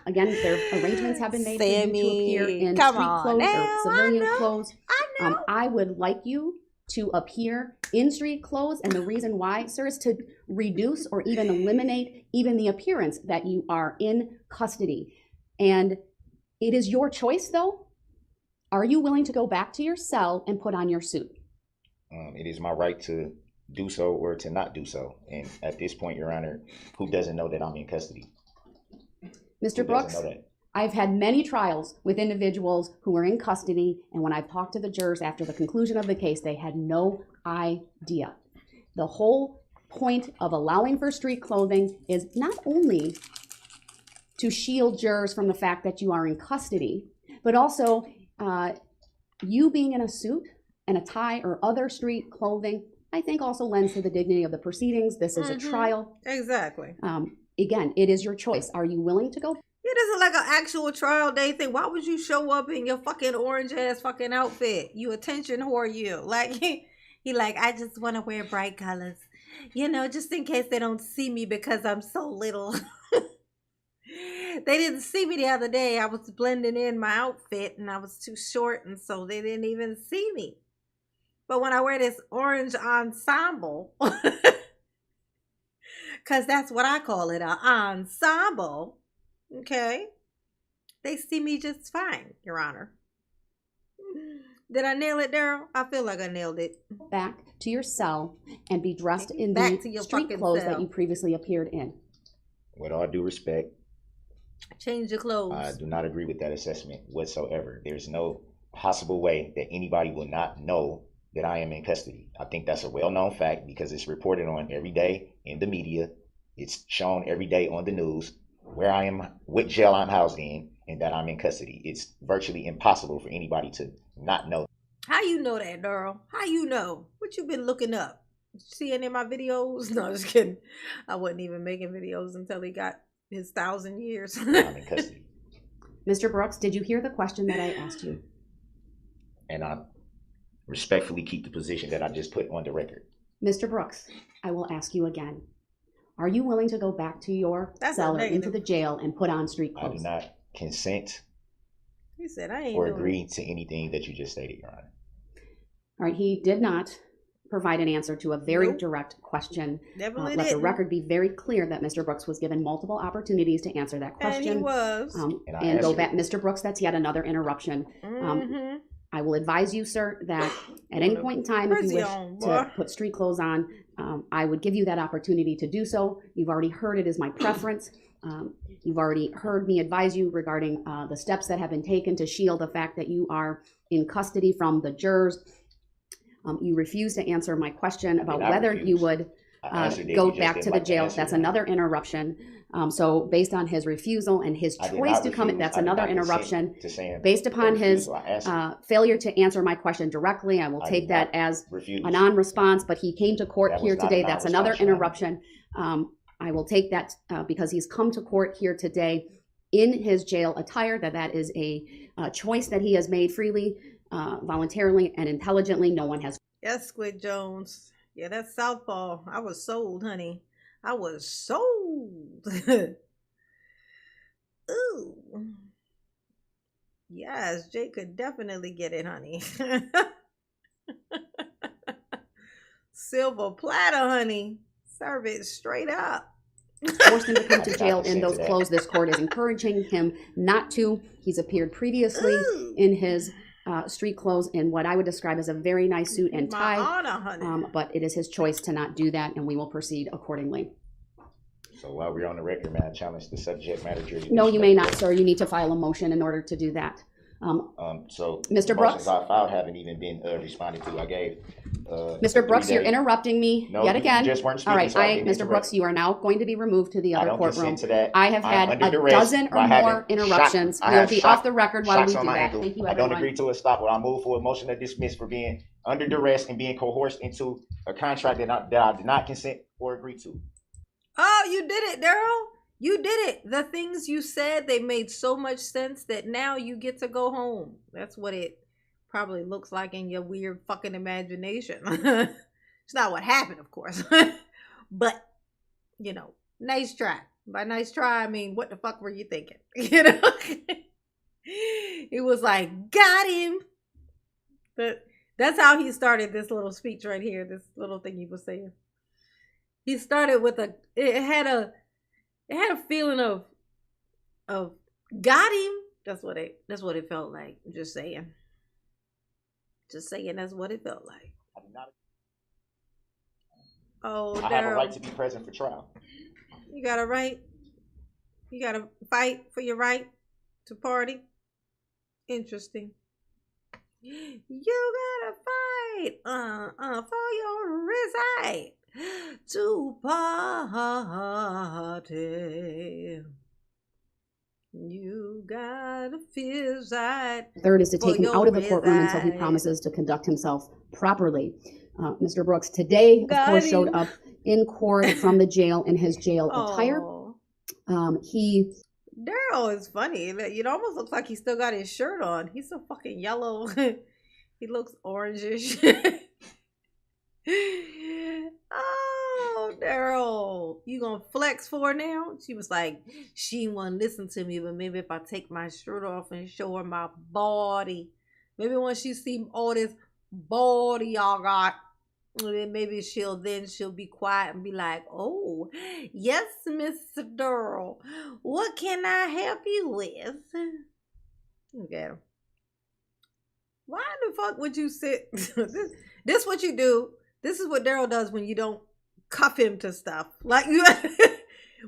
Speaker 3: Again, their arrangements have been made for you to appear in street clothes or civilian clothes. I would like you to appear in street clothes, and the reason why, sir, is to reduce or even eliminate even the appearance that you are in custody. And it is your choice, though. Are you willing to go back to your cell and put on your suit?
Speaker 4: It is my right to do so or to not do so. And at this point, Your Honor, who doesn't know that I'm in custody?
Speaker 3: Mr. Brooks, I've had many trials with individuals who are in custody, and when I've talked to the jurors after the conclusion of the case, they had no idea. The whole point of allowing for street clothing is not only to shield jurors from the fact that you are in custody, but also you being in a suit and a tie or other street clothing, I think also lends to the dignity of the proceedings. This is a trial.
Speaker 1: Exactly.
Speaker 3: Again, it is your choice. Are you willing to go?
Speaker 1: Yeah, this is like an actual trial day thing. Why would you show up in your fucking orange ass fucking outfit? You attention whore, you. Like, he like, I just want to wear bright colors. You know, just in case they don't see me because I'm so little. They didn't see me the other day. I was blending in my outfit and I was too short, and so they didn't even see me. But when I wear this orange ensemble, because that's what I call it, an ensemble, okay, they see me just fine, Your Honor. Did I nail it, Darrell? I feel like I nailed it.
Speaker 3: Back to your cell and be dressed in the street clothes that you previously appeared in.
Speaker 4: With all due respect,
Speaker 1: change your clothes.
Speaker 4: I do not agree with that assessment whatsoever. There's no possible way that anybody will not know that I am in custody. I think that's a well-known fact because it's reported on every day in the media. It's shown every day on the news where I am, what jail I'm housed in, and that I'm in custody. It's virtually impossible for anybody to not know.
Speaker 1: How you know that, Darrell? How you know? What you been looking up? See any of my videos? No, just kidding. I wasn't even making videos until he got his 1,000 years.
Speaker 4: I'm in custody.
Speaker 3: Mr. Brooks, did you hear the question that I asked you?
Speaker 4: And I respectfully keep the position that I just put on the record.
Speaker 3: Mr. Brooks, I will ask you again. Are you willing to go back to your cell or into the jail and put on street clothes?
Speaker 4: I do not consent
Speaker 1: He said, I ain't
Speaker 4: or agree to anything that you just stated, Your Honor.
Speaker 3: All right, he did not provide an answer to a very direct question.
Speaker 1: Definitely
Speaker 3: let the record be very clear that Mr. Brooks was given multiple opportunities to answer that question.
Speaker 1: And he was.
Speaker 3: And go back, Mr. Brooks, that's yet another interruption. I will advise you, sir, that at any point in time, if you wish to put street clothes on, I would give you that opportunity to do so. You've already heard it is my preference. You've already heard me advise you regarding the steps that have been taken to shield the fact that you are in custody from the jurors. You refuse to answer my question about whether you would
Speaker 4: I answered it.
Speaker 3: go
Speaker 4: You just
Speaker 3: back
Speaker 4: didn't
Speaker 3: to the
Speaker 4: like the
Speaker 3: jail.
Speaker 4: answer,
Speaker 3: That's
Speaker 4: then.
Speaker 3: another interruption. So based on his refusal and his
Speaker 4: I did
Speaker 3: choice
Speaker 4: not
Speaker 3: to come,
Speaker 4: refuse.
Speaker 3: that's
Speaker 4: I did
Speaker 3: another
Speaker 4: not consent
Speaker 3: interruption.
Speaker 4: to saying
Speaker 3: Based upon his
Speaker 4: refusal. I answered.
Speaker 3: failure to answer my question directly, I will
Speaker 4: I
Speaker 3: take
Speaker 4: did
Speaker 3: that
Speaker 4: not
Speaker 3: as
Speaker 4: refuse.
Speaker 3: a non-response, but he came to court
Speaker 4: That was
Speaker 3: here
Speaker 4: not a
Speaker 3: today. That's another
Speaker 4: non-response, Your Honor.
Speaker 3: interruption. I will take that because he's come to court here today in his jail attire, that is a choice that he has made freely, voluntarily, and intelligently. No one has.
Speaker 1: Yes, Squid Jones. Yeah, that's Southpaw. I was sold, honey. I was sold. Ooh. Yes, Jay could definitely get it, honey. Silver platter, honey. Serve it straight up.
Speaker 3: Forced him to come to jail in those clothes. This court is encouraging him not to. He's appeared previously in his street clothes in what I would describe as a very nice suit and tie.
Speaker 1: My honor, honey.
Speaker 3: But it is his choice to not do that, and we will proceed accordingly.
Speaker 4: So while we're on the record, man, I challenge the subject matter jurisdiction.
Speaker 3: No, you may not, sir. You need to file a motion in order to do that.
Speaker 4: So
Speaker 3: Mr.
Speaker 4: the
Speaker 3: Brooks?
Speaker 4: motions I filed haven't even been responded to. I gave.
Speaker 3: Mr. Brooks,
Speaker 4: 3
Speaker 3: you're
Speaker 4: days.
Speaker 3: interrupting me
Speaker 4: No,
Speaker 3: yet
Speaker 4: you
Speaker 3: again.
Speaker 4: just weren't
Speaker 3: All right,
Speaker 4: speaking, so I didn't
Speaker 3: Mr. Brooks,
Speaker 4: interrupt.
Speaker 3: you are now going to be removed to the
Speaker 4: I
Speaker 3: other
Speaker 4: don't
Speaker 3: courtroom.
Speaker 4: consent to that.
Speaker 3: I have
Speaker 4: I'm
Speaker 3: had
Speaker 4: under
Speaker 3: a
Speaker 4: duress
Speaker 3: dozen or
Speaker 4: by
Speaker 3: more
Speaker 4: having
Speaker 3: interruptions.
Speaker 4: I
Speaker 3: We'll
Speaker 4: have
Speaker 3: be
Speaker 4: shock-
Speaker 3: off the record while we
Speaker 4: shocks
Speaker 3: do
Speaker 4: on my
Speaker 3: that.
Speaker 4: ankle.
Speaker 3: Thank you,
Speaker 4: I don't
Speaker 3: everyone.
Speaker 4: agree to a stop. I move for a motion to dismiss for being under duress and being coerced into a contract that I did not consent or agree to.
Speaker 1: Oh, you did it, Darrell. You did it. The things you said, they made so much sense that now you get to go home. That's what it probably looks like in your weird fucking imagination. It's not what happened, of course. But, you know, nice try. By nice try, I mean, what the fuck were you thinking? You know? It was like, got him. But that's how he started this little speech right here, this little thing he was saying. He started with it had a feeling of got him. That's what it felt like. I'm just saying. Just saying that's what it felt like.
Speaker 4: I do not.
Speaker 1: Oh,
Speaker 4: I have a
Speaker 1: Darrell,
Speaker 4: right to be present for trial.
Speaker 1: you got a right. You got to fight for your right to party. Interesting. You gotta fight for your right to party. You gotta feel right.
Speaker 3: Third is to take
Speaker 1: For
Speaker 3: him out of the
Speaker 1: your
Speaker 3: courtroom until he
Speaker 1: right.
Speaker 3: promises to conduct himself properly. Mr. Brooks today, of
Speaker 1: Got
Speaker 3: course,
Speaker 1: him.
Speaker 3: showed up in court from the jail in his jail attire.
Speaker 1: Oh,
Speaker 3: He
Speaker 1: Darrell is funny. It almost looks like he still got his shirt on. He's so fucking yellow. He looks orangish. Oh, Darrell, you gonna flex for her now? She was like, she won't listen to me, but maybe if I take my shirt off and show her my body, maybe when she see all this body y'all got, then maybe she'll be quiet and be like, oh, yes, Mr. Darrell, what can I help you with? Look at him. Why the fuck would you sit? This what you do. This is what Darrell does when you don't cuff him to stuff. Like you,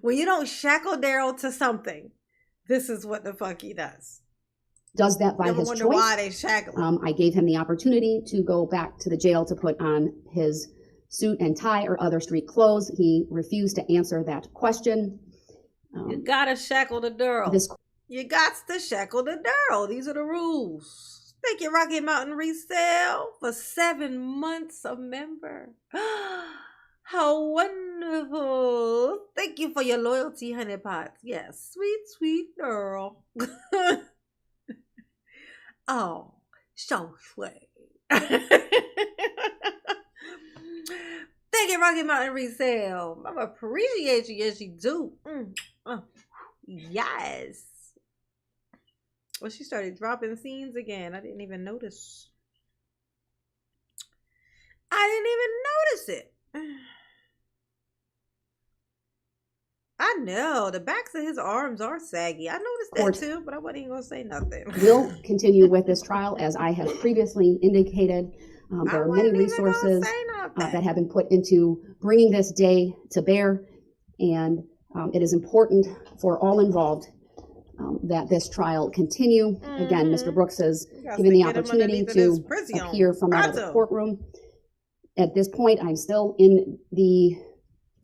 Speaker 1: when you don't shackle Darrell to something. This is what the fuck he does.
Speaker 3: does that by
Speaker 1: Never
Speaker 3: his
Speaker 1: wonder
Speaker 3: choice.
Speaker 1: why they shackle him.
Speaker 3: I gave him the opportunity to go back to the jail to put on his suit and tie or other street clothes. He refused to answer that question.
Speaker 1: You gotta shackle the Darrell.
Speaker 3: This
Speaker 1: You got to shackle the Darrell. These are the rules. Thank you, Rocky Mountain Resale, for 7 months a member. How wonderful. Thank you for your loyalty, honey pots. Yes, sweet, sweet Darrell. Oh, so sweet. Thank you, Rocky Mountain Resale. I appreciate you. Yes, you do. Yes. Well, she started dropping scenes again. I didn't even notice. It. I know. The backs of his arms are saggy. I noticed that too, but I wasn't even going to say nothing.
Speaker 3: will continue with this trial, as I have previously indicated. There are many resources that have been put into bringing this day to bear, and it is important for all involved that this trial continue. Again, Mr. Brooks is given the opportunity to appear from out of the courtroom. At this point, I'm still in the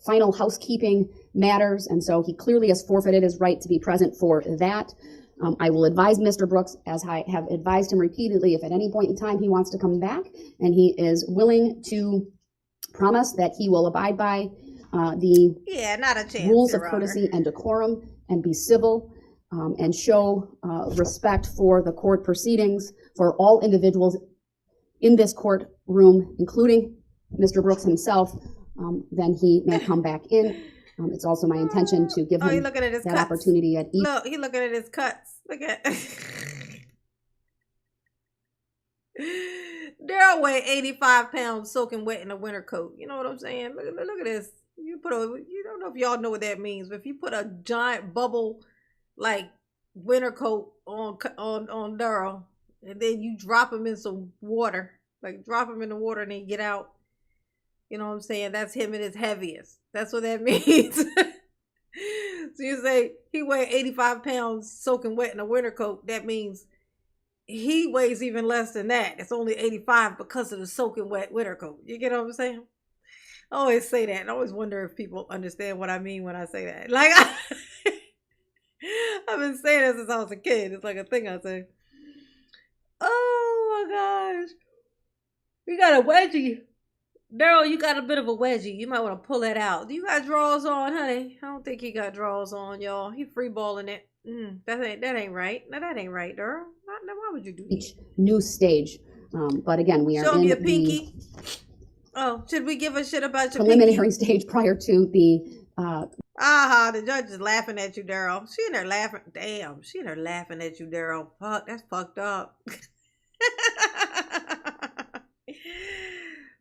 Speaker 3: final housekeeping matters, and so he clearly has forfeited his right to be present for that. I will advise Mr. Brooks, as I have advised him repeatedly, if at any point in time he wants to come back and he is willing to promise that he will abide by the
Speaker 1: not a chance,
Speaker 3: rules of
Speaker 1: Your
Speaker 3: courtesy
Speaker 1: Honor.
Speaker 3: and decorum and be civil and show respect for the court proceedings for all individuals in this courtroom, including Mr. Brooks himself, then he may come back in. It's also my intention to give him that
Speaker 1: cuts.
Speaker 3: opportunity at each.
Speaker 1: Look, he looking at his cuts. Look at Darrell weighed 85 pounds soaking wet in a winter coat. You know what I'm saying? Look at this. You don't know if y'all know what that means, but if you put a giant bubble like winter coat on Darrell, and then you drop him in some water, like drop him in the water and then get out. You know what I'm saying? That's him at his heaviest. That's what that means. So you say he weighed 85 pounds soaking wet in a winter coat. That means he weighs even less than that. It's only 85 because of the soaking wet winter coat. You get what I'm saying? I always say that. And I always wonder if people understand what I mean when I say that. Like, I've been saying that since I was a kid. It's like a thing I say. Oh my gosh. We got a wedgie. Darrell, you got a bit of a wedgie. You might want to pull that out. Do you got drawers on, honey? I don't think he got drawers on, y'all. He free balling it. That ain't right. No, that ain't right, Darrell. Why would you do that?
Speaker 3: Each new stage. But again, we are
Speaker 1: Show
Speaker 3: in
Speaker 1: me your
Speaker 3: the
Speaker 1: pinky. Oh, should we give a shit about your
Speaker 3: preliminary
Speaker 1: pinky?
Speaker 3: stage prior to the
Speaker 1: The judge is laughing at you, Darrell. She in there laughing. Damn, she in there laughing at you, Darrell. Fuck, that's fucked up.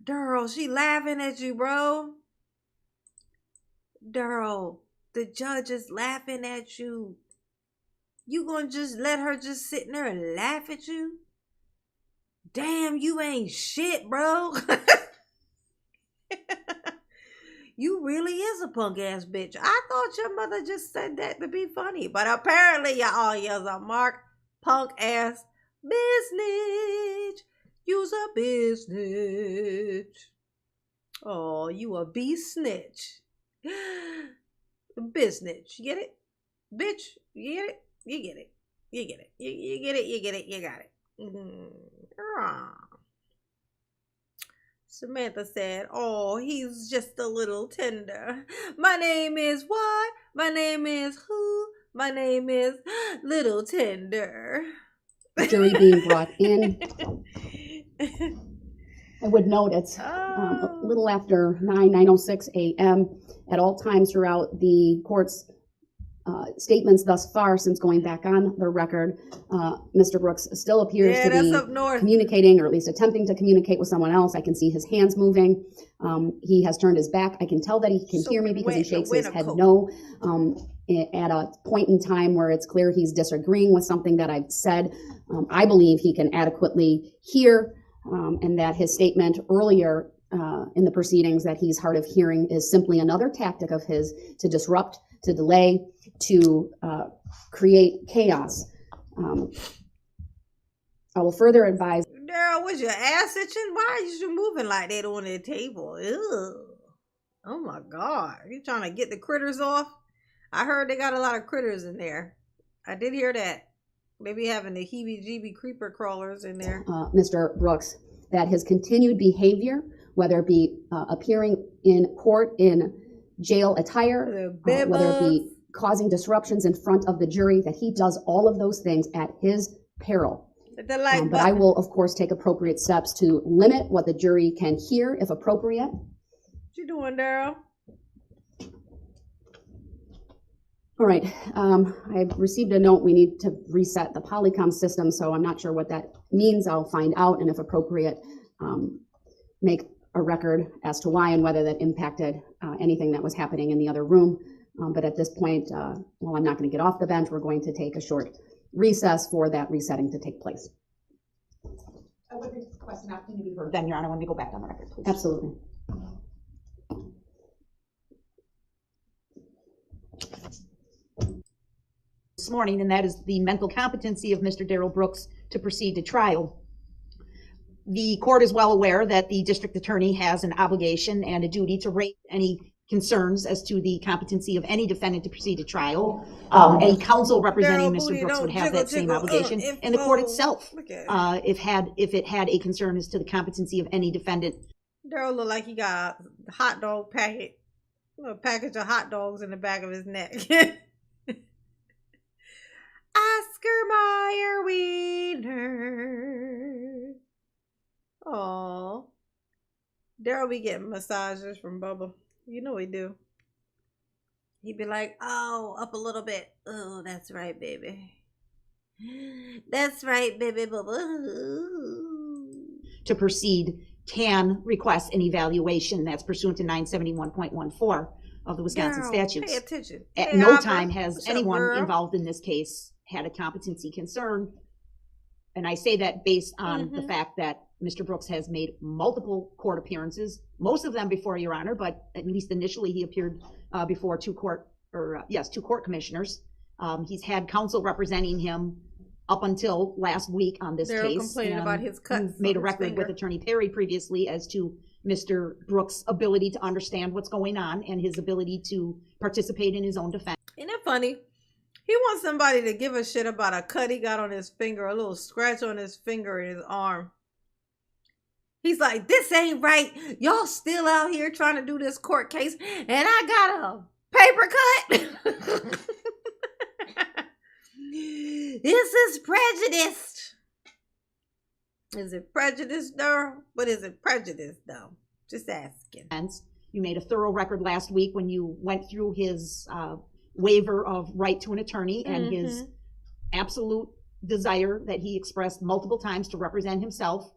Speaker 1: Darrell, she laughing at you, bro. Darrell, the judge is laughing at you. You gonna just let her just sit in there and laugh at you? Damn, you ain't shit, bro. You really is a punk ass bitch. I thought your mother just said that to be funny, but apparently y'all yells a mark punk ass business. You's a business. Oh, you a bee snitch. Business. You get it? Bitch, you get it? You get it. You get it. You get it. You get it. You got it. Samantha said, oh, he's just a little tender. My name is what? My name is who? My name is Little Tender.
Speaker 3: jury being brought in. I would note it's a little after 9:06 a.m. At all times throughout the court's statements thus far, since going back on the record, Mr. Brooks still appears to be communicating, or at least attempting to communicate with someone else. I can see his hands moving. He has turned his back. I can tell that he can hear me because he shakes his head no. At a point in time where it's clear he's disagreeing with something that I've said, I believe he can adequately hear, and that his statement earlier in the proceedings that he's hard of hearing is simply another tactic of his to disrupt, to delay, to create chaos. I will further advise.
Speaker 1: Darrell, was your ass itching? Why are you moving like that on the table? Ew. Oh my God. You trying to get the critters off? I heard they got a lot of critters in there. I did hear that. They be having the heebie-jeebie creeper crawlers in there.
Speaker 3: Mr. Brooks, that his continued behavior, whether it be appearing in court in jail attire, whether it be causing disruptions in front of the jury, that he does all of those things at his peril. But I will, of course, take appropriate steps to limit what the jury can hear, if appropriate.
Speaker 1: What you doing, Darrell?
Speaker 3: All right. I've received a note. We need to reset the Polycom system, so I'm not sure what that means. I'll find out, and if appropriate, make a record as to why and whether that impacted anything that was happening in the other room. But at this point, well, I'm not going to get off the bench. We're going to take a short recess for that resetting to take place.
Speaker 6: I would request an opportunity for then, Your Honor, when we go back on the record, please.
Speaker 3: Absolutely.
Speaker 6: This morning, and that is the mental competency of Mr. Darrell Brooks to proceed to trial. The court is well aware that the district attorney has an obligation and a duty to raise any concerns as to the competency of any defendant to proceed to trial. Any counsel representing
Speaker 1: Darrell,
Speaker 6: Mr.
Speaker 1: booty,
Speaker 6: Brooks would
Speaker 1: don't
Speaker 6: have that
Speaker 1: jiggle,
Speaker 6: same
Speaker 1: jiggle,
Speaker 6: obligation, and the court
Speaker 1: info.
Speaker 6: itself,
Speaker 1: Look at
Speaker 6: if it had a concern as to the competency of any defendant.
Speaker 1: Darrell look like he got a hot dog packet, a package of hot dogs in the back of his neck. Oscar Mayer Wiener. Aw. Darrell be getting massages from Bubba. You know he do. He'd be like, oh, up a little bit. Oh, that's right, baby. That's right, baby Bubba.
Speaker 6: To proceed can request an evaluation that's pursuant to 971.14 of the Wisconsin
Speaker 1: Girl,
Speaker 6: statutes.
Speaker 1: pay attention.
Speaker 6: At
Speaker 1: Hey,
Speaker 6: no
Speaker 1: Hopper.
Speaker 6: time has
Speaker 1: What's up,
Speaker 6: anyone
Speaker 1: girl?
Speaker 6: involved in this case had a competency concern. And I say that based on the fact that Mr. Brooks has made multiple court appearances, most of them before Your Honor, but at least initially he appeared before two court commissioners. He's had counsel representing him up until last week on this
Speaker 1: Darrell
Speaker 6: case.
Speaker 1: complaining
Speaker 6: and
Speaker 1: about his cuts
Speaker 6: made a
Speaker 1: on his
Speaker 6: record
Speaker 1: finger.
Speaker 6: with Attorney Perry previously as to Mr. Brooks' ability to understand what's going on and his ability to participate in his own defense.
Speaker 1: Ain't that funny? He wants somebody to give a shit about a cut he got on his finger, a little scratch on his finger and his arm. He's like, this ain't right. Y'all still out here trying to do this court case, and I got a paper cut. This is prejudiced. Is it prejudice, Darrell? But is it prejudice, though? Just asking.
Speaker 6: You made a thorough record last week when you went through his waiver of right to an attorney and his absolute desire that he expressed multiple times to represent himself.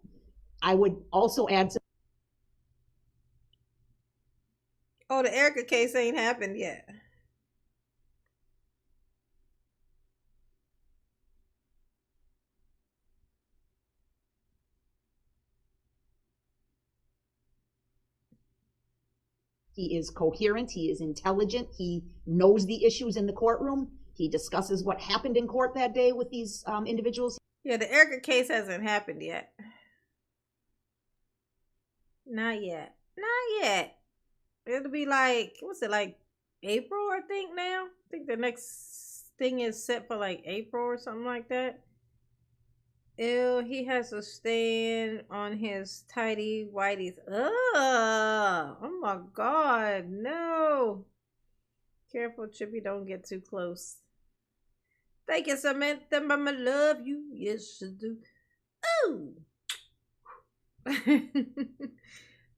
Speaker 6: I would also add to
Speaker 1: Oh, the Erica case ain't happened yet.
Speaker 6: he is coherent, he is intelligent, he knows the issues in the courtroom, he discusses what happened in court that day with these individuals.
Speaker 1: Yeah, the Erica case hasn't happened yet. Not yet. Not yet. It'll be like, what's it, like April, I think now? I think the next thing is set for like April or something like that. Ew, he has to stand on his tidy whities. Ugh. Oh my God, no. Careful, Chippy, don't get too close. Thank you, Samantha, mama, love you. Yes, you do. Ooh.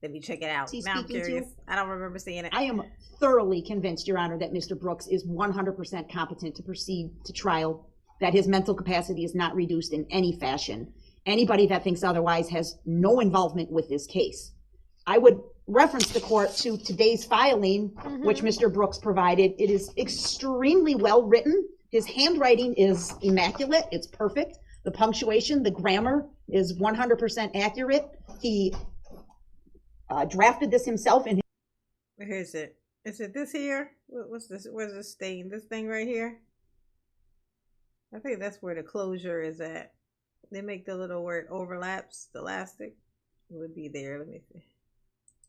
Speaker 1: Let me check it out. Now I'm curious. I don't remember seeing it.
Speaker 6: I am thoroughly convinced, Your Honor, that Mr. Brooks is 100% competent to proceed to trial, that his mental capacity is not reduced in any fashion. Anybody that thinks otherwise has no involvement with this case. I would reference the court to today's filing, which Mr. Brooks provided. It is extremely well written. His handwriting is immaculate. It's perfect. The punctuation, the grammar is 100% accurate. He drafted this himself in his...
Speaker 1: Where is it? Is it this here? What's this? Where's the stain? This thing right here? I think that's where the closure is at. They make the little where it overlaps, the elastic. It would be there. Let me see.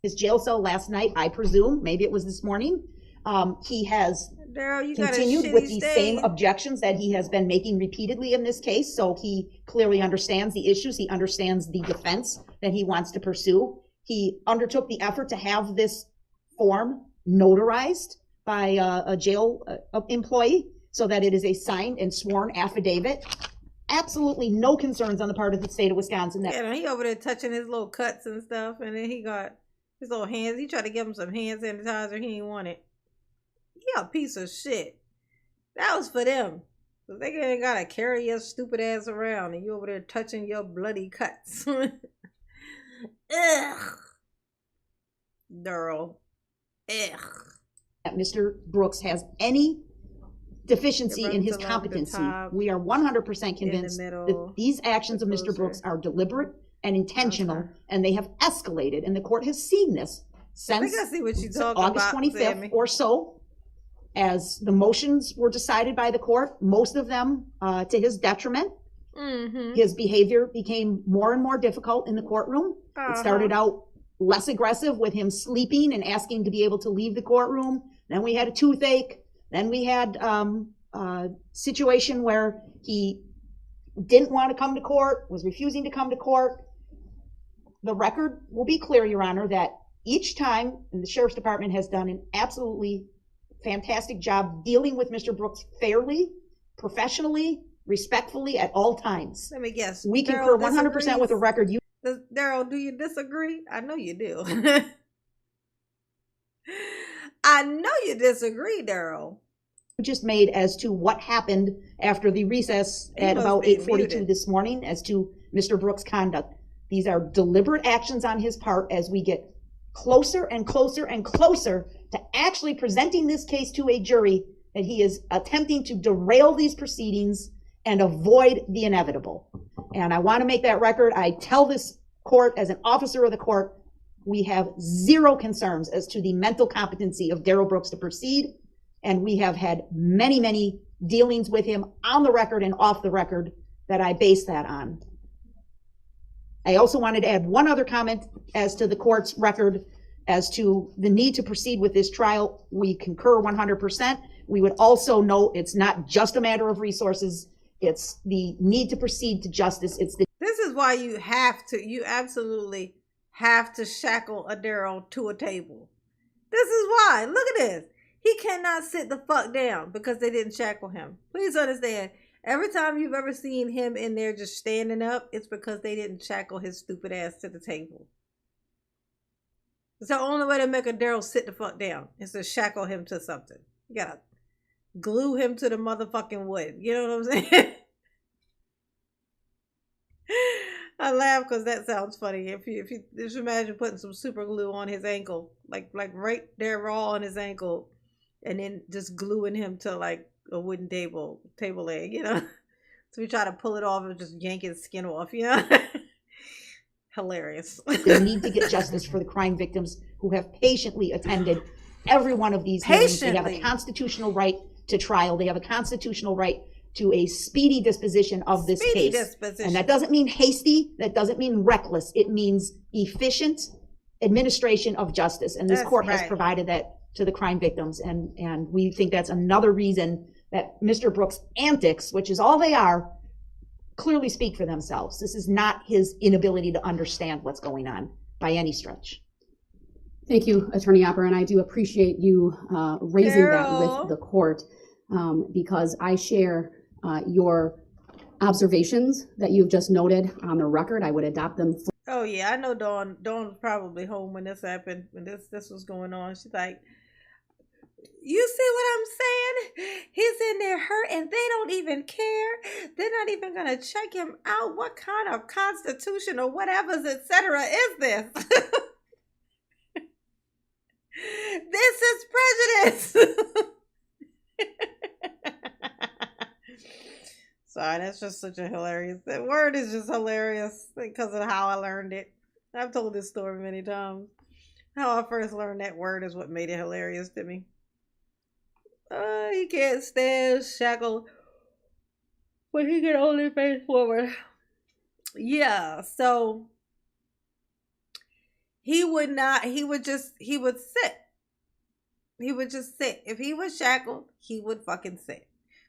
Speaker 6: His jail cell last night, I presume. Maybe it was this morning. He has
Speaker 1: Darrell, you got
Speaker 6: continued
Speaker 1: a
Speaker 6: with
Speaker 1: shitty
Speaker 6: the
Speaker 1: stain.
Speaker 6: same objections that he has been making repeatedly in this case. So he clearly understands the issues. He understands the defense that he wants to pursue. He undertook the effort to have this form notarized by a jail employee so that it is a signed and sworn affidavit. Absolutely no concerns on the part of the state of Wisconsin.
Speaker 1: Yeah, he over there touching his little cuts and stuff, and then he got his little hands. He tried to give him some hand sanitizer. He didn't want it. He a piece of shit. That was for them. So they ain't gotta carry your stupid ass around, and you over there touching your bloody cuts. Ugh. Darrell. Ugh.
Speaker 6: Mr. Brooks has any deficiency in his
Speaker 1: along the
Speaker 6: competency.
Speaker 1: top,
Speaker 6: We are 100% convinced
Speaker 1: middle,
Speaker 6: that these actions of
Speaker 1: the
Speaker 6: Mr.
Speaker 1: closer.
Speaker 6: Brooks are deliberate and intentional,
Speaker 1: Okay.
Speaker 6: and they have escalated, and the court has seen this
Speaker 1: I
Speaker 6: since
Speaker 1: think I see what you're talking
Speaker 6: August
Speaker 1: about,
Speaker 6: 25th
Speaker 1: Sammy.
Speaker 6: or so, as the motions were decided by the court, most of them to his detriment.
Speaker 1: Mm-hmm.
Speaker 6: His behavior became more and more difficult in the courtroom. It started out less aggressive with him sleeping and asking to be able to leave the courtroom. Then we had a toothache. Then we had a situation where he didn't want to come to court, was refusing to come to court. The record will be clear, Your Honor, that each time, and the Sheriff's Department has done an absolutely fantastic job dealing with Mr. Brooks fairly, professionally, respectfully at all times.
Speaker 1: Let me guess.
Speaker 6: We concur 100% with the record.
Speaker 1: Darrell, do you disagree? I know you do. I know you disagree, Darrell.
Speaker 6: Just made as to what happened after the recess at about 8:42 this morning as to Mr. Brooks' conduct. These are deliberate actions on his part as we get closer and closer and closer to actually presenting this case to a jury, that he is attempting to derail these proceedings and avoid the inevitable. And I want to make that record. I tell this court as an officer of the court, we have zero concerns as to the mental competency of Darrell Brooks to proceed. And we have had many, many dealings with him on the record and off the record that I base that on. I also wanted to add one other comment as to the court's record as to the need to proceed with this trial. We concur 100%. We would also note it's not just a matter of resources. It's the need to proceed to justice.
Speaker 1: This is why you absolutely have to shackle a Darrell to a table. This is why. Look at this. He cannot sit the fuck down because they didn't shackle him. Please understand, every time you've ever seen him in there just standing up, it's because they didn't shackle his stupid ass to the table. It's the only way to make a Darrell sit the fuck down is to shackle him to something. You gotta glue him to the motherfucking wood. You know what I'm saying? I laugh because that sounds funny. If you just imagine putting some super glue on his ankle, like right there raw on his ankle, and then just gluing him to like a wooden table leg, you know. So we try to pull it off and just yank his skin off, you know. Hilarious.
Speaker 6: They need to get justice for the crime victims who have patiently attended every one of these hearings. They have a constitutional right to trial. They have a constitutional right to a speedy disposition of this case. And that doesn't mean hasty. That doesn't mean reckless. It means efficient administration of justice. And this court has provided that to the crime victims. And we think that's another reason that Mr. Brooks' antics, which is all they are, clearly speak for themselves. This is not his inability to understand what's going on by any stretch.
Speaker 3: Thank you, Attorney Opper, and I do appreciate you raising that with the court because I share your observations that you've just noted on the record. I would adopt them.
Speaker 1: Oh yeah, I know Dawn was probably home when this happened, when this was going on. She's like, you see what I'm saying? He's in there hurt and they don't even care. They're not even going to check him out. What kind of constitution or whatever's, etc. is this? This is prejudice. Sorry, that's just such a hilarious. That word is just hilarious because of how I learned it. I've told this story many times. How I first learned that word is what made it hilarious to me. He can't stand shackled, but he can only face forward. Yeah, so he would sit. He would just sit. If he was shackled, he would fucking sit.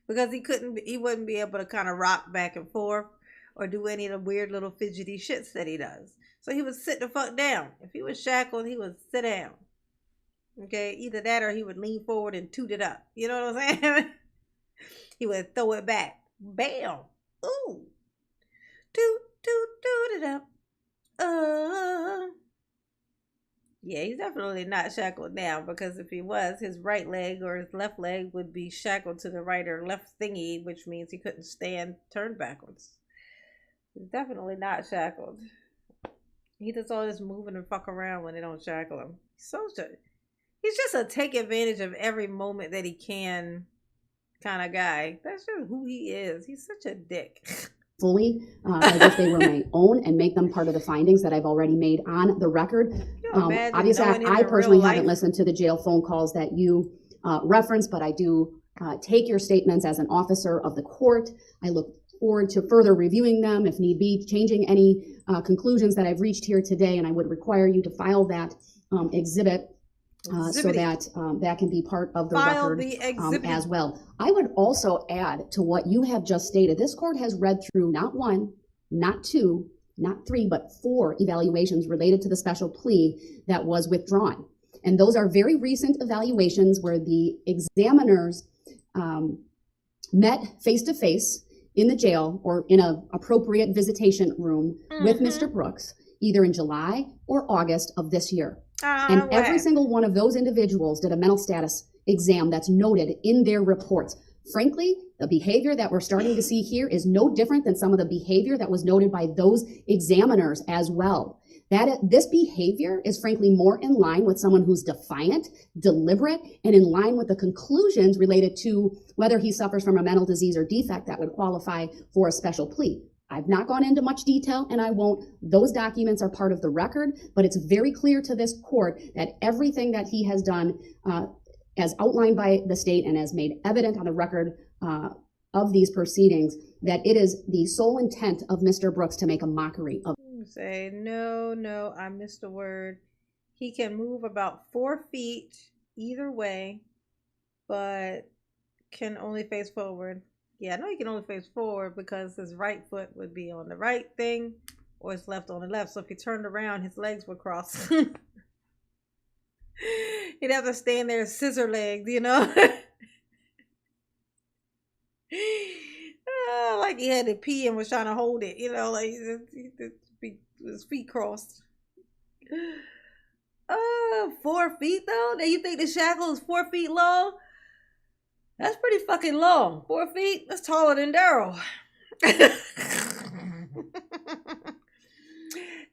Speaker 1: Because he wouldn't be able to kind of rock back and forth or do any of the weird little fidgety shits that he does. So he would sit the fuck down. If he was shackled, he would sit down. Okay, either that or he would lean forward and toot it up. You know what I'm saying? He would throw it back. Bam. Ooh. Toot, toot, toot it up. Yeah, he's definitely not shackled now, because if he was, his right leg or his left leg would be shackled to the right or left thingy, which means he couldn't stand turned backwards. He's definitely not shackled. He does all this moving and fuck around when they don't shackle him. He's just a take advantage of every moment that he can kind of guy. That's just who he is. He's such a dick.
Speaker 3: Fully as if they were my own and make them part of the findings that I've already made on the record. Obviously, I personally haven't listened to the jail phone calls that you referenced, but I do take your statements as an officer of the court. I look forward to further reviewing them, if need be, changing any conclusions that I've reached here today, and I would require you to file that exhibit so that that can be part of the
Speaker 1: File
Speaker 3: record
Speaker 1: the exhibit.
Speaker 3: as well. I would also add to what you have just stated, this court has read through not one, not two, not three, but 4 evaluations related to the special plea that was withdrawn. And those are very recent evaluations where the examiners met face-to-face in the jail or in an appropriate visitation room with Mr. Brooks, either in July or August of this year. And every single one of those individuals did a mental status exam that's noted in their reports. Frankly, the behavior that we're starting to see here is no different than some of the behavior that was noted by those examiners as well. This behavior is frankly more in line with someone who's defiant, deliberate, and in line with the conclusions related to whether he suffers from a mental disease or defect that would qualify for a special plea. I've not gone into much detail, and I won't. Those documents are part of the record, but it's very clear to this court that everything that he has done, as outlined by the state and as made evident on the record of these proceedings, that it is the sole intent of Mr. Brooks to make a mockery of.
Speaker 1: Say, no, I missed a word. He can move about 4 feet either way, but can only face forward. Yeah, I know he can only face forward because his right foot would be on the right thing or his left on the left. So if he turned around, his legs would cross. He'd have to stand there scissor legged, you know? Like he had to pee and was trying to hold it, you know, like his feet crossed. 4 feet though? Now you think the shackle is 4 feet long? That's pretty fucking long. 4 feet? That's taller than Darrell.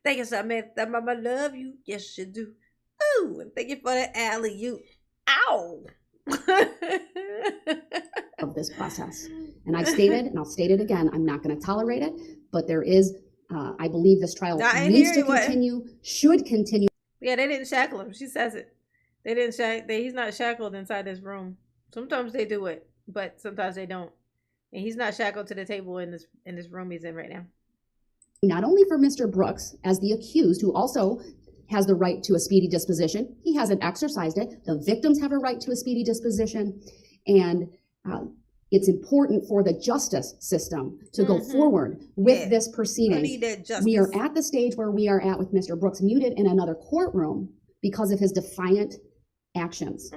Speaker 1: Thank you, Samantha. Mama, love you. Yes, you do. Ooh, and thank you for the alley-oop. Ow.
Speaker 3: Of this process. And I've stated, and I'll state it again, I'm not going to tolerate it, but there is, I believe this trial needs to continue, should continue.
Speaker 1: Yeah, they didn't shackle him. She says it. They didn't he's not shackled inside this room. Sometimes they do it, but sometimes they don't. And he's not shackled to the table in this room he's in right now.
Speaker 3: Not only for Mr. Brooks as the accused, who also has the right to a speedy disposition. He hasn't exercised it. The victims have a right to a speedy disposition. And it's important for the justice system to go forward with this proceeding. We are at the stage where we are at with Mr. Brooks muted in another courtroom because of his defiant actions.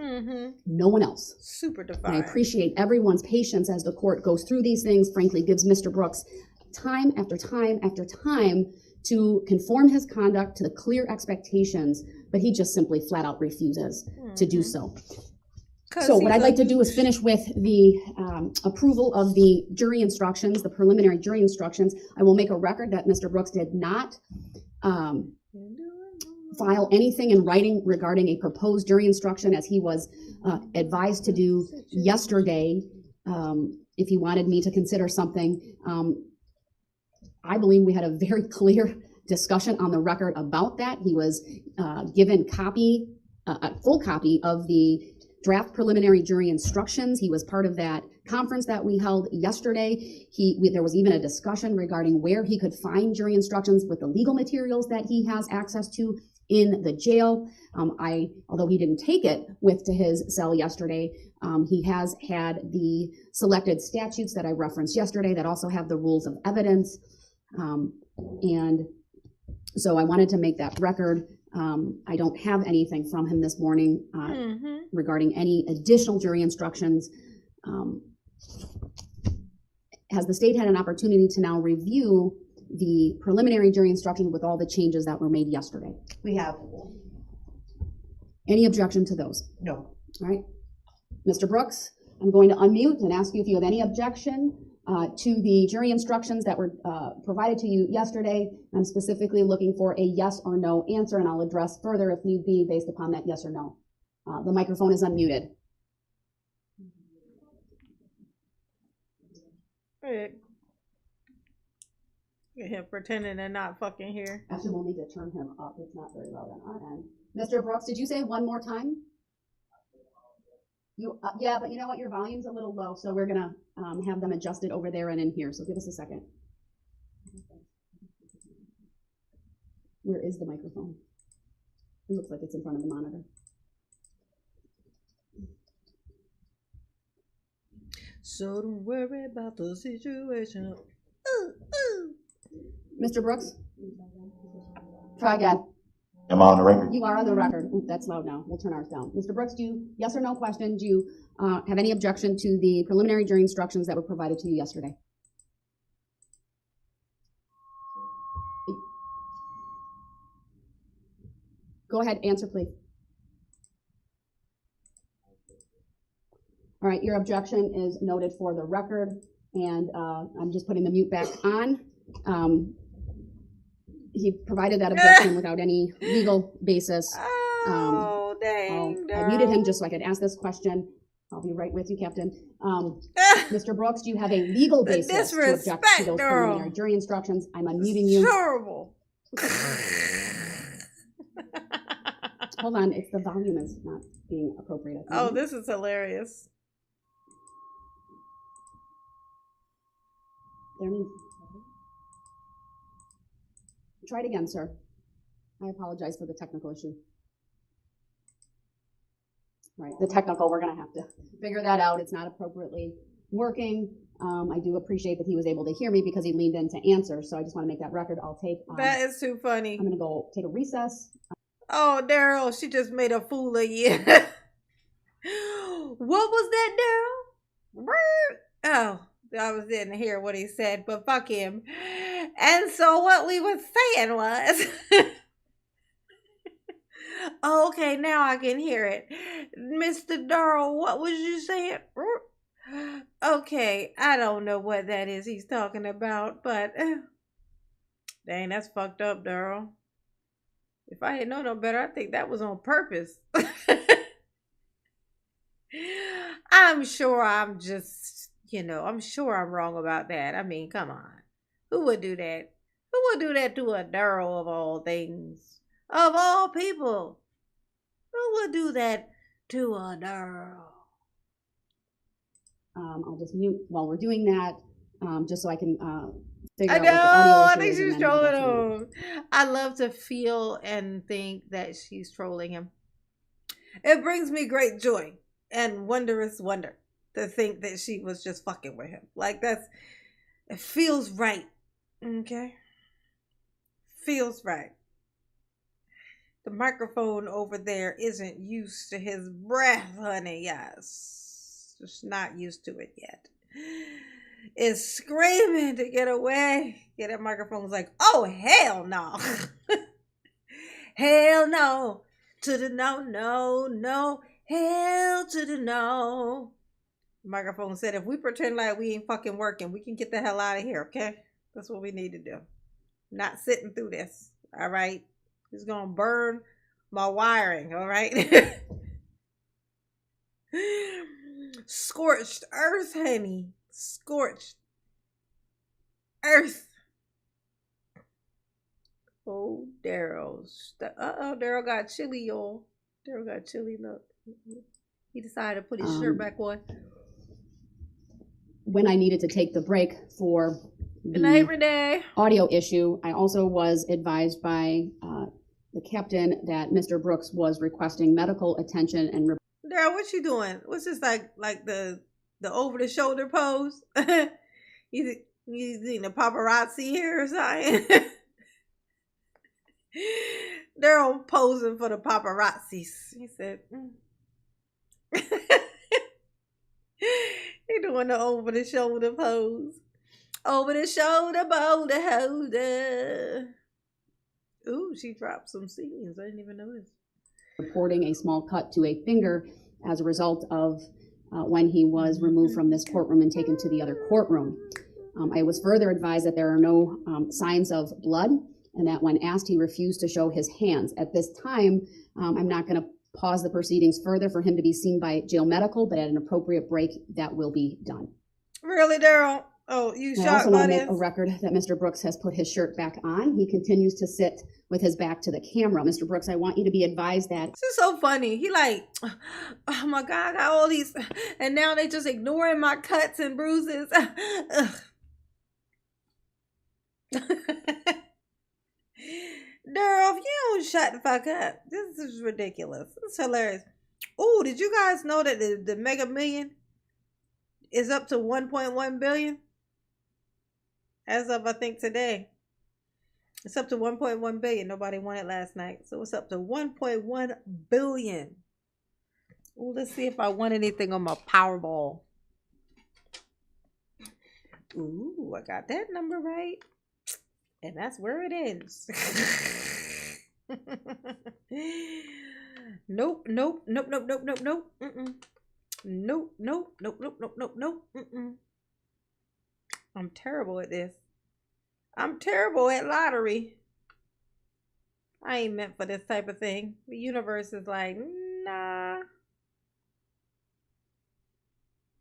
Speaker 3: No one else.
Speaker 1: Super defiant.
Speaker 3: And I appreciate everyone's patience as the court goes through these things. Frankly, gives Mr. Brooks time after time after time to conform his conduct to the clear expectations, but he just simply flat out refuses to do so. So what I'd like to do is finish with the approval of the jury instructions, the preliminary jury instructions. I will make a record that Mr. Brooks did not file anything in writing regarding a proposed jury instruction, as he was advised to do yesterday. If he wanted me to consider something, I believe we had a very clear discussion on the record about that. He was given a full copy of the draft preliminary jury instructions. He was part of that conference that we held yesterday. There was even a discussion regarding where he could find jury instructions with the legal materials that he has access to in the jail. Although he didn't take it to his cell yesterday, he has had the selected statutes that I referenced yesterday that also have the rules of evidence. And so I wanted to make that record. I don't have anything from him this morning regarding any additional jury instructions. Has the state had an opportunity to now review the preliminary jury instructions with all the changes that were made yesterday?
Speaker 7: We have.
Speaker 3: Any objection to those?
Speaker 7: No.
Speaker 3: All right. Mr. Brooks, I'm going to unmute and ask you if you have any objection to the jury instructions that were provided to you yesterday. I'm specifically looking for a yes or no answer, and I'll address further if need be based upon that yes or no. The microphone is unmuted.
Speaker 1: Right. Get him pretending to not fucking hear.
Speaker 3: Actually, we'll need to turn him up. It's not very loud on our end. Mr. Brooks, did you say one more time? Yeah, but you know what? Your volume's a little low, so we're gonna have them adjusted over there and in here. So give us a second. Where is the microphone? It looks like it's in front of the monitor.
Speaker 1: So don't worry about the situation.
Speaker 3: Mr. Brooks? Try again.
Speaker 4: Am I on the record?
Speaker 3: You are on the record. Ooh, that's loud now. We'll turn ours down. Mr. Brooks, do you, yes or no question, do you have any objection to the preliminary jury instructions that were provided to you yesterday? Go ahead, answer please. All right, your objection is noted for the record, and I'm just putting the mute back on. He provided that objection without any legal basis.
Speaker 1: Oh, dang.
Speaker 3: I muted him just so I could ask this question. I'll be right with you, Captain. Mr. Brooks, do you have a legal basis to object to those preliminary jury instructions? I'm unmuting you.
Speaker 1: Terrible.
Speaker 3: Hold on, it's the volume is not being appropriate.
Speaker 1: Oh, this is hilarious.
Speaker 3: Try it again, sir. I apologize for the technical issue. Right, the technical, we're gonna have to figure that out. It's not appropriately working. I do appreciate that he was able to hear me because he leaned in to answer, so I just wanna make that record. I'll take,
Speaker 1: that is too funny.
Speaker 3: I'm gonna go take a recess.
Speaker 1: Oh, Darrell, she just made a fool of you. What was that, Darrell? Oh, I didn't hear what he said, but fuck him. And so what we were saying was, okay, now I can hear it. Mr. Darrell, what was you saying? Okay, I don't know what that is he's talking about, but dang, that's fucked up, Darrell. If I had known no better, I think that was on purpose. I'm sure I'm just, I'm sure I'm wrong about that. I mean, come on. Who would do that? Who would do that to a Darrell of all things? Of all people? Who would do that to a Darrell?
Speaker 3: I'll just mute while we're doing that, just so I can figure
Speaker 1: I
Speaker 3: out
Speaker 1: know,
Speaker 3: what the audio
Speaker 1: I
Speaker 3: issue
Speaker 1: think
Speaker 3: is, and
Speaker 1: she's
Speaker 3: then we'll go
Speaker 1: trolling
Speaker 3: through.
Speaker 1: him. I love to feel and think that she's trolling him. It brings me great joy and wondrous wonder to think that she was just fucking with him. Like it feels right. Okay? Feels right. The microphone over there isn't used to his breath, honey. Yes. Just not used to it yet. Is screaming to get away. Yeah, that microphone's like, oh, hell no. Hell no. To the no, no, no. Hell to the no. The microphone said, if we pretend like we ain't fucking working, we can get the hell out of here, okay? That's what we need to do. Not sitting through this, all right? It's gonna burn my wiring, all right? Scorched earth, honey. Scorched earth. Oh, Darrell. Darrell got chilly, y'all. Darrell got chilly. Look. He decided to put his shirt back on.
Speaker 3: When I needed to take the break for
Speaker 1: Good night, Renee.
Speaker 3: audio issue, I also was advised by the captain that Mr. Brooks was requesting medical attention and
Speaker 1: Darrell, what you doing? What's this like the over the shoulder pose? you eating a paparazzi here or something? Darrell posing for the paparazzis. He said, he doing the over the shoulder pose. Over the shoulder, boulder holder. Ooh, she dropped some scenes. I didn't even notice.
Speaker 3: reporting a small cut to a finger as a result of when he was removed from this courtroom and taken to the other courtroom. I was further advised that there are no signs of blood, and that when asked, he refused to show his hands. At this time, I'm not going to pause the proceedings further for him to be seen by jail medical, but at an appropriate break, that will be done.
Speaker 1: Really, Darrell? Oh, you
Speaker 3: I
Speaker 1: shocked
Speaker 3: also
Speaker 1: by
Speaker 3: want to make
Speaker 1: this?
Speaker 3: a record that Mr. Brooks has put his shirt back on. He continues to sit with his back to the camera. Mr. Brooks, I want you to be advised that
Speaker 1: This is so funny. He like, oh my God, I got all these, and now they just ignoring my cuts and bruises. Ugh. Darrell, if you don't shut the fuck up, this is ridiculous. It's hilarious. Oh, did you guys know that the Mega Million is up to 1.1 billion? As of, I think, today. It's up to 1.1 billion. Nobody won it last night. So it's up to 1.1 billion. Oh, let's see if I won anything on my Powerball. Ooh, I got that number right. And that's where it ends. Nope, nope, nope, nope, nope, nope, nope. Mm-mm. Nope, nope, nope, nope, nope, nope, nope. Mm-mm. I'm terrible at this. I'm terrible at lottery. I ain't meant for this type of thing. The universe is like, nah.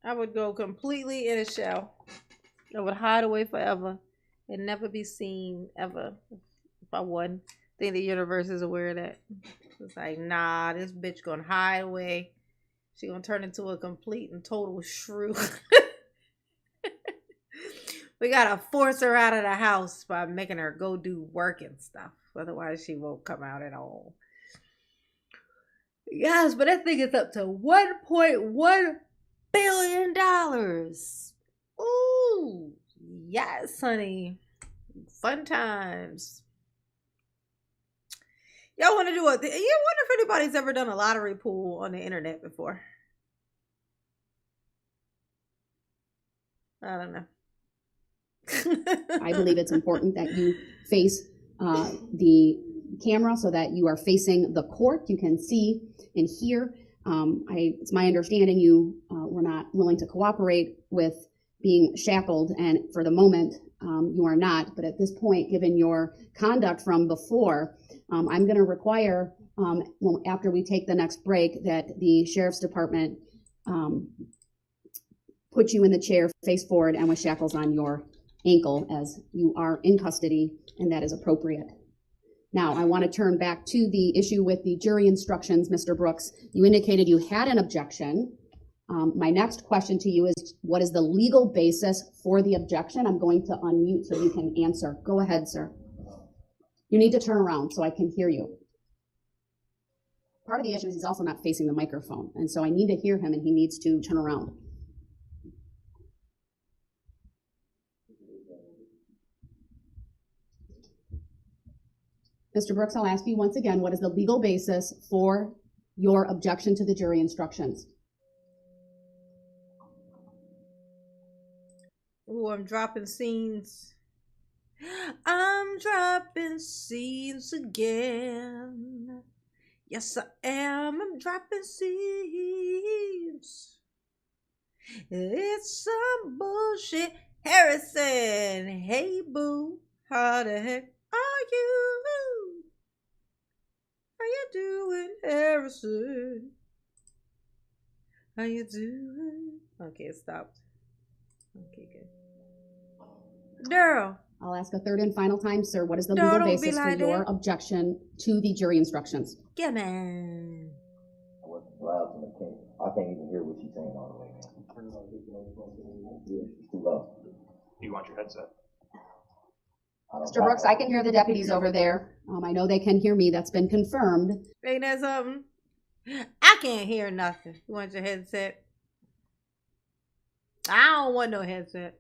Speaker 1: I would go completely in a shell. I would hide away forever and never be seen ever if I won. I think the universe is aware of that. It's like, nah, this bitch gonna hide away. She gonna turn into a complete and total shrew. We gotta force her out of the house by making her go do work and stuff. Otherwise, she won't come out at all. Yes, but I think it's up to $1.1 billion. Ooh, yes, honey. Fun times. Y'all want to do a? You wonder if anybody's ever done a lottery pool on the internet before? I don't know.
Speaker 3: I believe it's important that you face the camera so that you are facing the court. You can see and hear. It's my understanding you were not willing to cooperate with being shackled, and for the moment you are not. But at this point, given your conduct from before, I'm going to require, after we take the next break, that the Sheriff's Department put you in the chair, face forward, and with shackles on your ankle, as you are in custody, and that is appropriate. Now, I want to turn back to the issue with the jury instructions, Mr. Brooks. You indicated you had an objection. My next question to you is, what is the legal basis for the objection? I'm going to unmute so you can answer. Go ahead, sir. You need to turn around so I can hear you. Part of the issue is he's also not facing the microphone, and so I need to hear him, and he needs to turn around. Mr. Brooks, I'll ask you once again, what is the legal basis for your objection to the jury instructions?
Speaker 1: Ooh, I'm dropping scenes. I'm dropping scenes again. Yes, I am. I'm dropping scenes. It's some bullshit. Harrison, hey boo, how the heck are you? How you doing, Harrison? How you doing? Okay, it stopped. Okay, good. Darrell.
Speaker 3: I'll ask a third and final time, sir. What is the
Speaker 1: No,
Speaker 3: legal
Speaker 1: don't be
Speaker 3: basis
Speaker 1: like
Speaker 3: for your
Speaker 1: that.
Speaker 3: objection to the jury instructions?
Speaker 1: Yeah, man.
Speaker 4: I wasn't loud to the king. I can't even hear what she's saying all the way, man. Yeah, it's too low.
Speaker 2: Do you want your headset?
Speaker 3: Mr. Brooks, I can hear the deputies over there. I know they can hear me. That's been confirmed.
Speaker 1: Ain't that something? I can't hear nothing. You want your headset? I don't want no headset.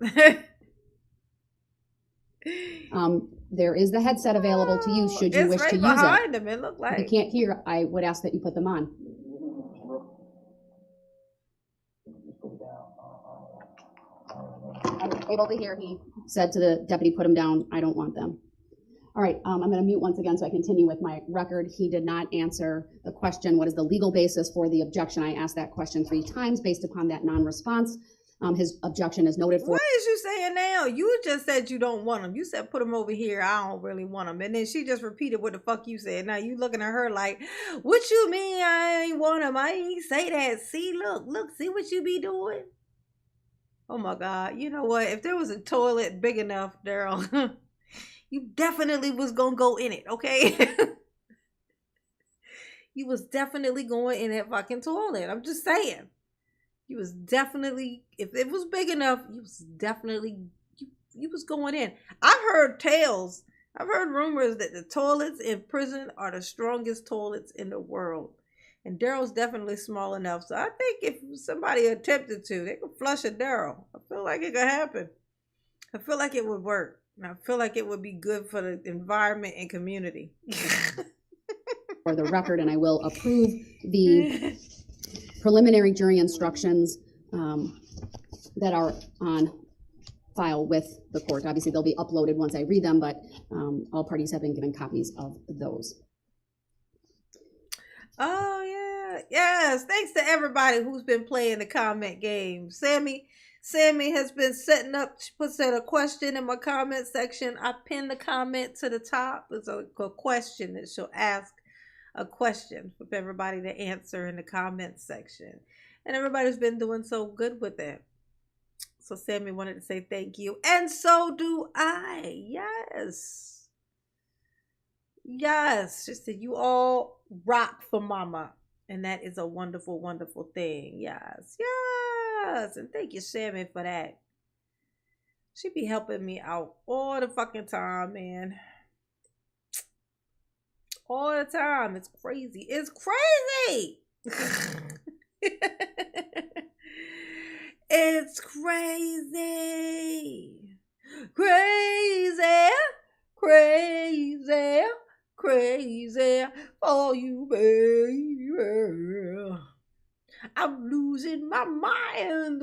Speaker 3: There is the headset available to use should you
Speaker 1: It's
Speaker 3: wish
Speaker 1: right
Speaker 3: to use
Speaker 1: behind
Speaker 3: it.
Speaker 1: them, it look
Speaker 3: If
Speaker 1: like.
Speaker 3: you can't hear, I would ask that you put them on. I'm able to hear. He said to the deputy, put them down. I don't want them. All right, I'm going to mute once again so I continue with my record. He did not answer the question, what is the legal basis for the objection? I asked that question 3 times based upon that non-response. His objection is noted for.
Speaker 1: What is you saying now? You just said you don't want them. You said put them over here. I don't really want them. And then she just repeated what the fuck you said. Now you looking at her like, what you mean I ain't want them? I ain't say that. See, look, see what you be doing? Oh my God. You know what? If there was a toilet big enough, Darrell, you definitely was gonna go in it, okay? You was definitely going in that fucking toilet. I'm just saying. You was definitely, if it was big enough, you was definitely, you was going in. I've heard tales. I've heard rumors that the toilets in prison are the strongest toilets in the world. And Darrell's definitely small enough. So I think if somebody attempted to, they could flush a Darrell. I feel like it could happen. I feel like it would work. And I feel like it would be good for the environment and community.
Speaker 3: For the record, and I will approve the preliminary jury instructions that are on file with the court. Obviously, they'll be uploaded once I read them, but all parties have been given copies of those.
Speaker 1: Oh, yeah. Yes. Thanks to everybody who's been playing the comment game. Sammy has been setting up, she puts out a question in my comment section. I pinned the comment to the top. It's a question that she'll ask. A question for everybody to answer in the comments section. And everybody's been doing so good with it. So Sammy wanted to say thank you. And so do I. Yes. Yes. She said you all rock for mama. And that is a wonderful, wonderful thing. Yes. Yes. And thank you, Sammy, for that. She be helping me out all the fucking time, man. All the time. It's crazy. It's crazy. It's crazy. Crazy. Crazy. Crazy for you, baby. I'm losing my mind.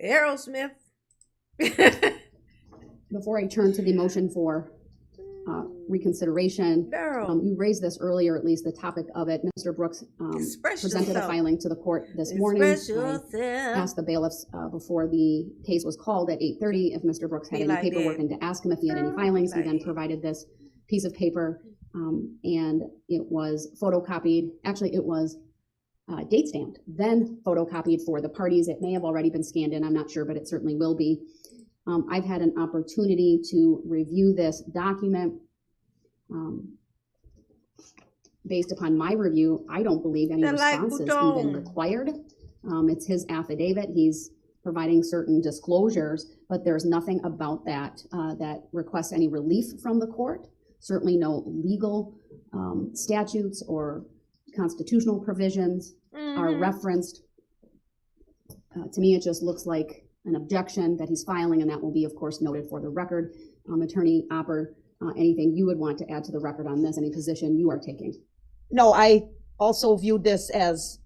Speaker 1: Aerosmith.
Speaker 3: Before I turn to the motion for reconsideration, you raised this earlier, at least the topic of it. Mr. Brooks presented a filing to the court this morning. I asked the bailiffs before the case was called at 8:30 if Mr. Brooks had any paperwork and to ask him if he had any filings. He then provided this piece of paper and it was photocopied. Actually, it was date stamped, then photocopied for the parties. It may have already been scanned in, I'm not sure, but it certainly will be. I've had an opportunity to review this document. Based upon my review, I don't believe any response is even required. It's his affidavit. He's providing certain disclosures, but there's nothing about that that requests any relief from the court. Certainly no legal statutes or constitutional provisions are referenced. To me, it just looks like an objection that he's filing, and that will be, of course, noted for the record. Attorney Opper, anything you would want to add to the record on this, any position you are taking?
Speaker 6: No, I also viewed this as,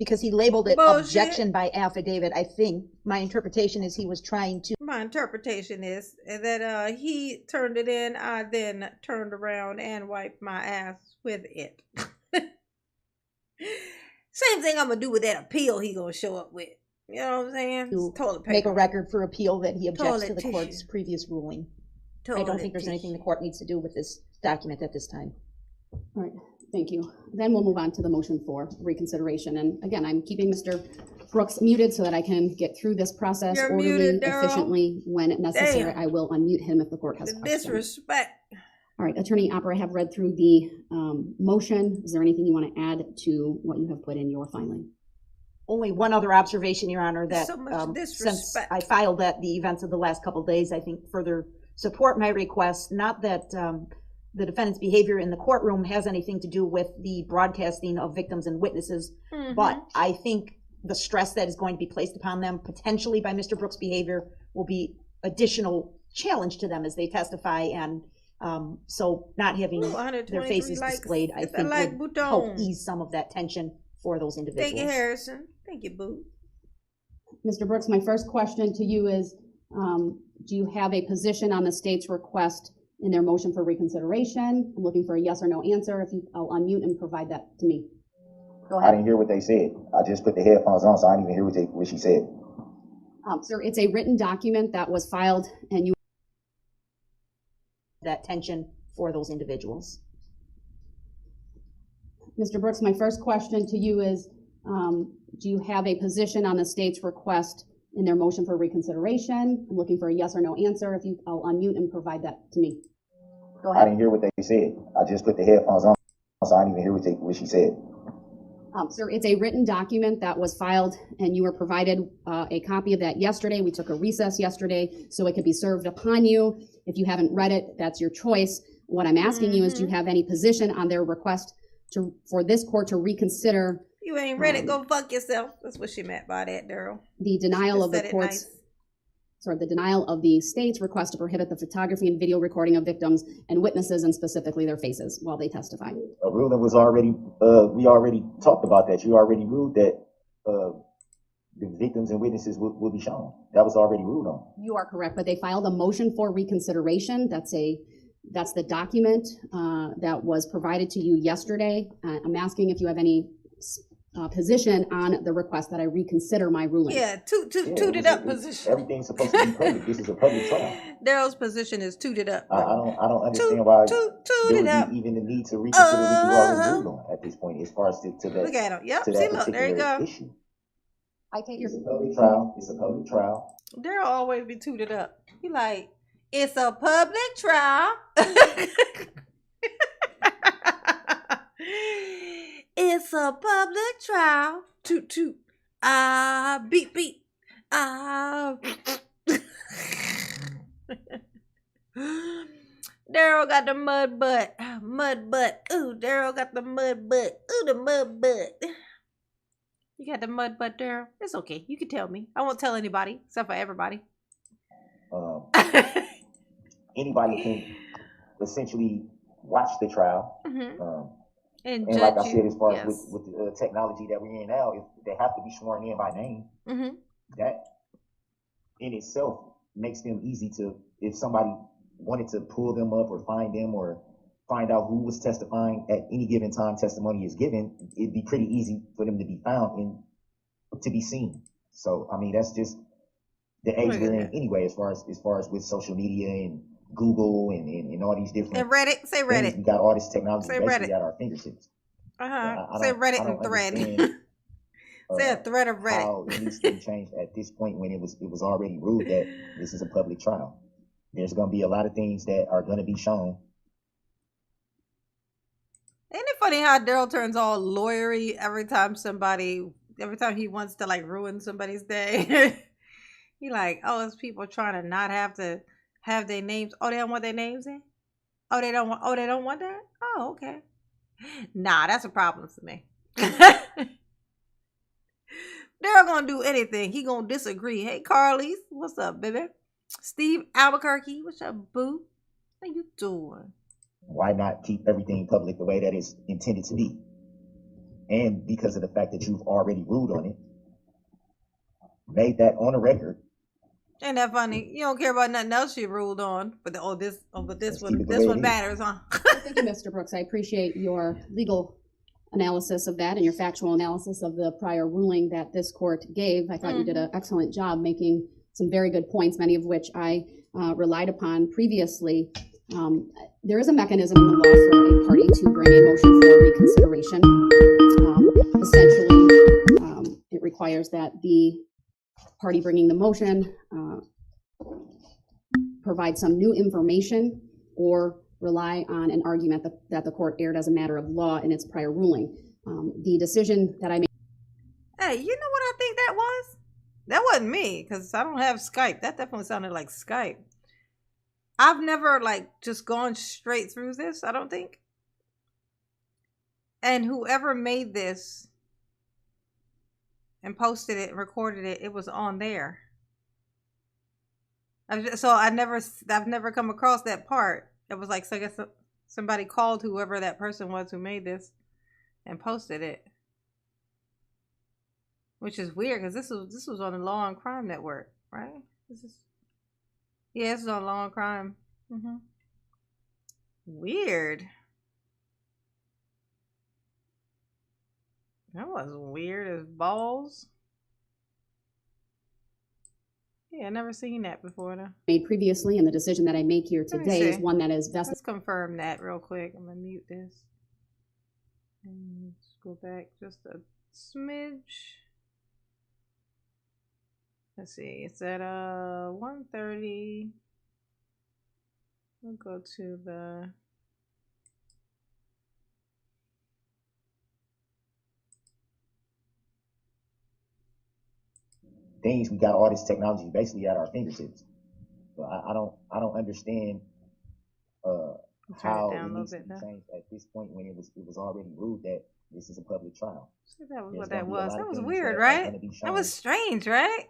Speaker 6: because he labeled it objection by affidavit, I think my interpretation is he was trying to.
Speaker 1: My interpretation is that he turned it in, I then turned around and wiped my ass with it. Same thing I'm going to do with that appeal he going to show up with. You know what I'm saying?
Speaker 6: To make a record for appeal that he objects to the court's previous ruling. I don't think there's anything the court needs to do with this document at this time.
Speaker 3: All right, thank you. Then we'll move on to the motion for reconsideration. And again, I'm keeping Mr. Brooks muted so that I can get through this process orderly, efficiently. When necessary, I will unmute him if the court has questions.
Speaker 1: Disrespect.
Speaker 3: All right, Attorney Opper, I have read through the motion. Is there anything you want to add to what you have put in your filing?
Speaker 6: Only one other observation, Your Honor, that
Speaker 1: since
Speaker 6: I filed that the events of the last couple of days, I think further support my request. Not that the defendant's behavior in the courtroom has anything to do with the broadcasting of victims and witnesses, but I think the stress that is going to be placed upon them potentially by Mr. Brooks' behavior will be additional challenge to them as they testify, and so not having their faces displayed, I think would help ease some of that tension for those individuals.
Speaker 1: Thank you, Harrison. Thank you, Boo.
Speaker 3: Mr. Brooks, my first question to you is, do you have a position on the state's request in their motion for reconsideration? I'm looking for a yes or no answer. I'll unmute and provide that to me. Go ahead.
Speaker 4: I didn't hear what they said. I just put the headphones on, so I didn't even hear what she said.
Speaker 3: Sir, it's a written document that was filed, and you
Speaker 6: that tension for those individuals.
Speaker 3: Mr. Brooks, my first question to you is, Do you have a position on the state's request in their motion for reconsideration? I'm looking for a yes or no answer. If you, I'll unmute and provide that to me. Go
Speaker 4: I
Speaker 3: ahead.
Speaker 4: didn't hear what they said. I just put the headphones on, so I didn't even hear what she said.
Speaker 3: Sir, it's a written document that was filed, and you were provided a copy of that yesterday. We took a recess yesterday, so it could be served upon you. If you haven't read it, that's your choice. What I'm asking you is, do you have any position on their request for this court to reconsider?
Speaker 1: You ain't read it, go fuck yourself. That's what she meant by that, Darrell.
Speaker 3: The denial of the
Speaker 1: Said it
Speaker 3: court's,
Speaker 1: nice.
Speaker 3: sorry, the denial of the state's request to prohibit the photography and video recording of victims and witnesses, and specifically their faces, while they testify.
Speaker 4: A ruling was already, we already talked about that. You already ruled that the victims and witnesses will be shown. That was already ruled on.
Speaker 3: You are correct, but they filed a motion for reconsideration. That's the document that was provided to you yesterday. I'm asking if you have any position on the request that I reconsider my ruling.
Speaker 1: Yeah, tooted up position.
Speaker 4: Everything's supposed to be public. This is a public trial.
Speaker 1: Darrell's position is tooted up.
Speaker 4: I don't understand why there
Speaker 1: Tooted
Speaker 4: would
Speaker 1: up.
Speaker 4: be even the need to reconsider what you already ruled on at this point, as far as to that.
Speaker 1: Look at him. Yep.
Speaker 4: To
Speaker 1: See,
Speaker 4: that
Speaker 1: look, there you
Speaker 4: particular
Speaker 1: go.
Speaker 4: issue.
Speaker 3: I take your
Speaker 4: It's a public trial. It's a public trial.
Speaker 1: Darrell always be tooted up. He like, it's a public trial. It's a public trial. Toot toot. Beep beep. Darrell got the mud butt. Mud butt. Ooh, Darrell got the mud butt. Ooh, the mud butt. You got the mud butt, Darrell? It's okay. You can tell me. I won't tell anybody except for everybody.
Speaker 4: Anybody can essentially watch the trial.
Speaker 1: Mm-hmm.
Speaker 4: And
Speaker 1: judge
Speaker 4: like I
Speaker 1: you.
Speaker 4: said, as far
Speaker 1: Yes.
Speaker 4: as with the technology that we're in now, if they have to be sworn in by name,
Speaker 1: Mm-hmm.
Speaker 4: that in itself makes them easy to, if somebody wanted to pull them up or find them or find out who was testifying at any given time testimony is given, it'd be pretty easy for them to be found and to be seen. So, I mean, that's just the age we're in anyway, as far as with social media and Google and all these different
Speaker 1: And Reddit. Say
Speaker 4: things.
Speaker 1: Reddit.
Speaker 4: We got all this technology
Speaker 1: Say
Speaker 4: basically
Speaker 1: Reddit.
Speaker 4: at our fingertips.
Speaker 1: Say Reddit and thread. Say a thread of Reddit.
Speaker 4: How it needs to be changed at this point when it was already ruled that this is a public trial. There's going to be a lot of things that are going to be shown.
Speaker 1: Ain't it funny how Darrell turns all lawyery every time he wants to like ruin somebody's day? He like, oh, it's people trying to not have to have their names. Oh, they don't want their names in? Oh, they don't want that? Oh, okay. Nah, that's a problem for me. They're gonna do anything. He gonna disagree. Hey, Carly, what's up, baby? Steve Albuquerque, what's up, boo? How you doing?
Speaker 4: Why not keep everything public the way that it's intended to be? And because of the fact that you've already ruled on it, made that on a record.
Speaker 1: Ain't that funny? You don't care about nothing else you ruled on, but this
Speaker 4: Let's
Speaker 1: one,
Speaker 4: keep it the
Speaker 1: this
Speaker 4: way
Speaker 1: one
Speaker 4: it is.
Speaker 1: matters, huh?
Speaker 3: Thank you, Mr. Brooks. I appreciate your legal analysis of that and your factual analysis of the prior ruling that this court gave. I thought you did an excellent job making some very good points, many of which I relied upon previously. There is a mechanism in the law for a party to bring a motion for reconsideration. Essentially, it requires that the party bringing the motion provide some new information or rely on an argument that the court aired as a matter of law in its prior ruling. The decision that I made.
Speaker 1: Hey, you know what I think that was? That wasn't me, because I don't have Skype. That definitely sounded like Skype. I've never just gone straight through this, I don't think. And whoever made this and posted it and recorded it, it was on there. I've never come across that part. It was like, so I guess somebody called whoever that person was who made this and posted it. Which is weird, because this was on the Law and Crime Network, right? This is on Law and Crime. Weird. That was weird as balls. Yeah, I never seen that before though.
Speaker 3: Made previously, and the decision that I make here today is one that is vested.
Speaker 1: Let's confirm that real quick. I'm gonna mute this. And let's go back just a smidge. Let's see. It's at 1:30. We'll go to the
Speaker 4: things. We got all this technology basically at our fingertips. So I don't understand how it needs to be changed at this point when it was already ruled that this is a public trial.
Speaker 1: See, that was
Speaker 4: There's
Speaker 1: what that
Speaker 4: gonna be a
Speaker 1: was.
Speaker 4: lot
Speaker 1: That
Speaker 4: of
Speaker 1: was
Speaker 4: things
Speaker 1: weird,
Speaker 4: that are
Speaker 1: right?
Speaker 4: gonna be
Speaker 1: That
Speaker 4: shown.
Speaker 1: was strange, right?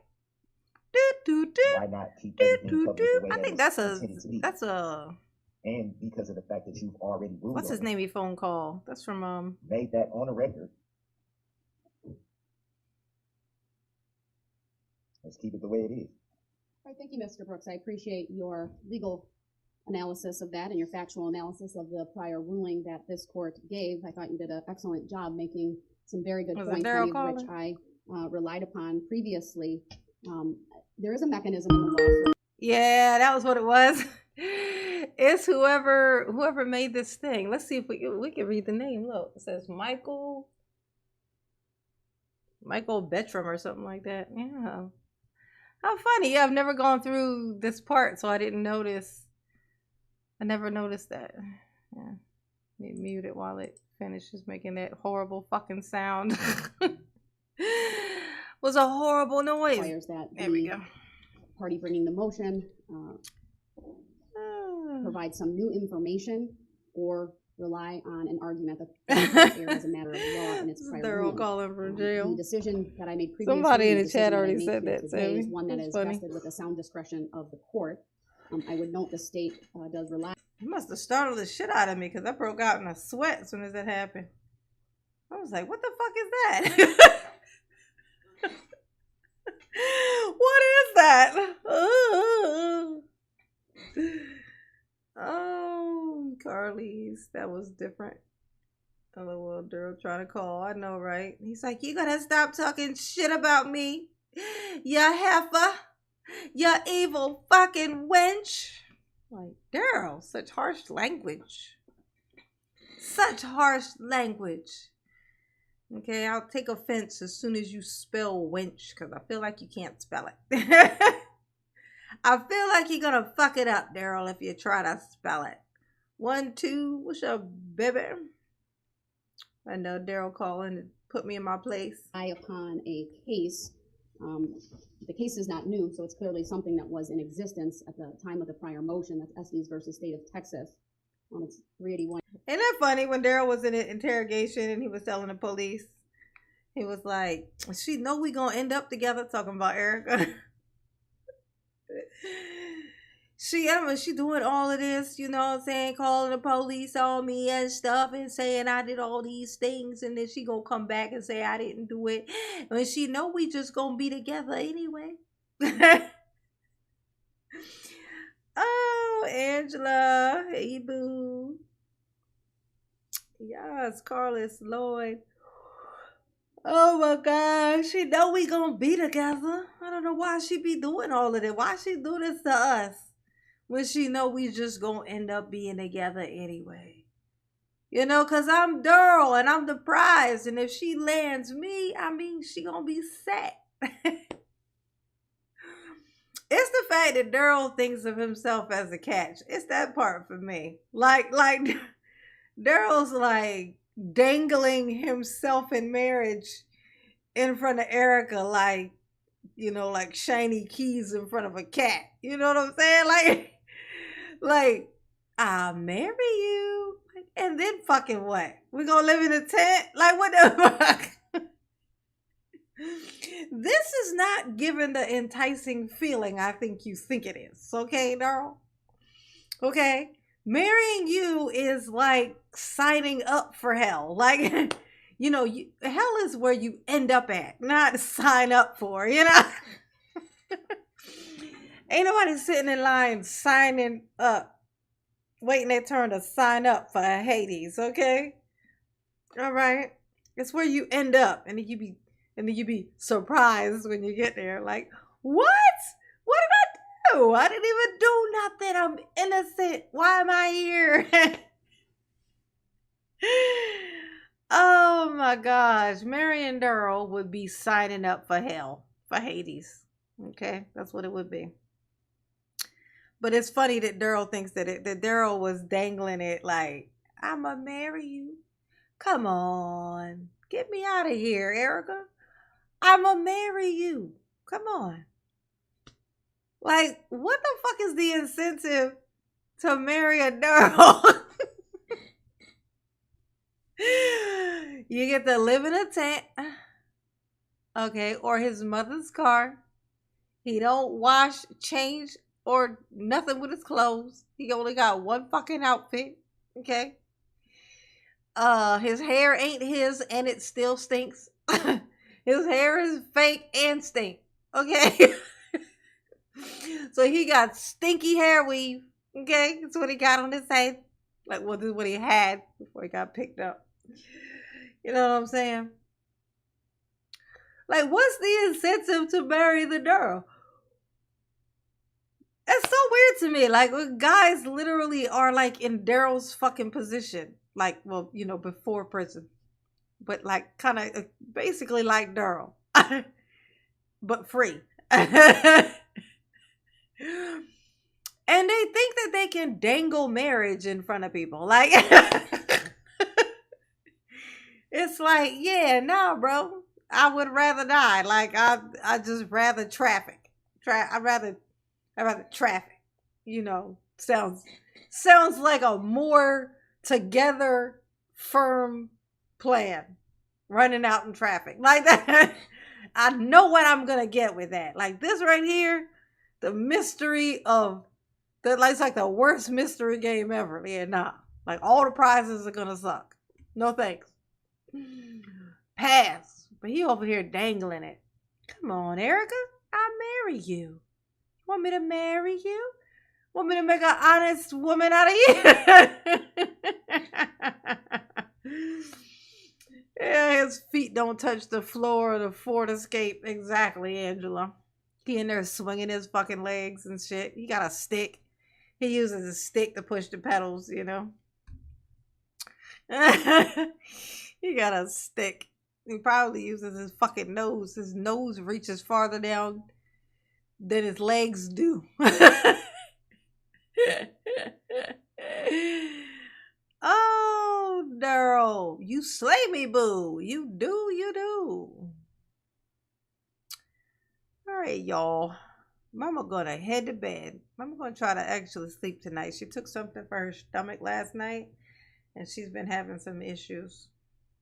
Speaker 1: Do do do
Speaker 4: Why not keep
Speaker 1: do
Speaker 4: everything
Speaker 1: do
Speaker 4: public
Speaker 1: do.
Speaker 4: the way
Speaker 1: I
Speaker 4: that
Speaker 1: think
Speaker 4: it's intended to be? And because of the fact that you've already ruled
Speaker 1: what's his
Speaker 4: on it,
Speaker 1: name? Phone call. That's from
Speaker 4: made that on a record. Let's keep it the way it is.
Speaker 3: All right, thank you, Mr. Brooks. I appreciate your legal analysis of that and your factual analysis of the prior ruling that this court gave. I thought you did an excellent job making some very good
Speaker 1: Was it
Speaker 3: points,
Speaker 1: Darrell
Speaker 3: many of which
Speaker 1: calling?
Speaker 3: I relied upon previously. There is a mechanism in the law for
Speaker 1: Yeah, that was what it was. It's whoever made this thing. Let's see if we can read the name. Look, it says Michael Bettram or something like that. Yeah. How funny. Yeah, I've never gone through this part, so I didn't notice. I never noticed that. Yeah. Let me mute it while it finishes making that horrible fucking sound. Was a horrible noise.
Speaker 3: requires that
Speaker 1: There we
Speaker 3: the
Speaker 1: go.
Speaker 3: party bringing the motion provide some new information or rely on an argument that error as a matter of law in its prior
Speaker 1: Darrell
Speaker 3: ruling.
Speaker 1: calling from
Speaker 3: The
Speaker 1: jail.
Speaker 3: decision that I made previously,
Speaker 1: Somebody in
Speaker 3: and
Speaker 1: the
Speaker 3: decision
Speaker 1: chat
Speaker 3: that I
Speaker 1: already
Speaker 3: made
Speaker 1: said
Speaker 3: here
Speaker 1: that,
Speaker 3: today
Speaker 1: Sammy.
Speaker 3: is one that
Speaker 1: That's
Speaker 3: is
Speaker 1: funny.
Speaker 3: vested with the sound discretion of the court. I would note the state does rely
Speaker 1: It must have startled the shit out of me because I broke out in a sweat as soon as that happened. I was like, what the fuck is that? What is that? Oh, Carly's. That was different. A little Darrell trying to call. I know, right? He's like, you gotta stop talking shit about me. You heifer. You evil fucking wench. Like, Darrell, such harsh language. Such harsh language. Okay, I'll take offense as soon as you spell wench, because I feel like you can't spell it. I feel like you're gonna fuck it up, Darrell, if you try to spell it. 1, 2, what's up, baby? I know Darrell calling to put me in my place.
Speaker 3: upon a case. The case is not new, so it's clearly something that was in existence at the time of the prior motion. That's Estes versus State of Texas. It's 381.
Speaker 1: Ain't that funny when Darrell was in an interrogation and he was telling the police? He was like, she know we gonna end up together, talking about Erica. She doing all of this, you know what I'm saying, calling the police on me and stuff and saying I did all these things, and then she gonna come back and say I didn't do it. And she know we just gonna be together anyway. Oh, Angela. Hey, boo. Yes, Carlos Lloyd. Oh my God, she know we gonna be together. I don't know why she be doing all of that. Why she do this to us when she know we just gonna end up being together anyway? You know, cause I'm Darrell and I'm the prize, and if she lands me, I mean, she gonna be set. It's the fact that Darrell thinks of himself as a catch. It's that part for me. Like Darrell's like dangling himself in marriage in front of Erica, like, you know, like shiny keys in front of a cat. You know what I'm saying? Like I'll marry you, and then fucking what? We gonna live in a tent? Like, what the fuck? This is not giving the enticing feeling I think you think it is. Okay, Darrell? Okay? Marrying you is like signing up for hell. Like, you know, hell is where you end up at, not sign up for, you know? Ain't nobody sitting in line signing up, waiting their turn to sign up for Hades, okay? All right? It's where you end up, and then you be surprised when you get there. Like, what? What did I do? I didn't even do nothing. I'm innocent. Why am I here? Oh my my gosh. Mary and Darrell would be signing up for hell, for Hades. Okay, that's what it would be. But it's funny that Darrell thinks that Darrell was dangling it like, I'ma marry you. Come on. Get me out of here, Erica. I'ma marry you. Come on. Like, what the fuck is the incentive to marry a Darrell? You get to live in a tent. Okay, or his mother's car. He don't wash, change, or nothing with his clothes. He only got one fucking outfit. Okay. His hair ain't his and it still stinks. His hair is fake and stink. Okay. So he got stinky hair weave. Okay. That's what he got on his head. Like, well, this is what he had before he got picked up. You know what I'm saying? Like, what's the incentive to marry the Darrell? It's so weird to me. Like, guys literally are like in Darrell's fucking position. Like, well, you know, before prison. But like, kind of basically like Darrell. But free. And they think that they can dangle marriage in front of people. Like, it's like, yeah, nah, bro. I would rather die. Like, I just rather traffic. I'd rather traffic. You know, sounds like a more together, firm plan. Running out in traffic. Like that. I know what I'm gonna get with that. Like this right here, the mystery of it's like the worst mystery game ever. Yeah, nah. Like all the prizes are gonna suck. No thanks. Pass. But he over here dangling it. Come on, Erica. I'll marry you. Want me to marry you? Want me to make an honest woman out of you? Yeah, his feet don't touch the floor of the Ford Escape. Exactly, Angela. He in there swinging his fucking legs and shit. He got a stick. He uses a stick to push the pedals, you know. He got a stick. He probably uses his fucking nose. His nose reaches farther down than his legs do. Oh, Darrell, you slay me, boo. You do. All right, y'all. Mama gonna head to bed. Mama gonna try to actually sleep tonight. She took something for her stomach last night, and she's been having some issues.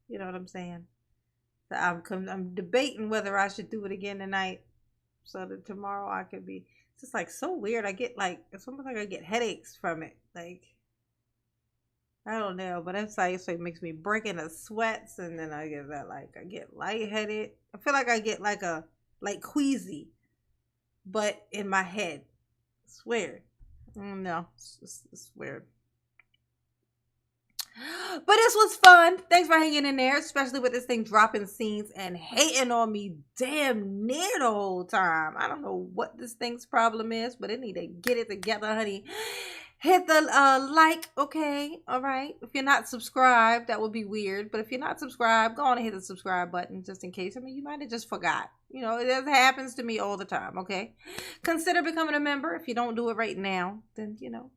Speaker 1: You know what I'm saying? So I'm debating whether I should do it again tonight, so that tomorrow I could be. It's just like so weird. I get like it's almost like I get headaches from it. Like I don't know, but it's like it makes me break into sweats, and then I get that I get lightheaded. I feel like I get like queasy, but in my head. It's weird. No, it's weird. But this was fun. Thanks for hanging in there, especially with this thing dropping scenes and hating on me damn near the whole time. I don't know what this thing's problem is, but it need to get it together, honey. Hit the like, okay? All right. If you're not subscribed, that would be weird. But if you're not subscribed, go on and hit the subscribe button just in case. I mean, you might have just forgot. You know, it happens to me all the time, okay? Consider becoming a member. If you don't do it right now, then, you know,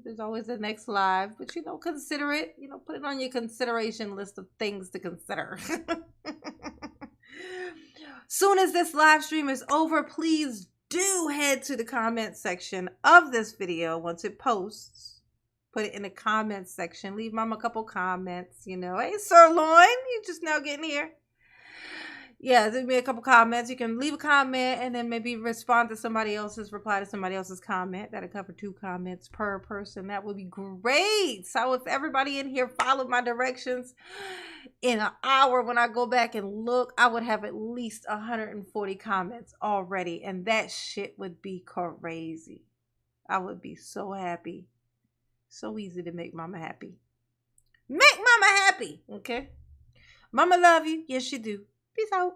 Speaker 1: there's always the next live. But, you know, consider it. You know, put it on your consideration list of things to consider. Soon as this live stream is over, please do head to the comment section of this video once it posts. Put it in the comments section. Leave Mama a couple comments, you know. Hey, Sirloin, you just now getting here. Yeah, leave me a couple comments. You can leave a comment and then maybe reply to somebody else's comment. That'll cover 2 comments per person. That would be great. So if everybody in here followed my directions, in an hour when I go back and look, I would have at least 140 comments already. And that shit would be crazy. I would be so happy. So easy to make Mama happy. Make Mama happy, okay? Mama love you. Yes, you do. Peace out.